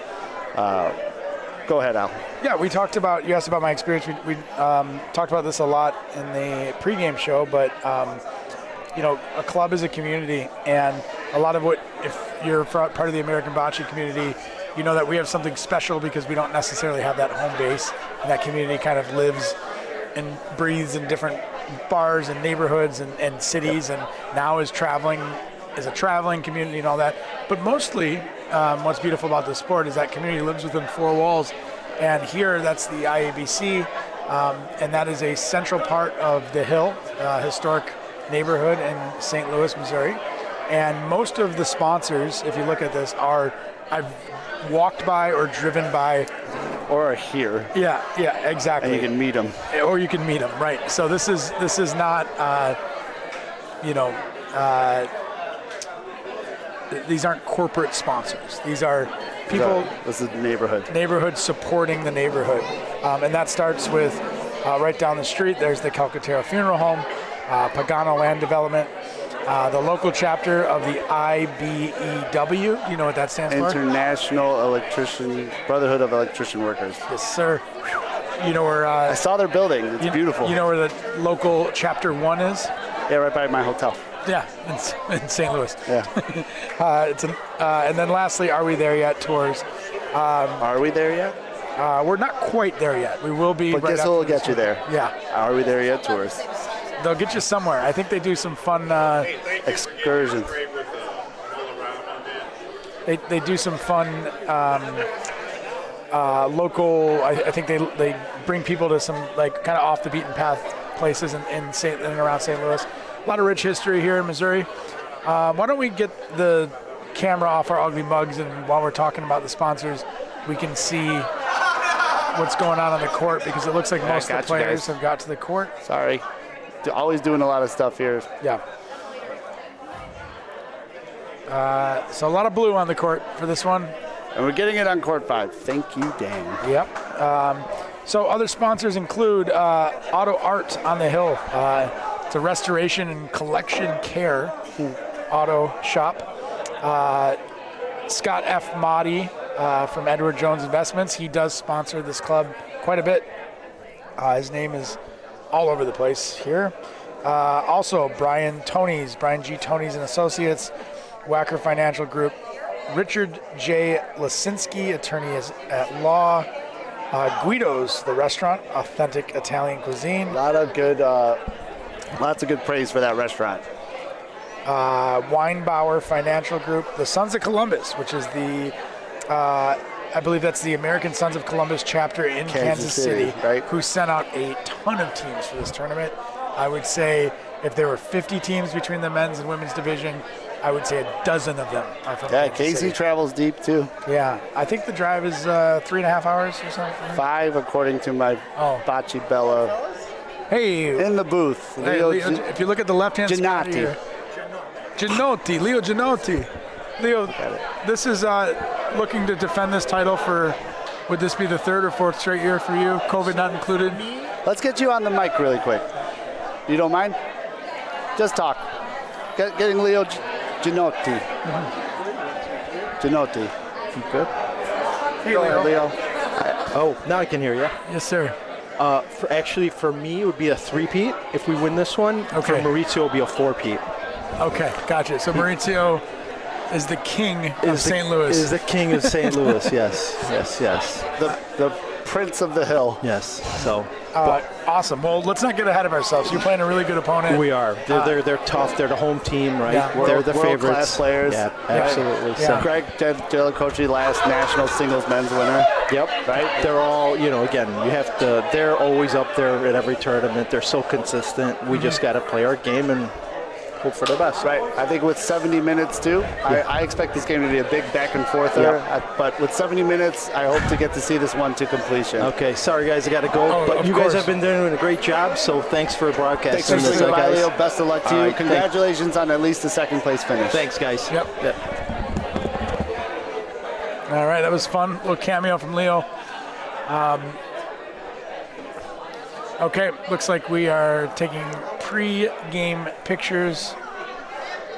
Go ahead, Al. Yeah, you asked about my experience. We talked about this a lot in the pregame show, but a club is a community, and a lot of if you're part of the American Bocce community, you know that we have something special because we don't necessarily have that home base, and that community kind of lives and breathes in different bars and neighborhoods and cities, and now is a traveling community and all that. But mostly, what's beautiful about this sport is that community lives within four walls, and here that's the iABC, and that is a central part of the Hill, historic neighborhood in St. Louis, Missouri. And most of the sponsors, if you look at this, I've walked by or driven by. Or are here. Yeah, exactly. And you can meet them. Or you can meet them, right. So this is not, these aren't corporate sponsors. These are people. This is the neighborhood. Neighborhood supporting the neighborhood. And that starts with right down the street, there's the Calcaterra Funeral Home, Pagano Land Development, the local chapter of the iABC. Do you know what that stands for? International Brotherhood of Electrician Workers. Yes, sir. You know where... I saw their building. It's beautiful. You know where the local chapter 1 is? Yeah, right by my hotel. Yeah, in St. Louis. Yeah. And then lastly, Are We There Yet tours. Are we there yet? We're not quite there yet. We will be. But guess who will get you there? Yeah. Are We There Yet tours. They'll get you somewhere. I think they do some fun excursions. They do some fun local. I think they bring people to some kind of off the beaten path places in and around St. Louis. A lot of rich history here in Missouri. Why don't we get the camera off our ugly mugs, and while we're talking about the sponsors, we can see what's going on the court, because it looks like most of the players have got to the court. Sorry. Always doing a lot of stuff here. Yeah. So a lot of blue on the court for this one. And we're getting it on court 5. Thank you, Dan. Yep. So other sponsors include Auto Art on the Hill. It's a restoration and collection care auto shop. Scott F. Motti from Edward Jones Investments. He does sponsor this club quite a bit. His name is all over the place here. Also, Brian G. Tony's and Associates, Wacker Financial Group, Richard J. Lasinski, attorney at law, Guido's, the restaurant, authentic Italian cuisine. Lots of good praise for that restaurant. Weinbauer Financial Group, the Sons of Columbus, which is the, I believe that's the American Sons of Columbus chapter in Kansas City, right? Who sent out a ton of teams for this tournament. I would say if there were 50 teams between the men's and women's division, I would say a dozen of them are from Kansas Casey City. travels deep too. Yeah, I think the drive is 3.5 hours or something. 5 according to my Bocce Bella. Hey, in the booth. Hey, Leo, if you look at the left-hand side here. Leo Gianotti. Leo, this is looking to defend this title for, would this be the 3rd or 4th straight year for you, COVID not included? Let's get you on the mic really quick. You don't mind? Just talk. Getting Leo Gianotti. Gianotti. You good? Hey, Go ahead, Leo. Oh, now I can hear you. Yes, sir. For me, it would be a 3-peat if we win this one. Okay. For Maurizio, it would be a 4-peat. Okay, gotcha. So Maurizio is the king of St. Louis. Is the king of St. Louis, yes. The Prince of the Hill. Yes, so. Awesome. Well, let's not get ahead of ourselves. You're playing a really good opponent. We are. They're tough. They're the home team, right? Yeah. They're the favorites. World-class players. Yeah, absolutely. Yeah. So. Greg Della Croce, last national singles men's winner. Yep. Right? They're all, again, you have to, they're always up there at every tournament. They're so consistent. We just got to play our game and hope for the best. Right. I think with 70 minutes too, I expect this game to be a big back and forther. But with 70 minutes, I hope to get to see this one to completion. Okay, sorry guys, I got to go. But you guys have been doing a great job, so thanks for broadcasting. Thanks for swinging by, Leo. Best of luck to you. Right, Congratulations on at least the 2nd place finish. Thanks, guys. Yep. All right, that was fun. A little cameo from Leo. Okay, looks like we are taking pre-game pictures.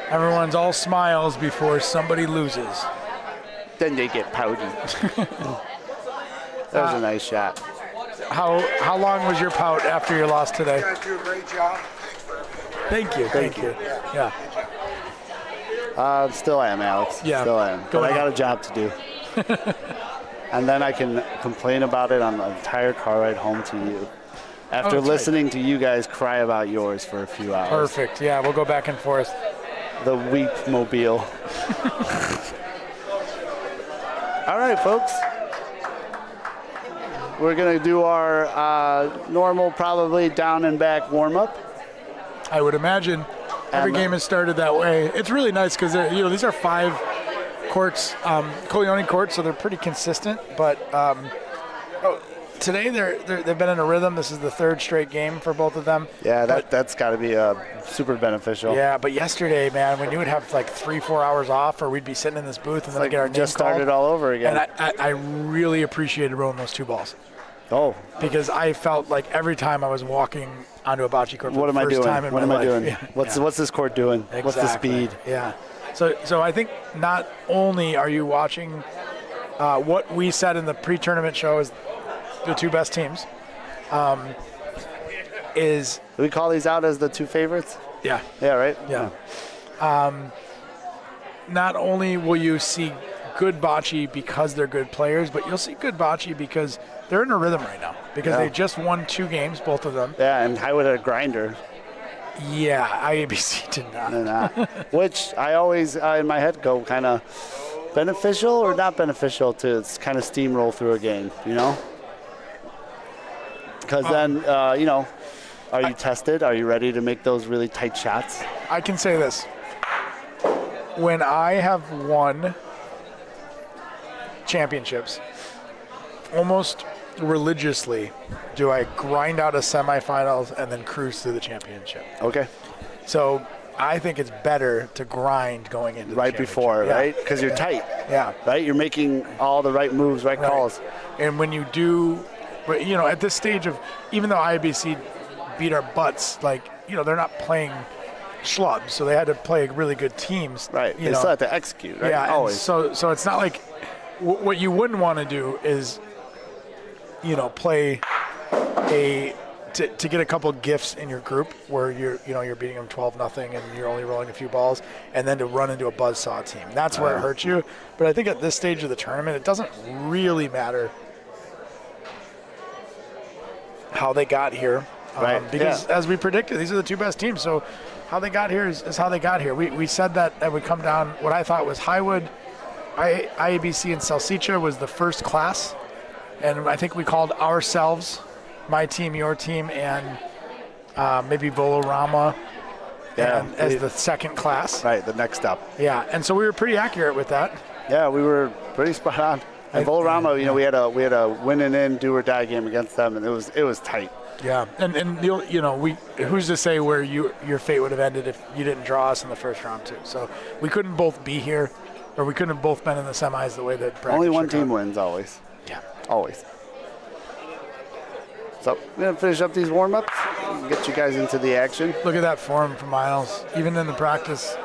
Everyone's all smiles before somebody loses. Then they get pouty. That was a nice shot. How long was your pout after your loss today? You guys do a great job. Thank you. Yeah. Still am, Alex. Yeah. Still am. But I got a job to do. And then I can complain about it on the entire car ride home to you. After listening to you guys cry about yours for a few hours. Perfect. Yeah, we'll go back and forth. The Weep Mobile. All right, folks. We're going to do our normal, probably down and back warm up. I would imagine every game has started that way. It's really nice because these are 5 courts, Coleone courts, so they're pretty consistent. But today they've been in a rhythm. This is the 3rd straight game for both of them. Yeah, that's got to be super beneficial. Yeah, but yesterday, man, when you would have like 3-4 hours off, or we'd be sitting in this booth and then get our name just started called. all over again. And I really appreciated rolling those 2 balls. Oh, because I felt like every time I was walking onto a bocce court for the first time in my life. What am I doing? Yeah. What's this court doing? Exactly. What's the speed? Yeah. So I think not only are you watching what we said in the pre-tournament show is the 2 best teams. Do we call these out as the 2 favorites? Yeah. Yeah, right? Yeah. Not only will you see good bocce because they're good players, but you'll see good bocce because they're in a rhythm right now because they just won 2 games, both of them. Yeah, and Highwood had a grinder. Yeah, iABC did not. Which I always, in my head, go kind of beneficial or not beneficial to kind of steamroll through a game, Because then, are you tested? Are you ready to make those really tight shots? I can say this. When I have won championships, almost religiously do I grind out a semifinals and then cruise through the championship. Okay. So I think it's better to grind going into right the before, yeah. right? Because you're tight. Yeah. Right? You're making all the right moves, right calls. And when you do, at this stage of, even though iABC beat our butts, they're not playing schlubs, so they had to play really good teams. Right. They still have to execute, right? Yeah. Always. So it's not like what you wouldn't want to do is, play a to get a couple gifts in your group where you're beating them 12-0 and you're only rolling a few balls, and then to run into a buzzsaw team. That's where it hurts you. But I think at this stage of the tournament, it doesn't really matter how they got here. Because as we predicted, these are the two best teams. So how they got here is how they got here. We said that would come down, what I thought was Highwood, iABC, and Salsicha was the first class. And I think we called ourselves, my team, your team, and maybe Volorama as the second class. Right, the next up. Yeah, and so we were pretty accurate with that. Yeah, we were pretty spot on. And Volorama, we had a win and in, do or die game against them, and it was tight. Yeah, and who's to say where your fate would have ended if you didn't draw us in the first round too? So we couldn't both be here, or we couldn't have both been in the semis the way that bracket only one shook team out. wins always. Yeah, always. So we're gonna finish up these warm-ups, get you guys into the action. Look at that form from Miles, even in the practice,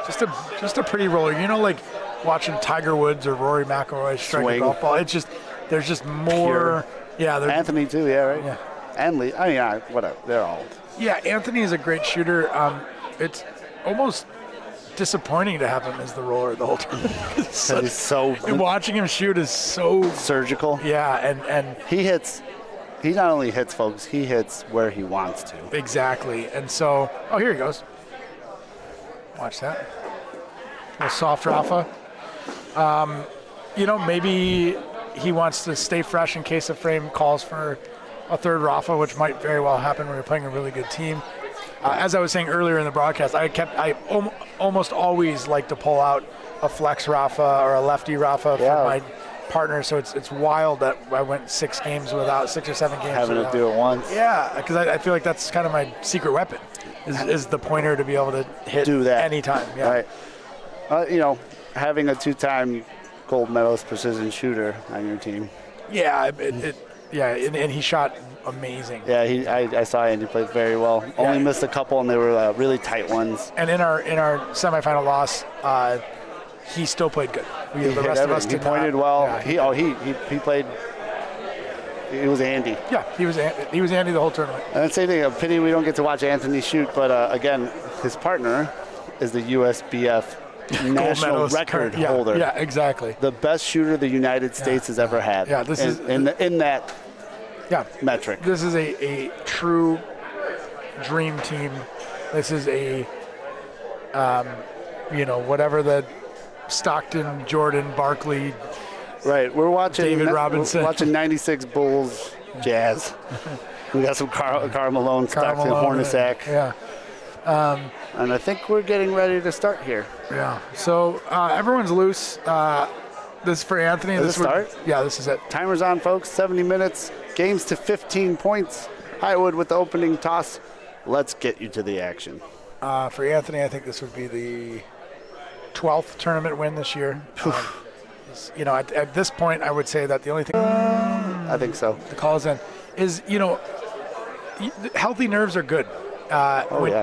just a pretty roller. Like watching Tiger Woods or Rory McIlroy strike a golf ball. It's just there's just more. Pure. Yeah, Anthony too. Yeah, right. Yeah. And Lee, whatever, they're all. Yeah, Anthony is a great shooter. It's almost disappointing to have him as the roller the whole time. He's so watching him shoot is so surgical. Yeah, and he hits. He not only hits folks, he hits where he wants to. Exactly, and so here he goes. Watch that. A little soft Rafa. Maybe he wants to stay fresh in case the frame calls for a third Rafa, which might very well happen when you're playing a really good team. As I was saying earlier in the broadcast, I almost always like to pull out a flex Rafa or a lefty Rafa for my partner. So it's wild that I went 6 or 7 games having to do it once. Yeah, because I feel like that's kind of my secret weapon is the pointer to be able to hit anytime. Yeah. Right. Having a 2-time gold medalist precision shooter on your team. Yeah, and he shot amazing. Yeah, I saw Andy play very well. Only missed a couple, and they were really tight ones. And in our semifinal loss, he still played good. The rest of us did not. He pointed well. Yeah, he played. He was Andy. Yeah, he was Andy the whole tournament. And I'd say a pity we don't get to watch Anthony shoot, but again, his partner is the USBF national record holder. Yeah, exactly. The best shooter the United States has ever had. Yeah, this is in that metric. This is a true dream team. This is a whatever the Stockton, Jordan, Barkley. Right, we're watching David Robinson. We're watching '96 Bulls Jazz. We got some Karl Malone, Stockton, Hornacek. Yeah. And I think we're getting ready to start here. Yeah. So everyone's loose. This is for Anthony. Does it start? Yeah, this is it. Timer's on, folks. 70 minutes. Games to 15 points. Highwood with the opening toss. Let's get you to the action. For Anthony, I think this would be the 12th tournament win this year. At this point, I would say that the only thing I think so. The call is in is healthy nerves are good.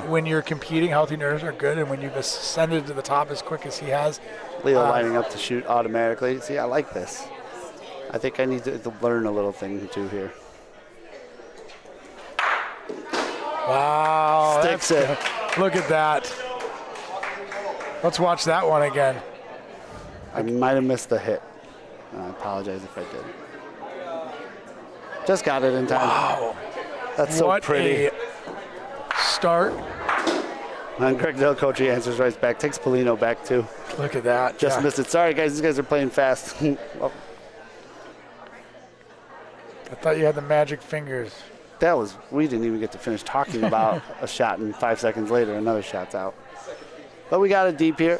When you're competing, healthy nerves are good, and when you've ascended to the top as quick as he has. Leo lining up to shoot automatically. See, I like this. I think I need to learn a little thing or two here. Wow. Sticks it. Look at that. Let's watch that one again. I might have missed the hit. I apologize if I did. Just got it in time. Wow. That's so pretty. A start. And Greg Della Croce answers right back. Takes Polino back, too. Look at that. Just missed it. Sorry, guys. These guys are playing fast. I thought you had the magic fingers. We didn't even get to finish talking about a shot, and 5 seconds later, another shot's out. But we got it deep here.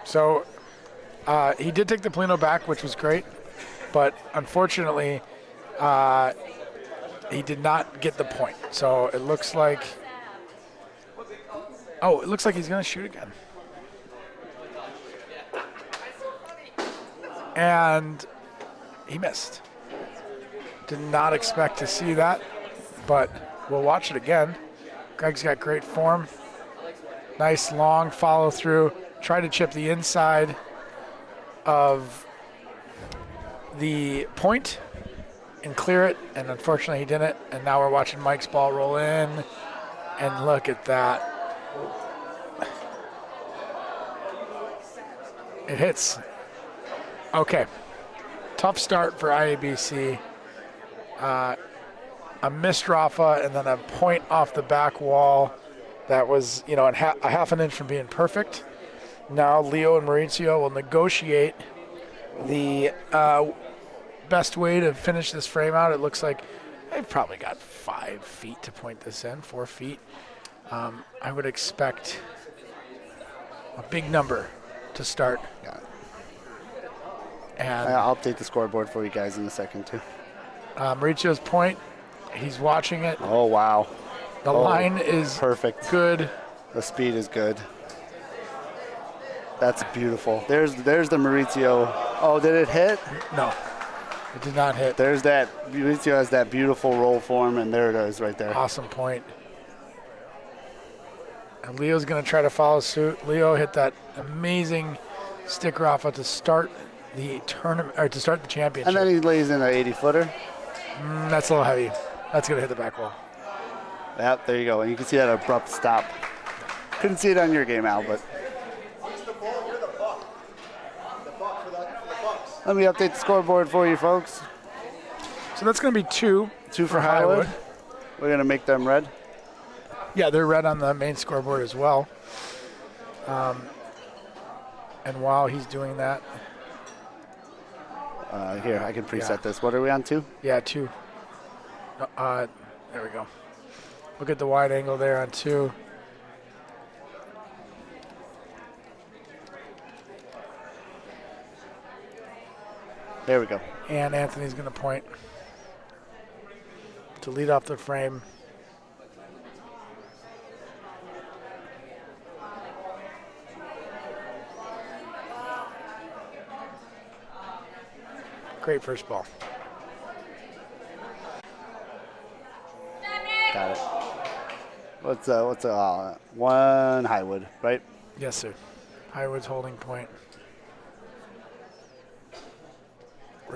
So he did take the Polino back, which was great. But unfortunately, he did not get the point. So it looks like he's going to shoot again. And he missed. Did not expect to see that, but we'll watch it again. Greg's got great form. Nice long follow through. Try to chip the inside of the point and clear it, and unfortunately he didn't. And now we're watching Mike's ball roll in, and look at that. It hits. Okay. Tough start for iABC. A missed Rafa and then a point off the back wall that was, a half an inch from being perfect. Now Leo and Maurizio will negotiate the best way to finish this frame out. It looks like they've probably got 5 feet to point this in, 4 feet. I would expect a big number to start. Got it. And I'll update the scoreboard for you guys in a second, too. Mauricio's point, he's watching it. Oh, wow. The line is perfect. good. The speed is good. That's beautiful. There's the Maurizio. Oh, did it hit? No, it did not hit. There's that. Maurizio has that beautiful roll form, and there it is right there. Awesome point. And Leo's going to try to follow suit. Leo hit that amazing stick Rafa to start the tournament, or to start the championship. And then he lays in an 80-footer. That's a little heavy. That's going to hit the back wall. Yep, there you go. And you can see that abrupt stop. Couldn't see it on your game, Al, but. Let me update the scoreboard for you, folks. So that's going to be 2. 2 for Highwood. We're going to make them red. Yeah, they're red on the main scoreboard as well. And while he's doing that. Here, I can preset this. What are we on, 2? Yeah, 2. There we go. Look at the wide angle there on 2. There we go. And Anthony's going to point to lead off the frame. Great first ball. Got it. What's 1 Highwood, right? Yes, sir. Highwood's holding point.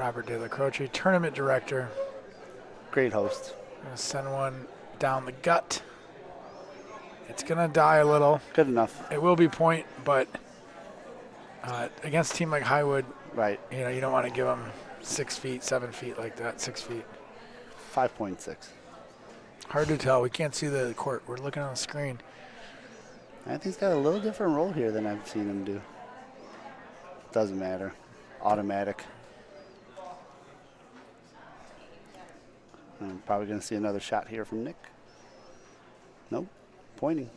Aldo Della Croce, tournament director. Great host. Gonna send one down the gut. It's gonna die a little. Good enough. It will be point, but against a team like Highwood, Right. you don't want to give them 6 feet, 7 feet like that. 6 feet. 5.6. Hard to tell. We can't see the court. We're looking on the screen. I think he's got a little different roll here than I've seen him do. Doesn't matter. Automatic. I'm probably going to see another shot here from Nick. Nope. Pointing.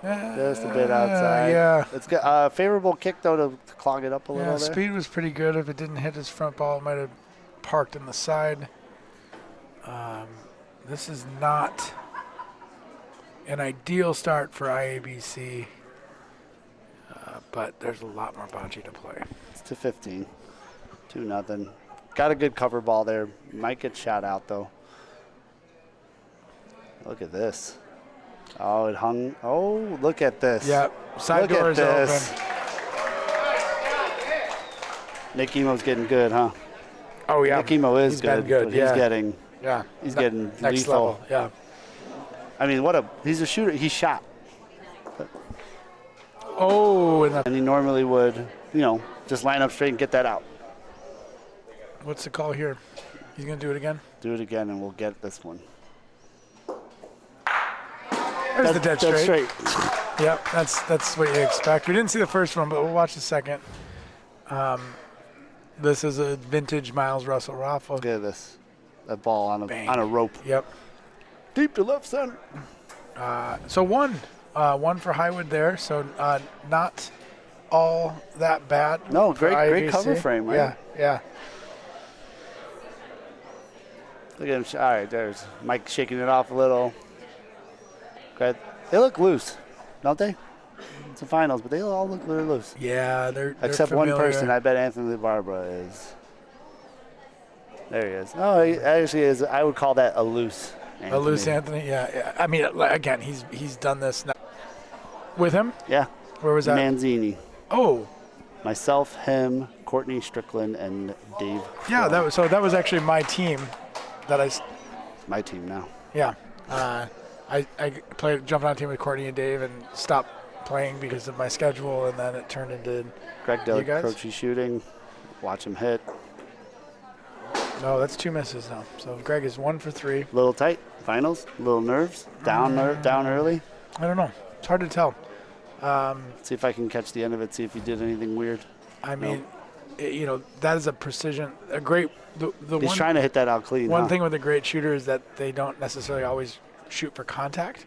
Just a bit outside. Yeah. It's got a favorable kick, though, to clog it up a little Yeah, there. speed was pretty good. If it didn't hit his front ball, it might have parked in the side. This is not an ideal start for iABC, but there's a lot more bocce to play. It's to 15. 2-0. Got a good cover ball there. Might get shot out, though. Look at this. Oh, it hung. Oh, look at this. Yep, side door is open. Nick Emo's getting good, huh? Oh, yeah. Nick Emo is He's been good. good, But yeah. he's getting next lethal. level. Yeah. I mean, he's a shooter. He shot. Oh, And he normally would, just line up straight and get that out. what's the call here? He's going to do it again? Do it again, and we'll get this one. There's the dead That's straight. Yep, that's what you expect. We didn't see the first one, but we'll watch the second. This is a vintage Miles Russell Rafa. Look at this. That ball on a rope. Yep. Deep to left center. So one for Highwood there. So not all that bad. No, for great iABC. cover frame, right? Yeah. Look at him. All right, there's Mike shaking it off a little. Good. They look loose, don't they? It's the finals, but they all look really loose. Yeah, they're Except one familiar. person. I bet Anthony Barbara is. There he is. Oh, he actually is. I would call that a loose Anthony. A loose Anthony. Yeah. I mean, again, he's done this now. With him? Yeah. Where was that? Manzini. Oh, Myself, him, Courtney Strickland, and Dave. yeah. Crow. That was actually my team. My team now. Yeah. I played jumping on a team with Courtney and Dave and stopped playing because of my schedule, and then it turned into Greg Della you guys? Croce shooting. Watch him hit. No, that's 2 misses now. So Greg is 1 for 3. Little tight. Finals. Little nerves. Down early. I don't know. It's hard to tell. See if I can catch the end of it. See if he did anything weird. I mean, that is a precision. A great. He's trying to hit that out clean. One thing with a great shooter is that they don't necessarily always shoot for contact.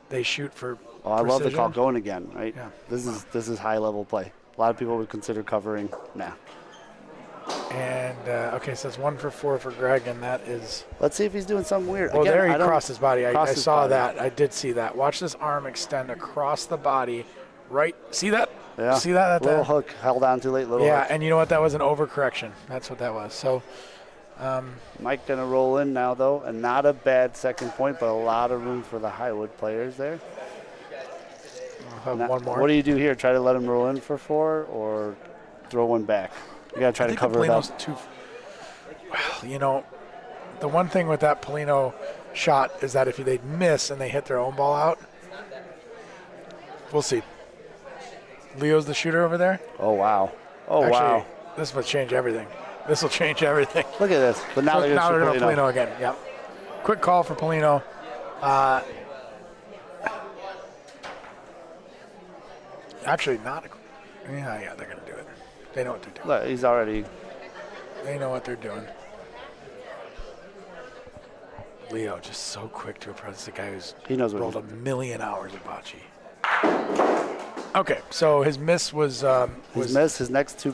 They shoot for. Oh, I love the precision. call going again. Right. Yeah. This is high level play. A lot of people would consider covering. Nah. And okay, so it's 1 for 4 for Greg, and that is. Let's see if he's doing something weird. Well, Again, there he crossed his body. I his saw body. that. I did see that. Watch this arm extend across the body. Right. See that? Yeah. See that? Little hook held on too late. Little Yeah, hook. and you know what? That was an overcorrection. That's what that was. So. Mike gonna roll in now though, and not a bad second point, but a lot of room for the Highwood players there. I'll have one more. What do you do here? Try to let him roll in for 4, or throw one back? You gotta try to cover it up. Well, the one thing with that Polino shot is that if they miss and they hit their own ball out, we'll see. Leo's the shooter over there. Oh wow! Oh Actually, wow! this will change everything. This will change everything. Look at this. But now So they're now gonna they're shoot going to Polino. Polino again. Yep. Quick call for Polino. Actually, not. Yeah, they're going to do it. They know what they're doing. Look, he's already. They know what they're doing. Leo just so quick to approach the guy who's He knows what rolled he's a million hours of bocce. Okay, so his miss was His miss. His next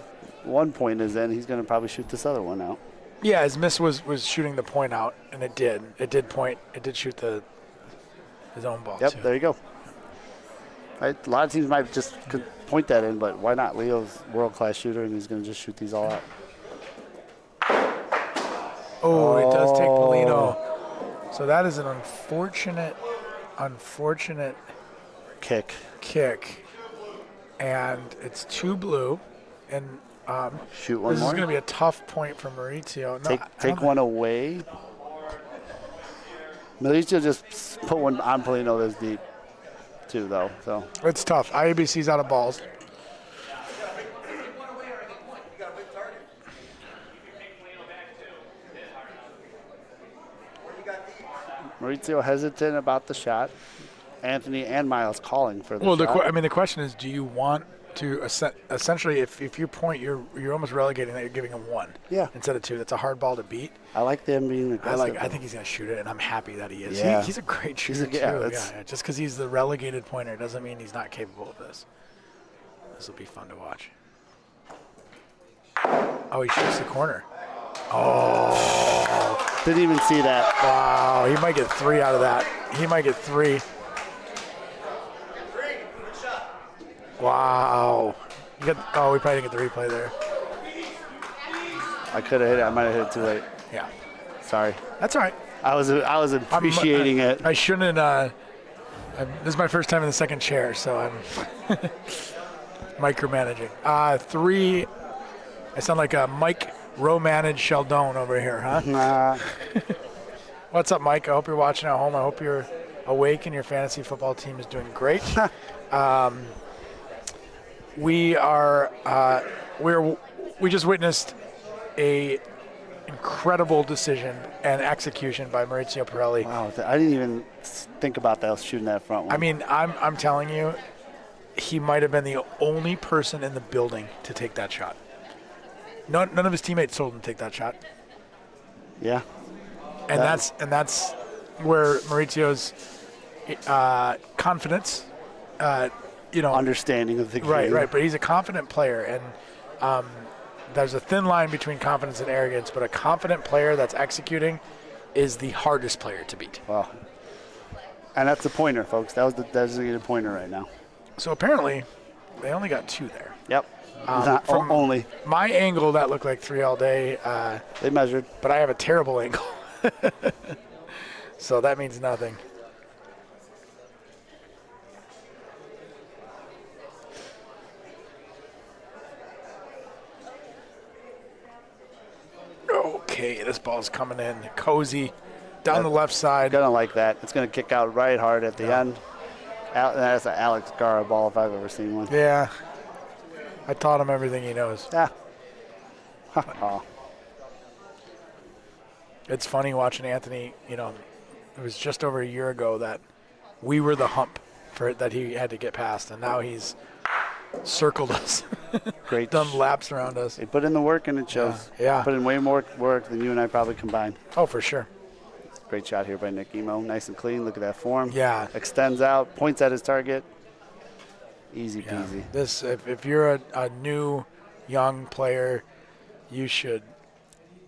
1 point is in. He's gonna probably shoot this other one out. yeah, his miss was shooting the point out, and it did. It did point. It did shoot his own ball. Yep. too. There you go. Right, a lot of teams might just point that in, but why not? Leo's world-class shooter, and he's gonna just shoot these all out. Oh, it does take Polino. So that is an unfortunate Kick. kick, and it's 2 blue, and Shoot one this more. is going to be a tough point for Maurizio. No, Take one away. Maurizio just put one on Polino this deep, too, though. So It's tough. iABC's out of balls. Maurizio hesitant about the shot. Anthony and Miles calling for the Well, shot. the question is, do you want to essentially, if you point, you're almost relegating that you're giving him 1 instead of 2. That's a hard ball to beat. I like them being aggressive. I think he's going to shoot it, and I'm happy that he is. Yeah. He's a great shooter, Just because he's the relegated pointer doesn't mean he's not capable of this. This will be fun to watch. Oh, he shoots the corner. Oh. Didn't even see that. Wow, he might get 3 out of that. He might get 3. Wow. We probably didn't get the replay there. I could have hit it. I might have hit it too late. Yeah. Sorry. That's all right. I was appreciating it. I shouldn't. This is my first time in the second chair, so I'm micromanaging. 3. I sound like a Mike Romanage Sheldon over here, huh? Nah. What's up, Mike? I hope you're watching at home. I hope you're awake and your fantasy football team is doing great. We just witnessed a incredible decision and execution by Maurizio Pirelli. Wow, I didn't even think about that shooting that front one. I mean, I'm telling you, he might have been the only person in the building to take that shot. None of his teammates told him to take that shot. Yeah. And that's where Maurizio's confidence, understanding of the game. Right. But he's a confident player, and there's a thin line between confidence and arrogance. But a confident player that's executing is the hardest player to beat. Wow. And that's the pointer, folks. That was the designated pointer right now. So apparently, they only got 2 there. Yep. Not from only. My angle, that looked like 3 all day. They measured. But I have a terrible angle. So that means nothing. Okay, this ball's coming in. Cozy down the left side. Gonna like that. It's gonna kick out right hard at the end. That's an Alex Gara ball if I've ever seen one. Yeah. I taught him everything he knows. Yeah. Oh. It's funny watching Anthony, it was just over a year ago that we were the hump that he had to get past, and now he's circled us. Great. Done laps around us. They put in the work and it shows. Yeah. Put in way more work than you and I probably combined. Oh, for sure. Great shot here by Nick Emo. Nice and clean. Look at that form. Yeah. Extends out, points at his target. Easy peasy. Yeah. This, if you're a new young player, you should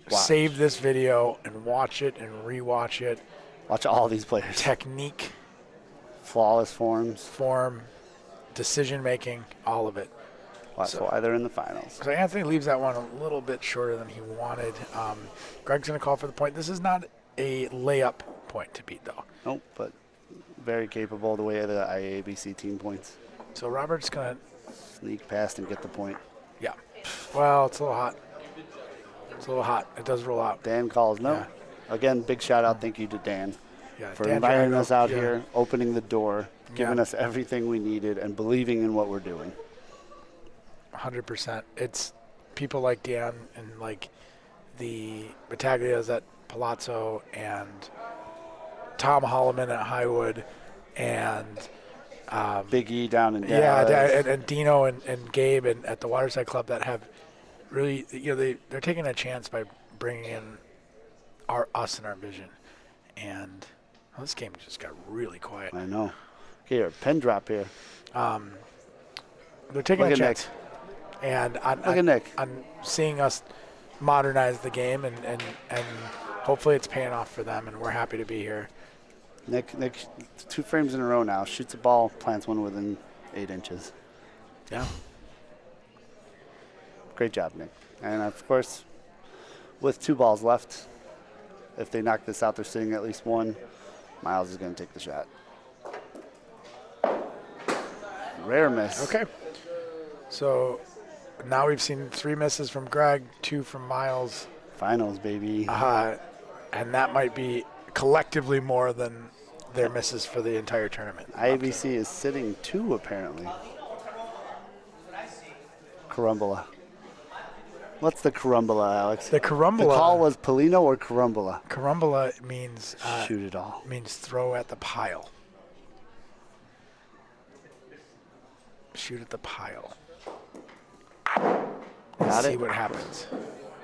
save this video and watch it and rewatch it. Watch all these players. Technique, flawless forms, form, decision making, all of it. Watch why they're in the finals. So Anthony leaves that one a little bit shorter than he wanted. Greg's going to call for the point. This is not a layup point to beat, though. Nope, but very capable the way of the iABC team points. So Robert's going to sneak past and get the point. Yeah. Well, it's a little hot. It's a little hot. It does roll out. Dan calls no. Yeah. Again, big shout out. Thank you to Dan for Dan inviting Drago, us out here, opening the door, giving Yeah. us everything we needed, and believing in what we're doing. 100%. It's people like Dan and like the Battaglias at Palazzo and Tom Holloman at Highwood and Big E down in Dallas. and Dino and Gabe and at the Waterside Club that have really, they're taking a chance by bringing in us and our vision. And this game just got really quiet. I know. Here, pen drop here. They're taking Look a at chance. And Look at Nick. I'm seeing us modernize the game, and hopefully it's paying off for them, and we're happy to be here. Nick, 2 frames in a row now. Shoots a ball, plants one within 8 inches. Yeah. Great job, Nick. And, of course, with 2 balls left, if they knock this out, they're sitting at least 1. Miles is going to take the shot. Rare miss. Okay. So now we've seen 3 misses from Greg, 2 from Miles. Finals, baby. And that might be collectively more than their misses for the entire tournament. iABC is sitting 2, apparently. Carumbula. What's the carumbula, Alex? The carumbula. The call was Polino or carumbula? Carumbula means shoot it all. Means throw at the pile. Shoot at the pile. Got See it. what happens.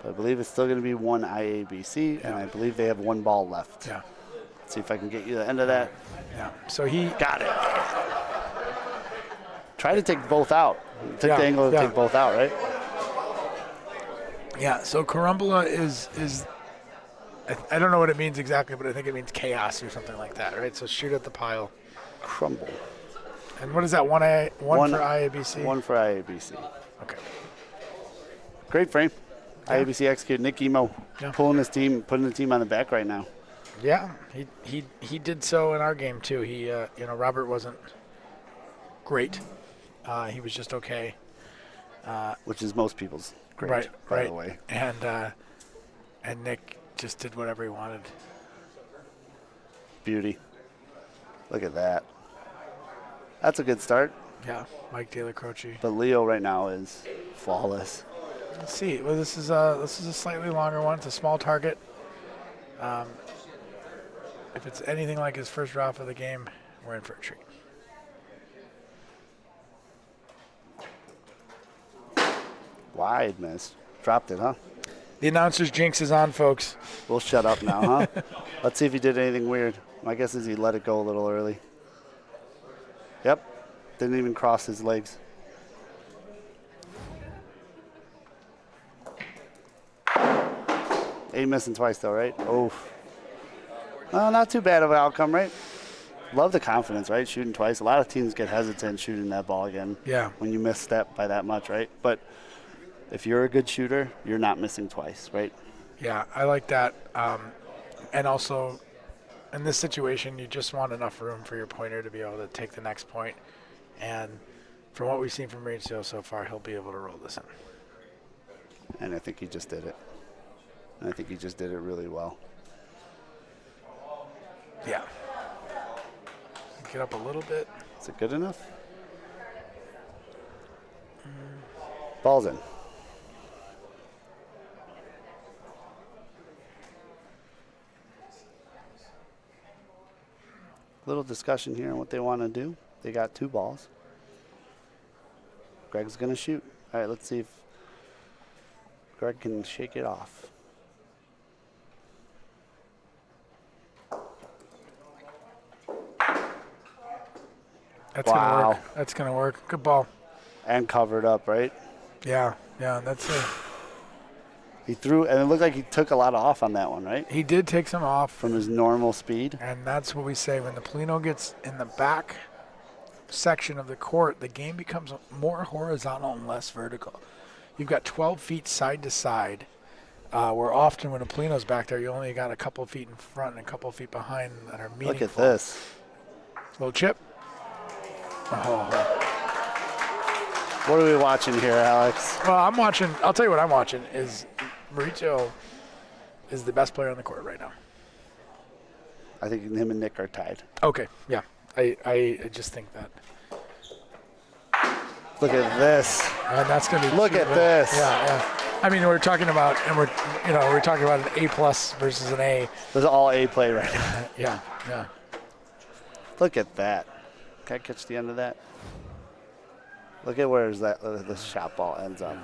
I believe it's still going to be 1 iABC, and I believe they have 1 ball left. Yeah. Let's see if I can get you the end of that. Yeah. So he got it. Try to take both out. Took Yeah, the angle to yeah. take both out, right? Yeah, so carumbula is I don't know what it means exactly, but I think it means chaos or something like that, right? So shoot at the pile. Crumble. And what is that? One for iABC? 1 for iABC. Okay. Great frame. iABC executed. Nick Emo putting the team on the back right now. Yeah, he did so in our game too. He Robert wasn't great. He was just okay. Which is most people's grade, Right, by right. the way. And Nick just did whatever he wanted. Beauty. Look at that. That's a good start. Yeah, Mike Della Croce. But Leo right now is flawless. Let's see. Well, this is a slightly longer one. It's a small target. If it's anything like his first drop of the game, we're in for a treat. Wide miss. Dropped it, huh? The announcer's jinx is on, folks. We'll shut up now, huh? Let's see if he did anything weird. My guess is he let it go a little early. Yep. Didn't even cross his legs. Ain't missing twice, though, right? Oh. Well, not too bad of an outcome, right? Love the confidence, right? Shooting twice. A lot of teams get hesitant shooting that ball again. Yeah. When you misstep by that much, right? But if you're a good shooter, you're not missing twice, right? Yeah, I like that. And also, in this situation, you just want enough room for your pointer to be able to take the next point. And from what we've seen from Maurizio so far, he'll be able to roll this in. And I think he just did it. And I think he just did it really well. Yeah. Get up a little bit. Is it good enough? Ball's in. Little discussion here on what they want to do. They got 2 balls. Greg's going to shoot. All right, let's see if Greg can shake it off. That's going to work. That's going to work. Good ball. And covered up, right? Yeah, that's it. He threw, and it looked like he took a lot off on that one, right? He did take some off. From his normal speed. And that's what we say. When the Polino gets in the back section of the court, the game becomes more horizontal and less vertical. You've got 12 feet side to side, where often when a Polino's back there, you only got a couple feet in front and a couple feet behind that are meaningful. Look at this. Little chip. Oh. What are we watching here, Alex? Well, I'll tell you what I'm watching is Maurizio is the best player on the court right now. I think him and Nick are tied. Okay, yeah. I just think that. Look at this. And that's going to be. Look at this. Yeah. I mean, we're talking about an A+ versus an A. This is all A play right now. Yeah. Look at that. Can I catch the end of that? Look at where the shot ball ends up.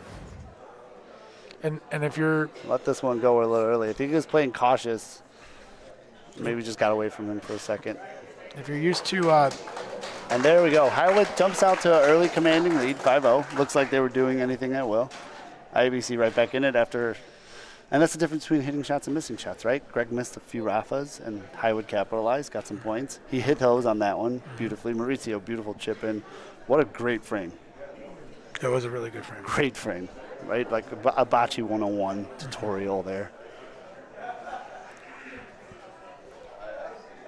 And if you're let this one go a little early. If he was playing cautious, maybe just got away from him for a second. If you're used to. And there we go. Highwood jumps out to an early commanding lead, 5-0. Looks like they were doing anything at will. iABC right back in it after. And that's the difference between hitting shots and missing shots, right? Greg missed a few Rafas, and Highwood capitalized, got some points. He hit those on that one beautifully. Maurizio, beautiful chip in. What a great frame. It was a really good frame. Great frame, right? Like a bocce 101 tutorial there.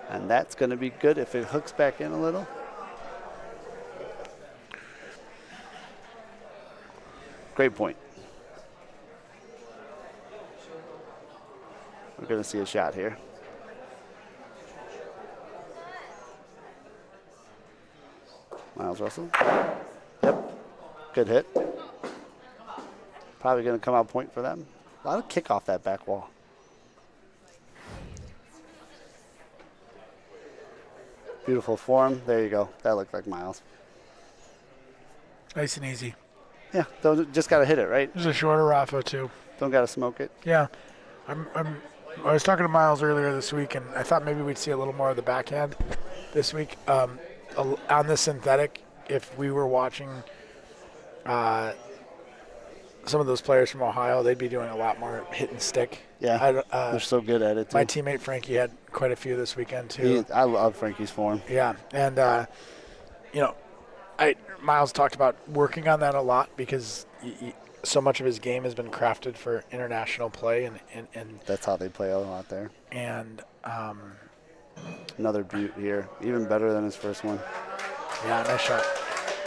And that's going to be good if it hooks back in a little. Great point. We're going to see a shot here. Miles Russell. Yep. Good hit. Probably going to come out point for them. A lot of kick off that back wall. Beautiful form. There you go. That looked like Miles. Nice and easy. Yeah, just got to hit it, right? There's a shorter Rafa, too. Don't got to smoke it. Yeah. I was talking to Miles earlier this week, and I thought maybe we'd see a little more of the backhand this week. On the synthetic, if we were watching some of those players from Ohio, they'd be doing a lot more hit and stick. Yeah, they're so good at it, too. My teammate Frankie had quite a few this weekend, too. I love Frankie's form. Yeah, and, Miles talked about working on that a lot because so much of his game has been crafted for international play, and that's how they play a lot there. And another beaut here, even better than his first one. Yeah, nice shot.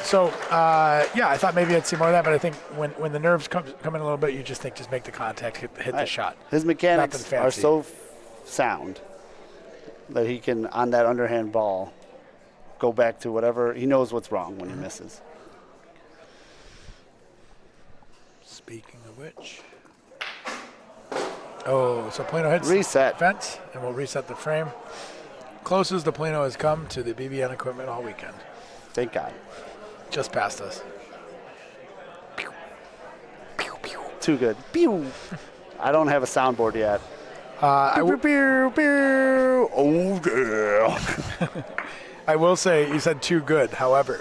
So I thought maybe I'd see more of that, but I think when the nerves come in a little bit, you just make the contact, hit the shot. His mechanics are so sound that he can, on that underhand ball, go back to whatever. He knows what's wrong when he misses. Speaking of which. Oh, so Polino hits reset fence, and we'll reset the frame. Closest the Polino has come to the BBN equipment all weekend. Thank God. Just past us. Pew, pew, pew. Too good. Pew. I don't have a soundboard yet. Pew, pew, pew. Oh, yeah. I will say, you said too good. However,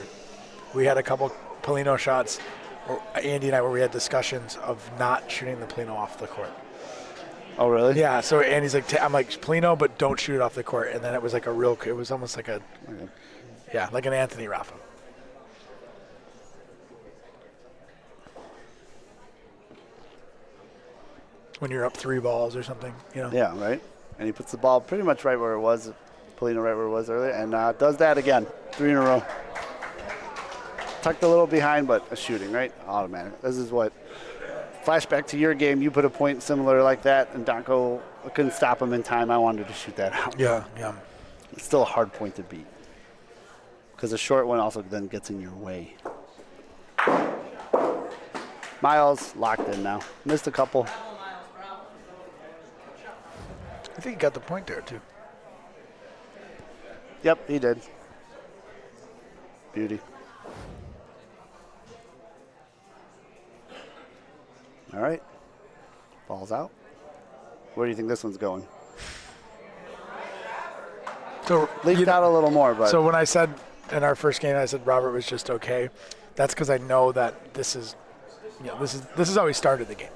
we had a couple Polino shots, Andy and I, where we had discussions of not shooting the Polino off the court. Oh, really? Yeah, so Andy's like, I'm like, Polino, but don't shoot it off the court. And then it was like it was almost like like an Anthony Rafa. When you're up 3 balls or something, Yeah, right? And he puts the ball pretty much right where it was, Polino right where it was earlier, and does that again, 3 in a row. Tucked a little behind, but a shooting, right? Automatic. This is what flashback to your game, you put a point similar like that, and Donko couldn't stop him in time. I wanted to shoot that out. Yeah. It's still a hard point to beat because a short one also then gets in your way. Miles locked in now. Missed a couple. I think he got the point there, too. Yep, he did. Beauty. All right. Ball's out. Where do you think this one's going? So Leaked out a little more, but So when I said in our first game, I said Robert was just okay. That's because I know that this is how he started the game,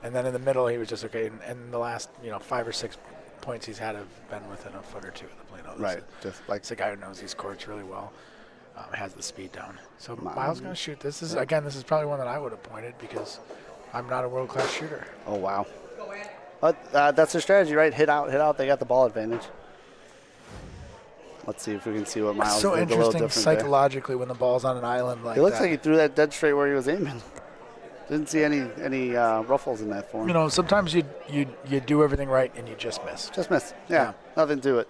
and then in the middle he was just okay. And the last 5 or 6 points he's had have been within a foot or two of the plate. right, just like It's a guy who knows these courts really well, has the speed down. So Miles gonna shoot. This is probably one that I would have pointed because I'm not a world-class shooter. oh wow. But that's their strategy, right? Hit out. They got the ball advantage. Let's see if we can see what Miles It's so did a little interesting different there. psychologically when the ball's on an island like It looks that. like he threw that dead straight where he was aiming. Didn't see any ruffles in that form. Sometimes you do everything right and you just miss. Just missed. Yeah, nothing to it.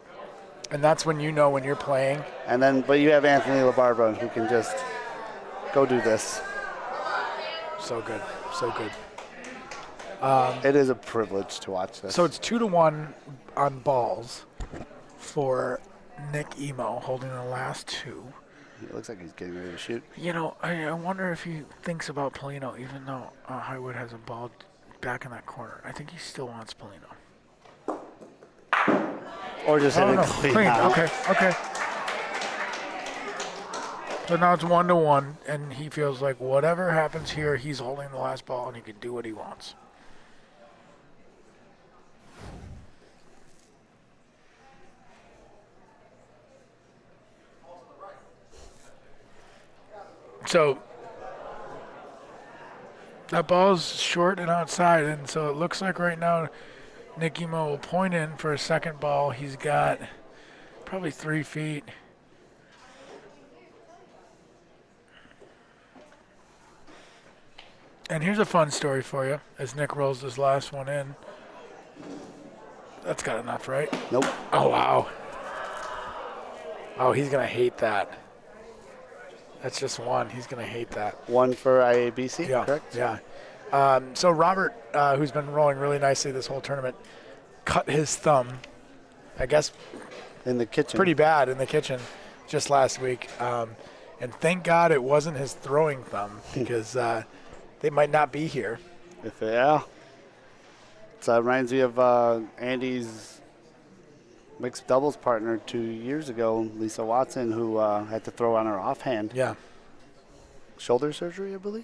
And that's when when you're playing. And then, but you have Anthony LaBarbera who can just go do this. So good. So good. It is a privilege to watch this. So it's 2-1 on balls for Nick Emo holding the last 2. It looks like he's getting ready to shoot. I wonder if he thinks about Polino, even though Highwood has a ball back in that corner. I think he still wants Polino. Or just hit it clean out. Okay. So now it's 1-1, and he feels like whatever happens here, he's holding the last ball, and he can do what he wants. So that ball's short and outside, and so it looks like right now Nick Emo will point in for a second ball. He's got probably 3 feet. And here's a fun story for you as Nick rolls this last one in. That's got enough, right? Nope. Oh, wow. Oh, he's going to hate that. That's just one. He's going to hate that. One for iABC, Yeah, correct? yeah. So Robert, who's been rolling really nicely this whole tournament, cut his thumb, I guess In the kitchen. pretty bad in the kitchen just last week. And thank God it wasn't his throwing thumb because they might not be here. Yeah. So it reminds me of Andy's mixed doubles partner 2 years ago, Lisa Watson, who had to throw on her offhand. Yeah. Shoulder surgery, I believe.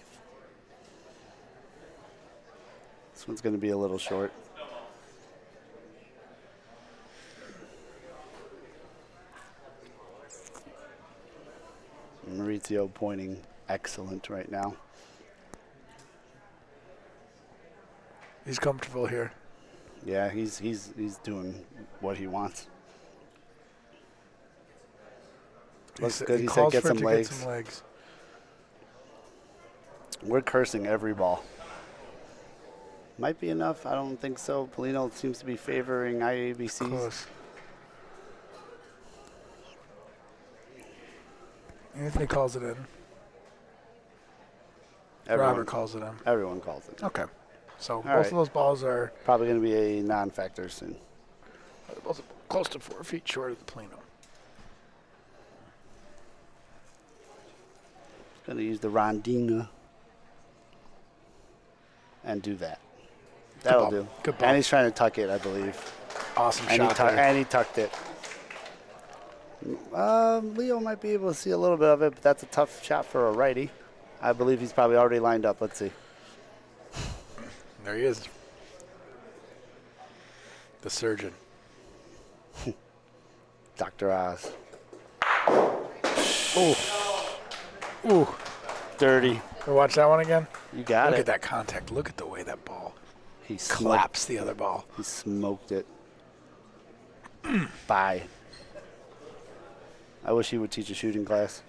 This one's going to be a little short. Maurizio pointing excellent right now. He's comfortable here. Yeah, he's doing what he wants. Looks good. He said calls get for it some to legs. Get some legs. We're cursing every ball. Might be enough. I don't think so. Polino seems to be favoring iABC's. Close. Anthony calls it in. Robert calls it in. Everyone calls it. Okay. So both right. of those balls are Probably going to be a non-factor soon. both close to 4 feet short of the Polino. Going to use the rondina and do that. That'll ball. do. Good ball. And he's trying to tuck it, I believe. Awesome And shot there. and he tucked it. Leo might be able to see a little bit of it, but that's a tough shot for a righty. I believe he's probably already lined up. Let's see. There he is. The surgeon. Dr. Oz. Ooh. Dirty. Watch that one again. You got Look it. at that contact. Look at the way that ball He claps the other ball. He smoked it. Bye. I wish he would teach a shooting class.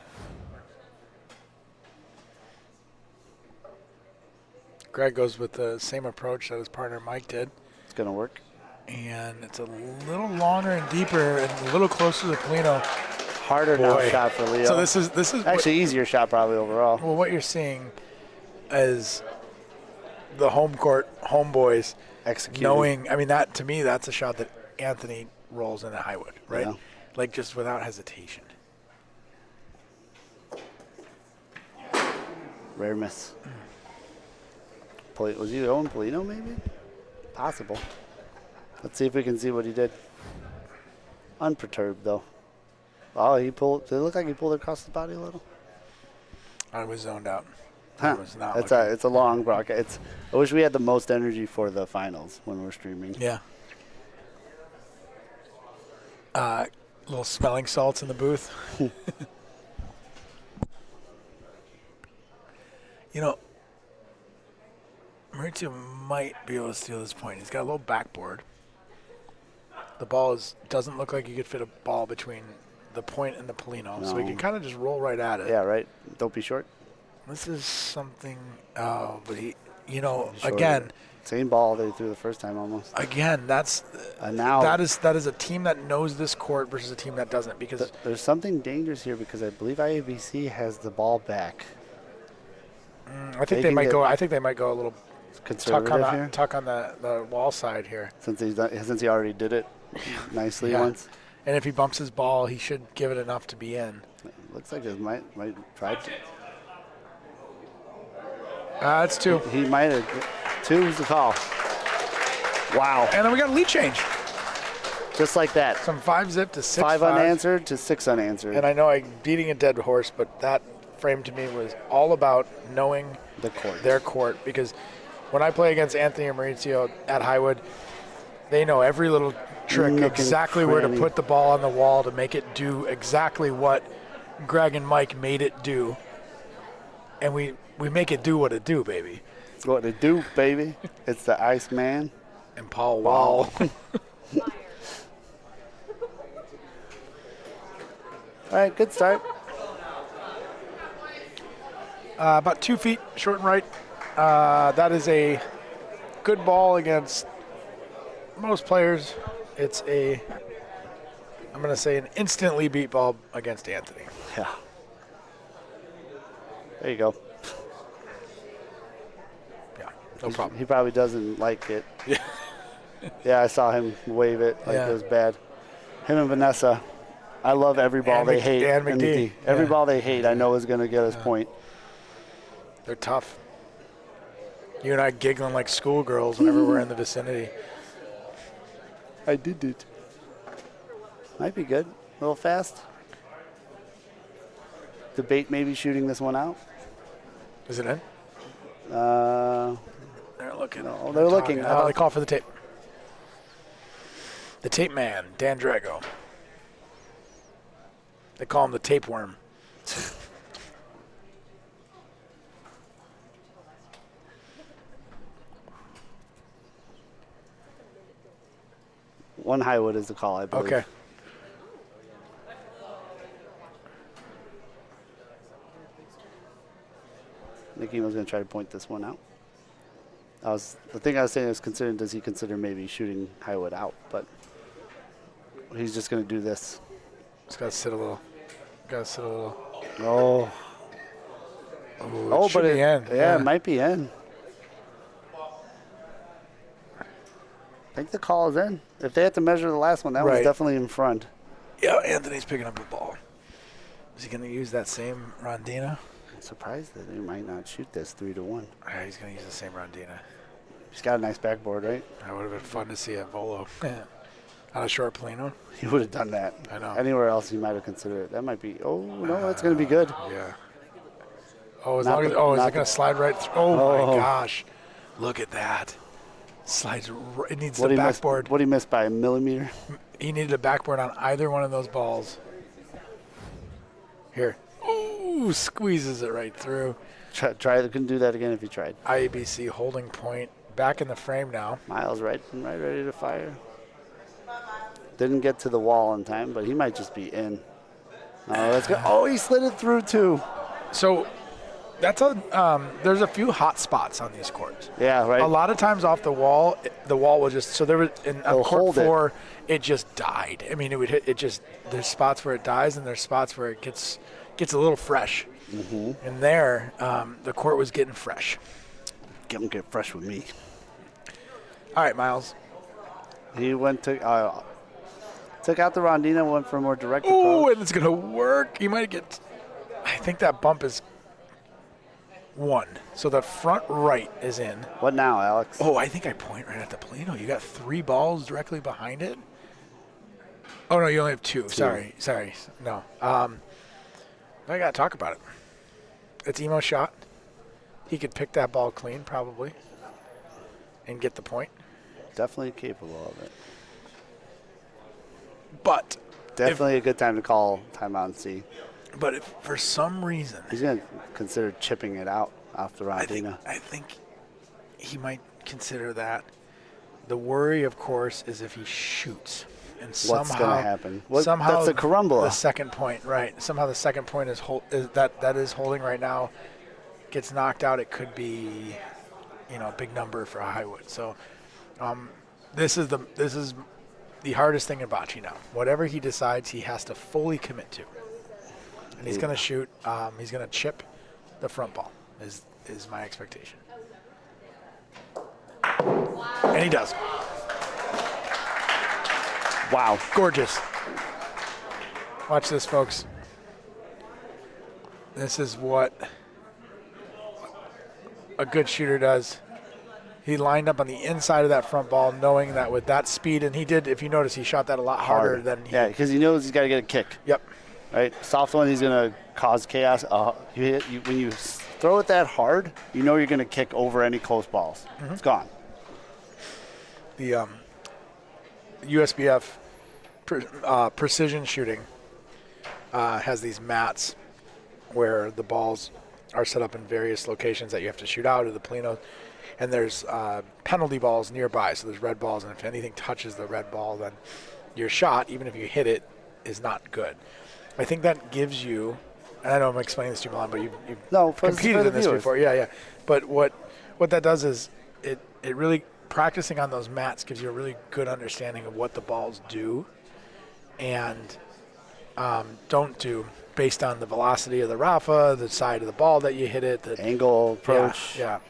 Greg goes with the same approach that his partner Mike did. It's going to work. And it's a little longer and deeper and a little closer to Polino. Harder now shot for Leo. So this is actually easier shot probably overall. Well, what you're seeing is the home court homeboys executing. Knowing, I mean, that to me, that's a shot that Anthony rolls into Highwood, right? Yeah. Like just without hesitation. Rare miss. Was he Owen Polino maybe? Possible. Let's see if we can see what he did. Unperturbed though. Oh, he pulled. Did it look like he pulled across the body a little? I was zoned out. Huh. Was not It's a long broadcast. I wish we had the most energy for the finals when we're streaming. Yeah. Little smelling salts in the booth. You know, Maurizio might be able to steal this point. He's got a little backboard. The ball doesn't look like you could fit a ball between the point and the Polino, so he can kind of just roll right at it. Yeah, right. Don't be short. This is something, but he, Short. again. Same ball they threw the first time almost. Again, that is a team that knows this court versus a team that doesn't, because there's something dangerous here because I believe iABC has the ball back. I think they might go. I think they might go a little conservative here. Tuck on the wall side here. Since he already did it nicely once. And if he bumps his ball, he should give it enough to be in. Looks like it might try to. It's two. He might have. Two is the call. Wow. And then we got a lead change. Just like that. From 5-zip to 6-5. 5 unanswered to 6 unanswered. And I know I'm beating a dead horse, but that frame to me was all about knowing their court. Because when I play against Anthony or Maurizio at Highwood, they know every little trick, exactly where to put the ball on the wall to make it do exactly what Greg and Mike made it do. And we make it do what it do, baby. What it do, baby. It's the Iceman. And Paul Wall. All right, good start. About 2 feet short and right. That is a good ball against most players. It's I'm going to say an instantly beat ball against Anthony. Yeah. There you go. Yeah, no problem. He probably doesn't like it. Yeah, I saw him wave it like it was bad. Him and Vanessa. I love every ball they hate. And McD. Every ball they hate, I know is going to get us point. They're tough. You and I giggling like schoolgirls whenever we're in the vicinity. I did it. Might be good. A little fast. Debate maybe shooting this one out. Is it in? They're looking. No, they're looking. How about they call for the tape? The tape man, Dan Drago. They call him the tapeworm. One Highwood is the call, I believe. Okay. Nicky was going to try to point this one out. The thing I was saying is does he consider maybe shooting Highwood out, but he's just going to do this. Just got to sit a little. Oh. But it end. Yeah, it might be in. I think the call is in. If they had to measure the last one, that was definitely in front. Yeah, Anthony's picking up the ball. Is he going to use that same Rondina? I'm surprised that he might not shoot this 3-1. Yeah, he's going to use the same Rondina. He's got a nice backboard, right? That would have been fun to see at Volo. On a short Polino. He would have done that. I know. Anywhere else, he might have considered it. That might be. Oh no, that's going to be good. Yeah. Oh, is it going to slide right through? Oh my gosh! Look at that. Slides. It needs the backboard. What did he miss by a millimeter? He needed a backboard on either one of those balls. Here. Ooh, squeezes it right through. Try. Couldn't do that again if he tried. iABC holding point. Back in the frame now. Miles right ready to fire. Didn't get to the wall in time, but he might just be in. Oh, that's good. Oh, he slid it through too. So there's a few hot spots on these courts. Yeah, right. A lot of times off the wall will just, so there was, on It'll court hold 4, it just died. I mean, it would hit, there's spots where it dies and there's spots where it gets a little fresh. Mm-hmm. And there, the court was getting fresh. Get fresh with me. All right, Miles. He went to took out the rondina, went for a more direct Ooh, approach. and it's going to work. He might get, I think that bump is 1. So the front right is in. What now, Alex? Oh, I think I point right at the Polino. You got 3 balls directly behind it? Oh, no, you only have 2. Sorry. No. I got to talk about it. It's Emo's shot. He could pick that ball clean, probably, and get the point. Definitely capable of it. But Definitely a good time to call timeout and see. But if for some reason, He's going to consider chipping it out off the rondina. I think he might consider that. The worry, of course, is if he shoots. And What's going to happen? Somehow that's a carambola. The second point, right. Somehow the second point is that is holding right now. Gets knocked out, it could be, a big number for Highwood. So this is the hardest thing in bocce now. Whatever he decides, he has to fully commit to. And he's going to shoot. He's going to chip the front ball is my expectation. And he does. Wow. Gorgeous. Watch this, folks. This is what a good shooter does. He lined up on the inside of that front ball, knowing that with that speed, and he did, if you notice, he shot that a lot harder than he. Yeah, because he knows he's got to get a kick. Yep. Right? Soft one, he's going to cause chaos. When you throw it that hard, you know you're going to kick over any close balls. Mm-hmm. It's gone. The USBF precision shooting has these mats where the balls are set up in various locations that you have to shoot out of the Polino. And there's penalty balls nearby, so there's red balls, and if anything touches the red ball, then your shot, even if you hit it, is not good. I think that gives you, and I know I'm explaining this to you, Milan, but you've competed in this before. Yeah. But what that does is it really, practicing on those mats gives you a really good understanding of what the balls do and don't do based on the velocity of the Rafa, the side of the ball that you hit it, the angle approach. Yeah.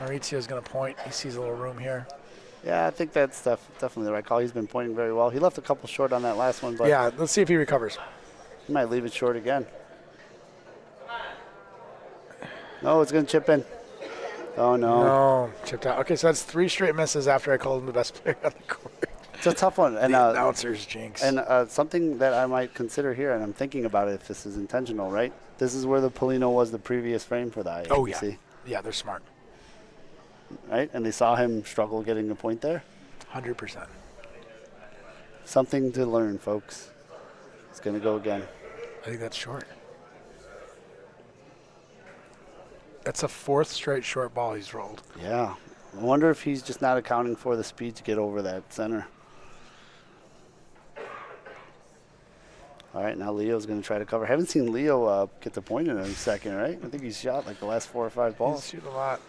Maurizio's going to point. He sees a little room here. Yeah, I think that's definitely the right call. He's been pointing very well. He left a couple short on that last one, but yeah, let's see if he recovers. He might leave it short again. No, it's going to chip in. Oh, no. No, chipped out. Okay, so that's 3 straight misses after I called him the best player on the court. It's a tough one. And the announcer's jinx. And something that I might consider here, and I'm thinking about it if this is intentional, right? This is where the Polino was the previous frame for the iABC. Oh, yeah. Yeah, they're smart. Right? And they saw him struggle getting the point there. 100%. Something to learn, folks. It's going to go again. I think that's short. That's a 4th straight short ball he's rolled. Yeah. I wonder if he's just not accounting for the speed to get over that center. All right, now Leo's going to try to cover. I haven't seen Leo get the point in a second, right? I think he's shot like the last 4 or 5 balls. He's shooting a lot.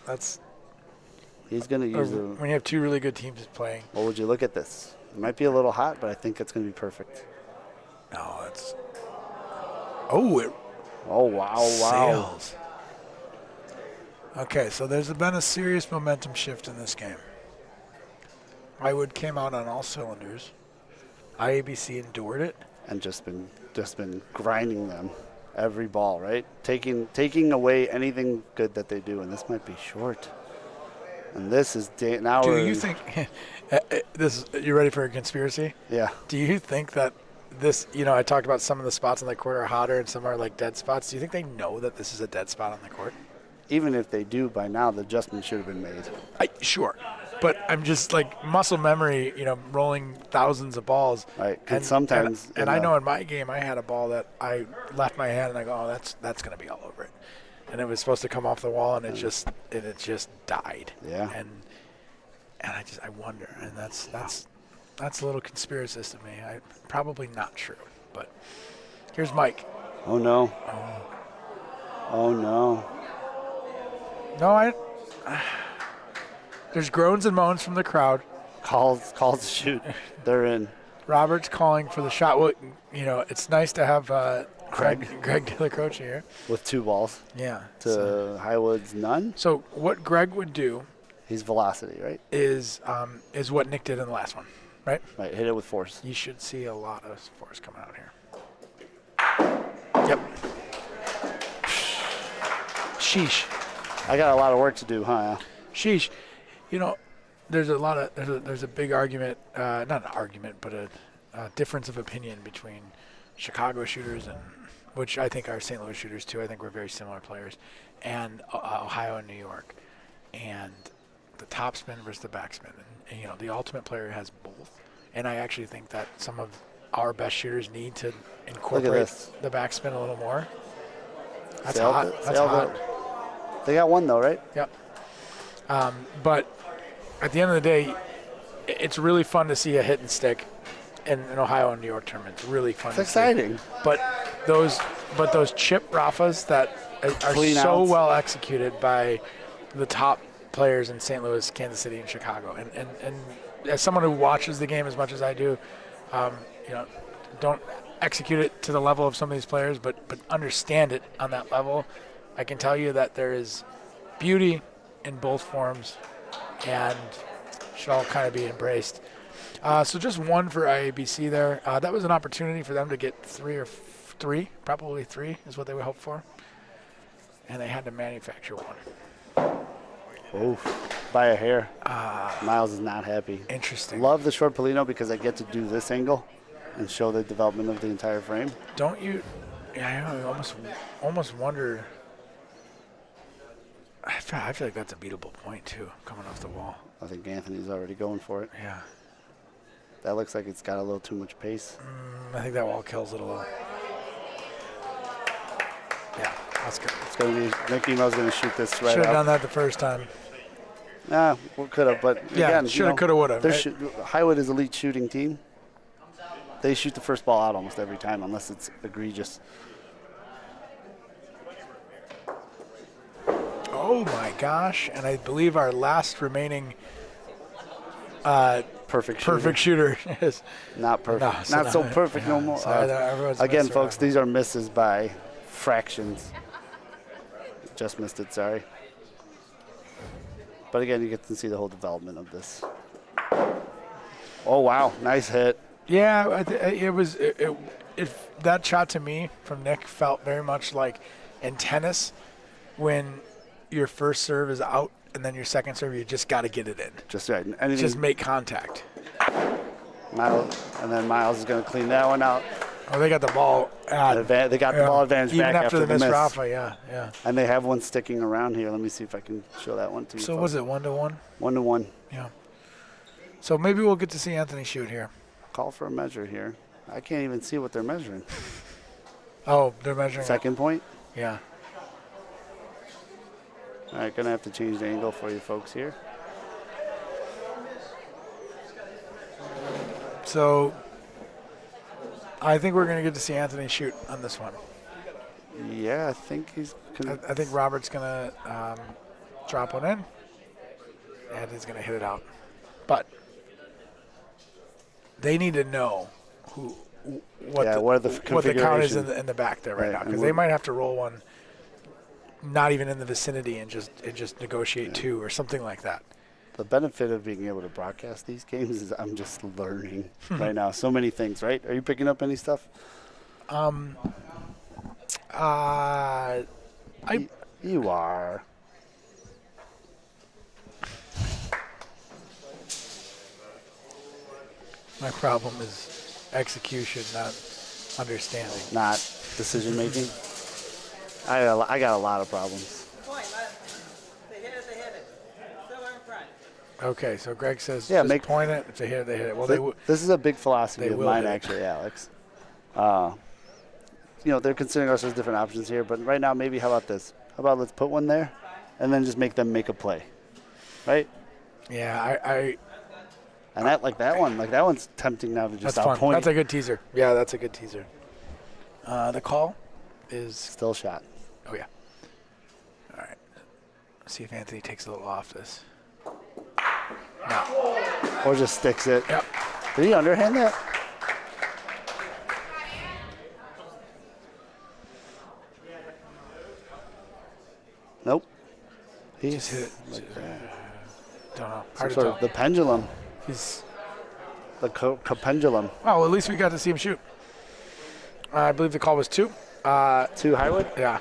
He's going to use when you have 2 really good teams playing. Well, would you look at this? It might be a little hot, but I think it's going to be perfect. No, it's. Oh, wow. Sails. Okay, so there's been a serious momentum shift in this game. Highwood came out on all cylinders. iABC endured it. And just been grinding them every ball, right? Taking away anything good that they do, and this might be short. And this is now. Do you think you ready for a conspiracy? Yeah. Do you think that this? I talked about some of the spots on the court are hotter and some are like dead spots. Do you think they know that this is a dead spot on the court? Even if they do, by now the adjustment should have been made. Sure. But I'm just like muscle memory, rolling thousands of balls. Right. And sometimes. And I know in my game I had a ball that I left my hand and I go, oh, that's going to be all over it. And it was supposed to come off the wall and it just died. Yeah. And I wonder, and that's a little conspiracist of me. Probably not true, but Here's Mike. Oh, no. Oh, no. No, there's groans and moans from the crowd. Calls to shoot. They're in. Robert's calling for the shot. Well, it's nice to have Greg Della Croce here. with 2 balls Yeah. to Highwood's none. So what Greg would do He's velocity, right? is what Nick did in the last one, right? Right, hit it with force. You should see a lot of force coming out here. Yep. Sheesh. I got a lot of work to do, huh? Sheesh. There's a big argument, not an argument, but a difference of opinion between Chicago shooters, and which I think are St. Louis shooters too. I think we're very similar players, and Ohio and New York, and the topspin versus the backspin. And the ultimate player has both. And I actually think that some of our best shooters need to incorporate the backspin a little more. That's hot. That's hot. They got one though, right? Yep. But at the end of the day, it's really fun to see a hit and stick in an Ohio and New York tournament. It's really fun. It's exciting. But those chip Rafas that are Clean so outs. well executed by the top players in St. Louis, Kansas City, and Chicago. And as someone who watches the game as much as I do, don't execute it to the level of some of these players, but understand it on that level. I can tell you that there is beauty in both forms, and should all kind of be embraced. So just one for iABC there. That was an opportunity for them to get probably three is what they would hope for, and they had to manufacture one. Oh, by a hair. Miles is not happy. Interesting. Love the short Polino because I get to do this angle and show the development of the entire frame. Don't you? Yeah, I almost wonder. I feel like that's a beatable point too, coming off the wall. I think Anthony's already going for it. Yeah. That looks like it's got a little too much pace. I think that wall kills it a little. Yeah, that's good. It's going to be, Nick Emo's going to shoot this right Should have out. done that the first time. Nah, we could have, but Yeah, again, should have, could have, would have. Right? Highwood is elite shooting team. They shoot the first ball out almost every time unless it's egregious. Oh my gosh! And I believe our last remaining Perfect shooter is not perfect. No, so not so perfect no yeah, more. so everyone's Again, messed folks, around. these are misses by fractions. Just missed it, sorry. But again, you get to see the whole development of this. Oh, wow. Nice hit. Yeah, that shot to me from Nick felt very much like in tennis when your first serve is out and then your second serve, you just got to get it in. Just right. Anything, Just make contact. And then Miles is going to clean that one out. Oh, they got the ball. They got the ball advantage even back after the the miss. miss. Rafa, yeah. And they have one sticking around here. Let me see if I can show that one to you. So folks. was it 1-1? 1-1. Yeah. So maybe we'll get to see Anthony shoot here. Call for a measure here. I can't even see what they're measuring. Oh, they're measuring. Second point. Yeah. All right, gonna have to change the angle for you folks here. So I think we're going to get to see Anthony shoot on this one. Yeah, I think he's. I think Robert's going to drop one in, and he's going to hit it out. But they need to know what the count is in the back there right now, because they might have to roll one not even in the vicinity and just negotiate two or something like that. The benefit of being able to broadcast these games is I'm just learning right now. So many things, right? Are you picking up any stuff? You are. My problem is execution, not understanding. Not decision making. I got a lot of problems. Okay, so Greg says Yeah, just point it. If they hit it, they hit it. Well, this is a big philosophy they of will mine, hit it. actually, Alex. They're considering us as different options here, but right now, maybe how about this? How about let's put one there, and then just make them make a play, right? Yeah, And that one's tempting now to just that's fun. outpoint. That's a good teaser. Yeah, that's a good teaser. The call is Still shot. Oh, yeah. All right. Let's see if Anthony takes a little off this. No. Or just sticks it. Yep. Did he underhand that? Nope. He Just hit it. like that. Don't know. Some Hard to sort tell. of the pendulum. He's, The pendulum. well, at least we got to see him shoot. I believe the call was 2. 2 Highwood? Yeah.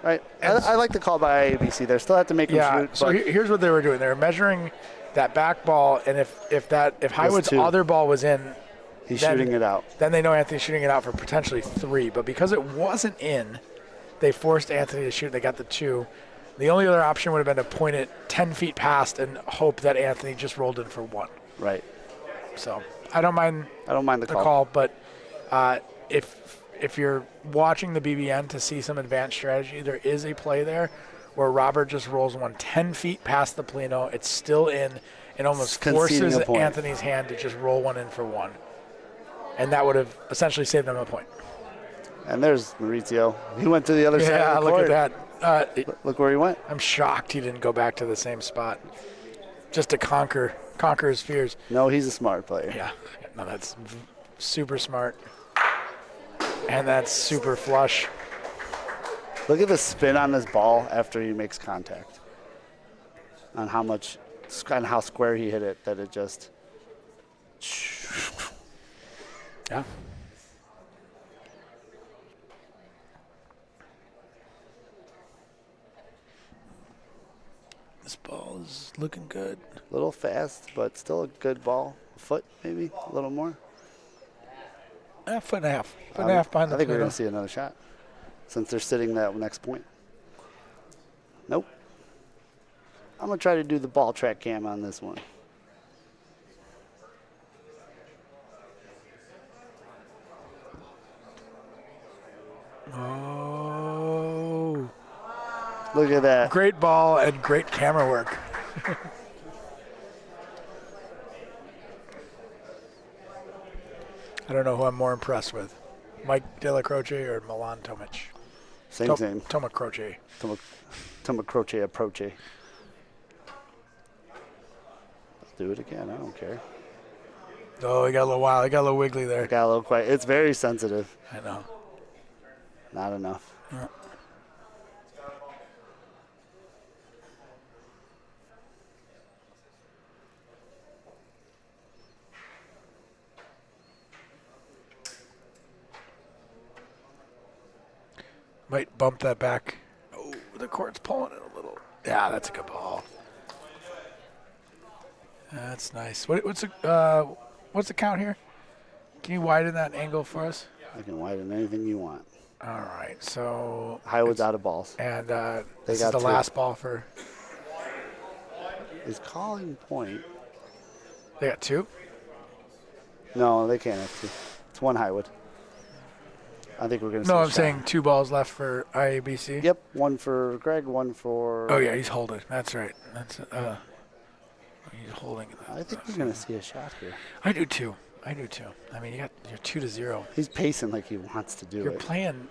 Right. I like the call by iABC. They still have to make him Yeah. shoot. So but here's what they were doing. They were measuring that back ball, and if Highwood's 2. other ball was in, he's then- shooting it out. then they know Anthony's shooting it out for potentially 3. But because it wasn't in, they forced Anthony to shoot. They got the 2. The only other option would have been to point it 10 feet past and hope that Anthony just rolled in for 1. Right. So I don't mind the the call, but if you're watching the BBN to see some advanced strategy, there is a play there where Robert just rolls one 10 feet past the Plino. It's still in and almost Conceding forces a point. Anthony's hand to just roll one in for 1. And that would have essentially saved them a point. And there's Maurizio. He went to the other side Yeah, of the look court. at that. Look where he went. I'm shocked he didn't go back to the same spot just to conquer his fears. No, he's a smart player. Yeah, no, that's super smart. And that's super flush. Look at the spin on this ball after he makes contact. On how square he hit it, that it just. Yeah. This ball is looking good. A little fast, but still a good ball. A foot, maybe, a little more. Foot and a half. Foot and a half behind the I think we're Plino. going to see another shot since they're sitting that next point. Nope. I'm going to try to do the ball track cam on this one. Oh. Look at that. Great ball and great camera work. I don't know who I'm more impressed with, Mike Della Croce or Milan Tomic. Same. Toma Croce. Toma Croce approach. Do it again. I don't care. Oh, he got a little wild. He got a little wiggly there. Got a little quiet. It's very sensitive. I know. Not enough. Yeah. Might bump that back. Oh, the court's pulling it a little. Yeah, that's a good ball. That's nice. What's the count here? Can you widen that angle for us? I can widen anything you want. All right, so Highwood's out of balls. and They this is got the 2. last ball for. Is calling point? They got 2. No, they can't have 2. It's 1 Highwood. I think we're going to see No, a I'm shot. saying 2 balls left for iABC. Yep, 1 for Greg, 1 for... Oh yeah, he's holding. That's right. That's he's holding. I think we're going to see a shot here. I do too. I mean, you're 2-0. He's pacing like he wants to do You're it. playing